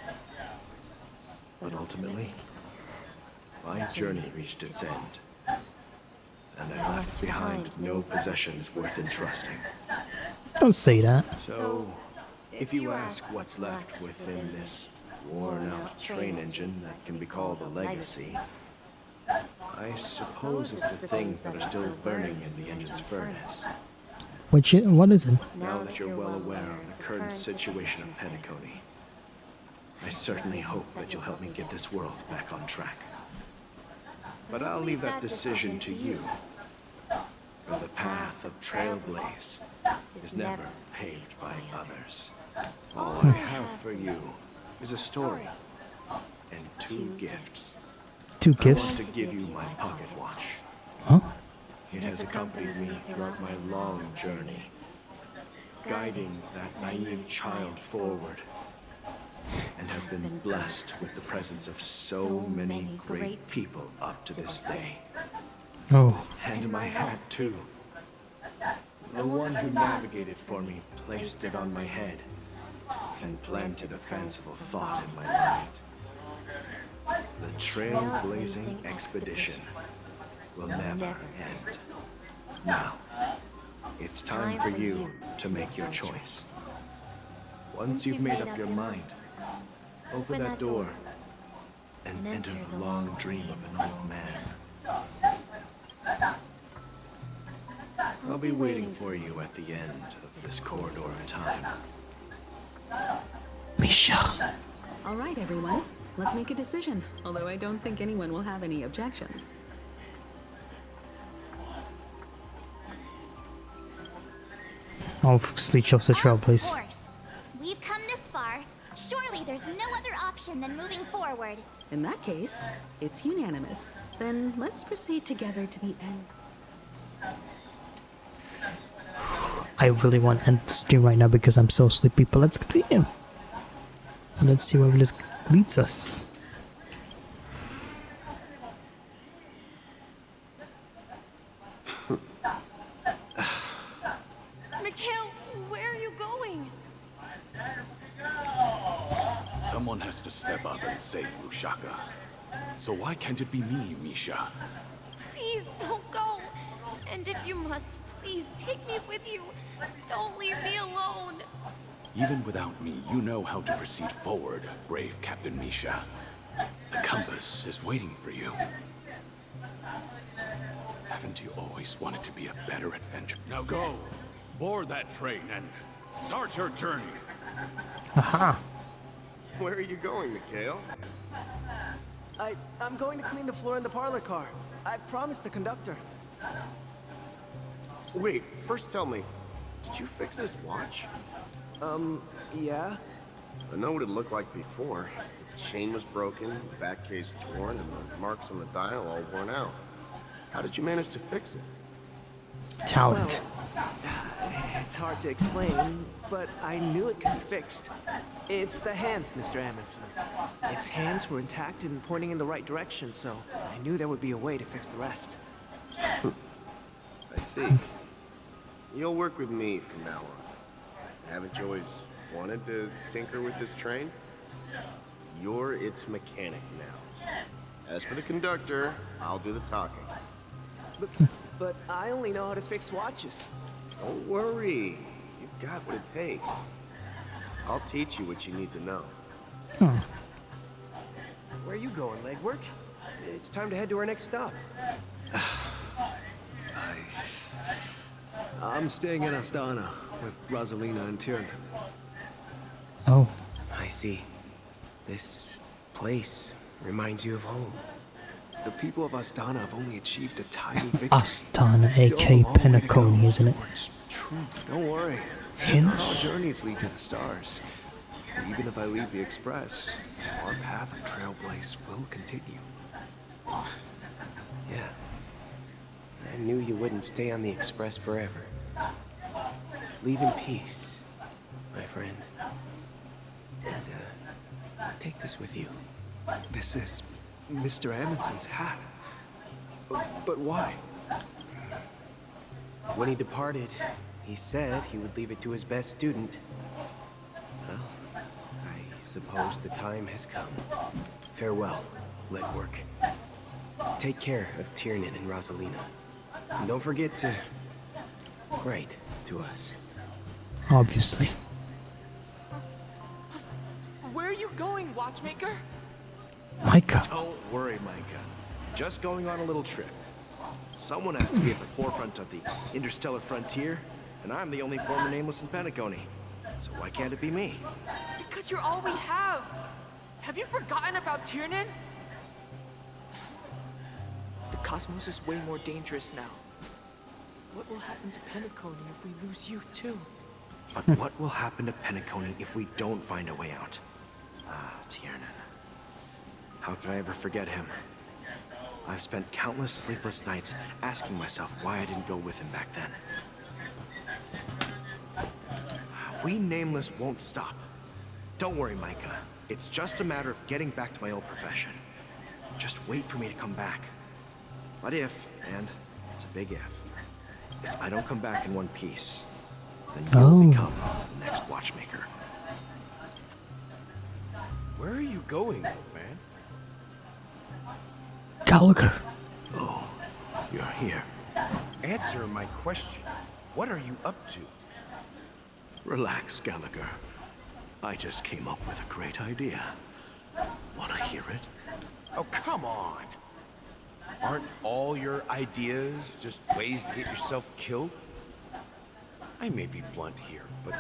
But ultimately, my journey reached its end, and I left behind no possessions worth entrusting. Don't say that. So, if you ask what's left within this worn-out train engine that can be called a legacy, I suppose it's the things that are still burning in the engine's furnace. What is it? Now that you're well aware of the current situation of Penacony, I certainly hope that you'll help me get this world back on track. But I'll leave that decision to you, for the path of Trailblaze is never paved by others. All I have for you is a story and 2 gifts. 2 I gifts? want to give you my pocket watch. Huh? It has accompanied me throughout my long journey, guiding that naive child forward, and has been blessed with the presence of so many great people up to this day. Oh. And my hat, too. The one who navigated for me placed it on my head and planted a fanciful thought in my mind. The trailblazing expedition will never end. Now, It's time for you to make your choice. Once you've made up your mind, open that door and enter the long dream of an old man. I'll be waiting for you at the end of this corridor of time. Misha. All right, everyone. Let's make a decision. Although I don't think anyone will have any objections. Obviously chose the trail, please. Of course. We've come this far. Surely there's no other option than moving forward. In that case, it's unanimous. Then let's proceed together to the end. I really want to end the stream right now because I'm so sleepy, but let's continue. Let's see where this leads us. Mikhail, where are you going? Someone has to step up and save Lushaka. So why can't it be me, Misha? Please don't go. And if you must, please take me with you. Don't leave me alone. Even without me, you know how to proceed forward, brave Captain Misha. The compass is waiting for you. Haven't you always wanted to be a better adventurer? Now go, board that train, and start your journey. Aha. Where are you going, Mikhail? I'm going to clean the floor in the parlor car. I've promised the conductor. Wait, first tell me, did you fix this watch? Yeah? I know what it looked like before. Its chain was broken, the back case torn, and the marks on the dial all worn out. How did you manage to fix it? Talent. It's hard to explain, but I knew it could be fixed. It's the hands, Mr. Amundsen. Its hands were intact and pointing in the right direction, so I knew there would be a way to fix the rest. I see. You'll work with me from now on. Haven't you always wanted to tinker with this train? You're its mechanic now. As for the conductor, I'll do the talking. But I only know how to fix watches. Don't worry. You've got what it takes. I'll teach you what you need to know. Where are you going, legwork? It's time to head to our next stop. I'm staying in Astana with Rosalina and Tiernan. Oh. I see. This place reminds you of home. The people of Astana have only achieved a tiny victory. Astana, aka Penacony, isn't it? Don't worry. Hints? Our journeys lead to the stars. Even if I leave the Express, our path of Trailblaze will continue. Yeah. I knew you wouldn't stay on the Express forever. Leave in peace, my friend. And, take this with you. This is Mr. Amundsen's hat. But why? When he departed, he said he would leave it to his best student. Well, I suppose the time has come. Farewell, legwork. Take care of Tiernan and Rosalina. And don't forget to write to us. Obviously. Where are you going, watchmaker? Micah. Don't worry, Micah. Just going on a little trip. Someone has to be at the forefront of the interstellar frontier, and I'm the only former nameless in Penacony. So why can't it be me? Because you're all we have. Have you forgotten about Tiernan? The cosmos is way more dangerous now. What will happen to Penacony if we lose you too? But what will happen to Penacony if we don't find a way out? Ah, Tiernan. How can I ever forget him? I've spent countless sleepless nights asking myself why I didn't go with him back then. We Nameless won't stop. Don't worry, Micah. It's just a matter of getting back to my old profession. Just wait for me to come back. But if, and it's a big if I don't come back in one piece, then you'll become the next watchmaker. Where are you going, old man? Gallagher. Oh, you're here. Answer my question. What are you up to? Relax, Gallagher. I just came up with a great idea. Wanna hear it? Oh, come on! Aren't all your ideas just ways to get yourself killed? I may be blunt here, but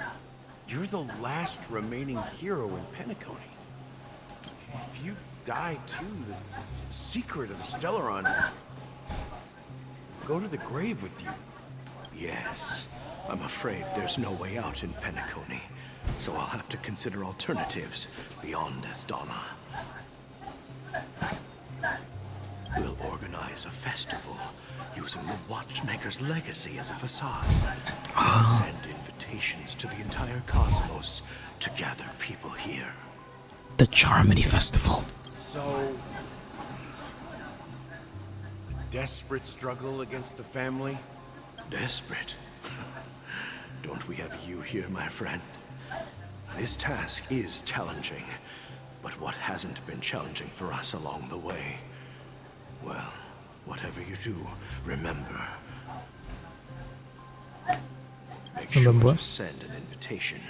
you're the last remaining hero in Penacony. If you die too, the secret of the Stellaron go to the grave with you. Yes. I'm afraid there's no way out in Penacony, so I'll have to consider alternatives beyond Asdana. We'll organize a festival using the Watchmaker's legacy as a facade. We'll send invitations to the entire cosmos to gather people here. The Charmony Festival. So, a desperate struggle against the family? Desperate? Don't we have you here, my friend? This task is challenging, but what hasn't been challenging for us along the way? Well, whatever you do, remember. Make sure to send an invitation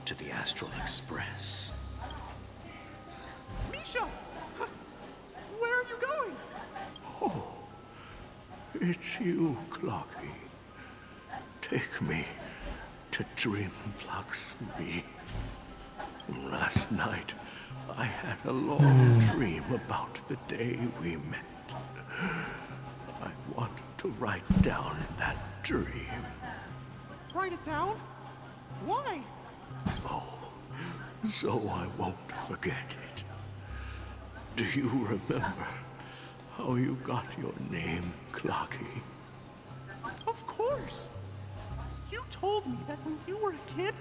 to the Astral Express. Misha! Where are you going? Oh, it's you, Clocky. Take me to Dreamflux V. Last night, I had a long dream about the day we met. I want to write down that dream. Write it down? Why? Oh, so I won't forget it. Do you remember how you got your name, Clocky? Of course. You told me that when you were a kid,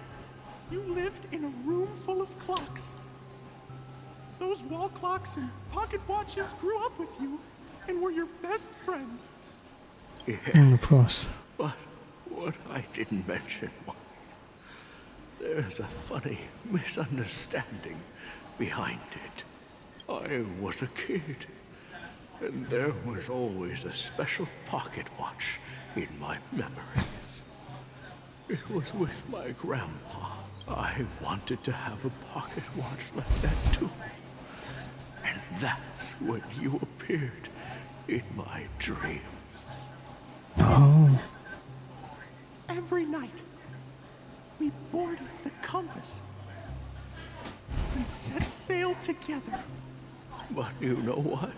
you lived in a room full of clocks. Those wall clocks and pocket watches grew up with you and were your best friends. Yeah, of course. But what I didn't mention was there's a funny misunderstanding behind it. I was a kid, and there was always a special pocket watch in my memories. It was with my grandpa. I wanted to have a pocket watch like that too. And that's when you appeared in my dream. Oh. Every night, we boarded the compass and set sail together. But you know what?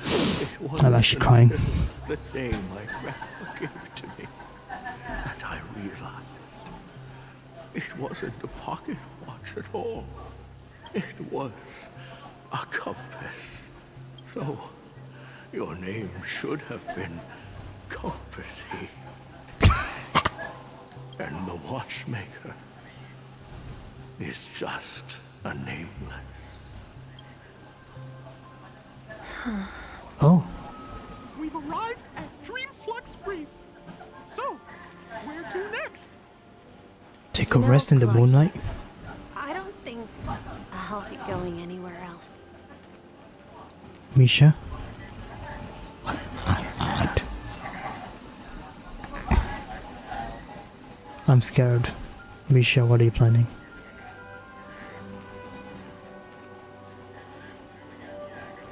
It I'm actually crying. The day my grandpa gave it to me that I realized it wasn't a pocket watch at all. It was a compass. So your name should have been Compassy. And the watchmaker is just a nameless. Oh. We've arrived at Dreamflux Reef. So, where to next? Take a rest in the moonlight. I don't think I'll be going anywhere else. Misha? I'm scared. Misha, what are you planning?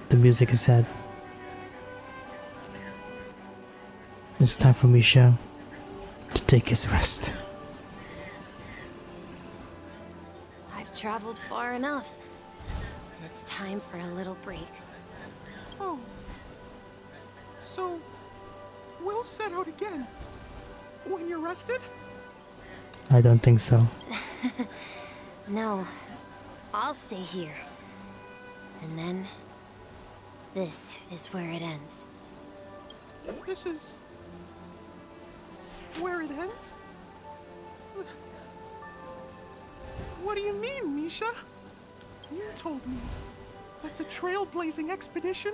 The music is sad. It's time for Misha to take his rest. I've traveled far enough. It's time for a little break. Oh. So, we'll set out again. When you're rested? I don't think so. No, I'll stay here. And then, this is where it ends. This is where it ends? What do you mean, Misha? You told me that the trailblazing expedition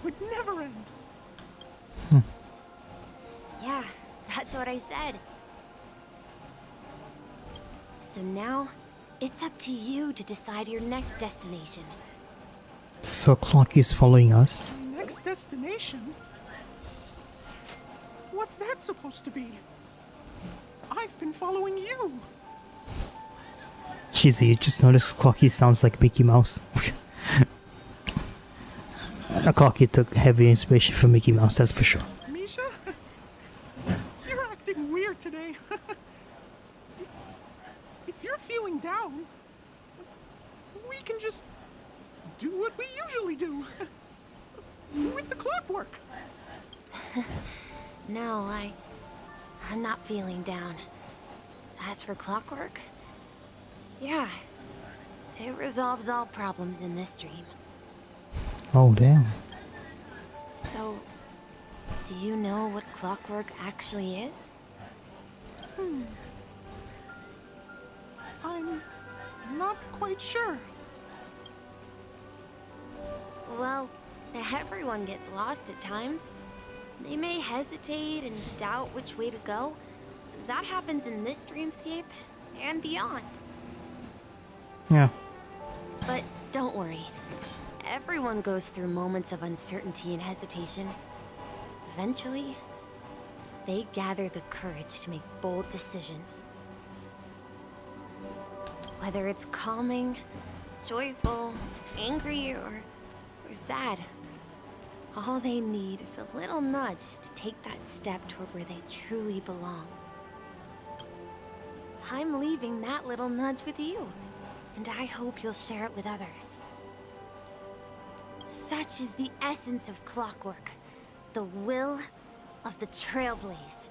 would never end. Yeah, that's what I said. So now, it's up to you to decide your next destination. So Clocky is following us. Next destination? What's that supposed to be? I've been following you. Jeez, you just noticed Clocky sounds like Mickey Mouse. Clocky took heavy inspiration from Mickey Mouse, that's for sure. Misha? You're acting weird today. If you're feeling down, we can just do what we usually do. With the clockwork. No, I'm not feeling down. As for clockwork, yeah, it resolves all problems in this dream. Oh, damn. So, do you know what clockwork actually is? I'm not quite sure. Well, everyone gets lost at times. They may hesitate and doubt which way to go. That happens in this dreamscape and beyond. Yeah. But don't worry. Everyone goes through moments of uncertainty and hesitation. Eventually, they gather the courage to make bold decisions. Whether it's calming, joyful, angry, or sad, all they need is a little nudge to take that step toward where they truly belong. I'm leaving that little nudge with you, and I hope you'll share it with others. Such is the essence of clockwork, the will of the Trailblaze.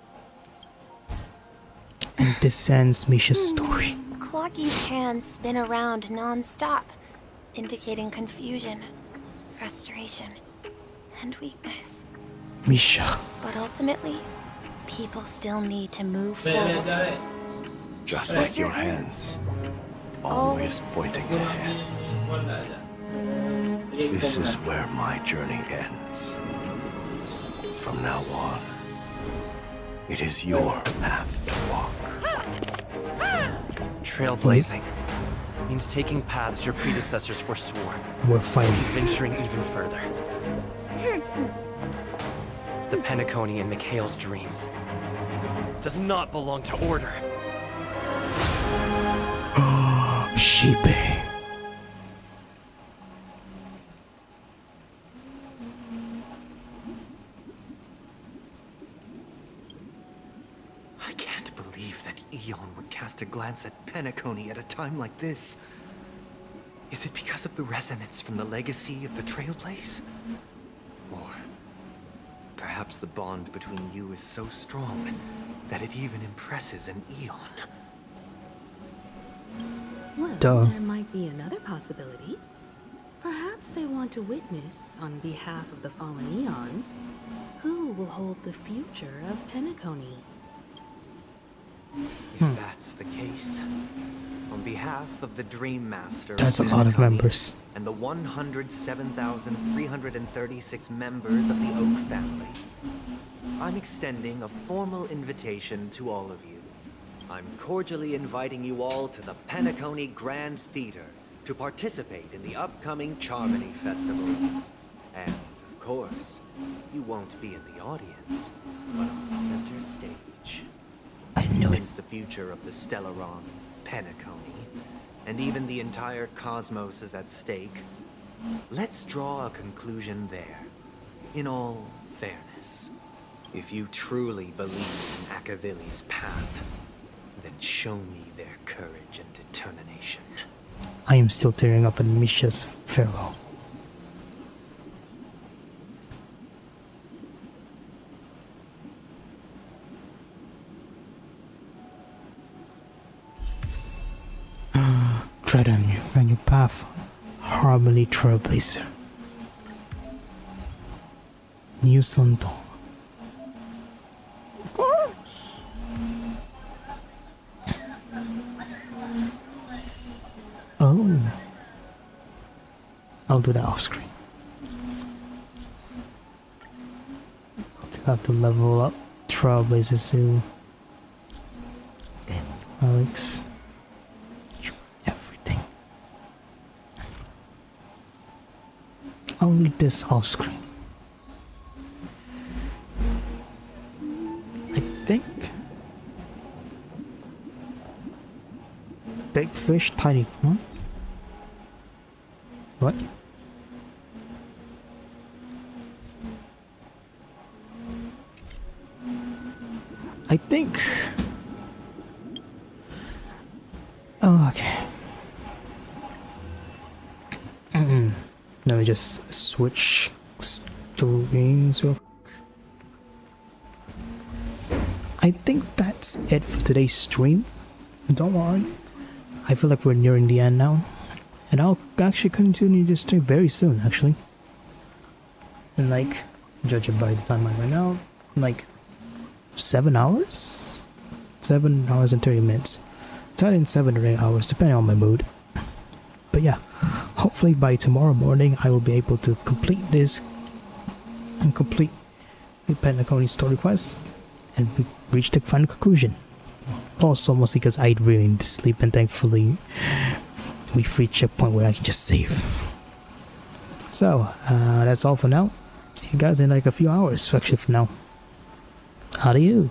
And this ends Misha's story. Clocky's hands spin around non-stop, indicating confusion, frustration, and weakness. Misha. But ultimately, people still need to move forward. Just like your hands, always pointing ahead. This is where my journey ends. From now on, it is your path to walk. Trailblazing means taking paths your predecessors forswore. We're fighting. Venturing even further. The Penacony in Mikhail's dreams does not belong to order. Sheepy. I can't believe that Eon would cast a glance at Penacony at a time like this. Is it because of the resonance from the legacy of the Trailblaze? Or perhaps the bond between you is so strong that it even impresses an Eon. Well, Duh. there might be another possibility. Perhaps they want to witness, on behalf of the fallen Eons, who will hold the future of Penacony. If that's the case, on behalf of the Dream Master, That's a lot of members. and the 107,336 members of the Oak family, I'm extending a formal invitation to all of you. I'm cordially inviting you all to the Penacony Grand Theater to participate in the upcoming Charmony Festival. And, of course, you won't be in the audience, but on the center stage. I knew it. Since the future of the Stellaron, Penacony, and even the entire cosmos is at stake, let's draw a conclusion there. In all fairness, if you truly believe in Akavili's path, then show me their courage and determination. I am still tearing up at Misha's farewell. Tread on your path, Harmony Trailblazer. New Sun Dawn. Of course. Oh. I'll do that off screen. I'll have to level up Trailblazers too. And Alex. Everything. I'll read this off screen. I think Big fish, tiny. Huh? What? I think. Oh, okay. Let me just switch screens real quick. I think that's it for today's stream. Don't worry. I feel like we're nearing the end now. And I'll actually continue this stream very soon, actually. And like, judging by the time I'm right now, like 7 hours? 7 hours and 30 minutes. It's in 7 or 8 hours, depending on my mood. But yeah, hopefully by tomorrow morning I will be able to complete this and complete the Penacony story quest and reach the final conclusion. Also, mostly because I really need to sleep, and thankfully we've reached a point where I can just save. So, that's all for now. See you guys in like a few hours, actually, for now. How do you?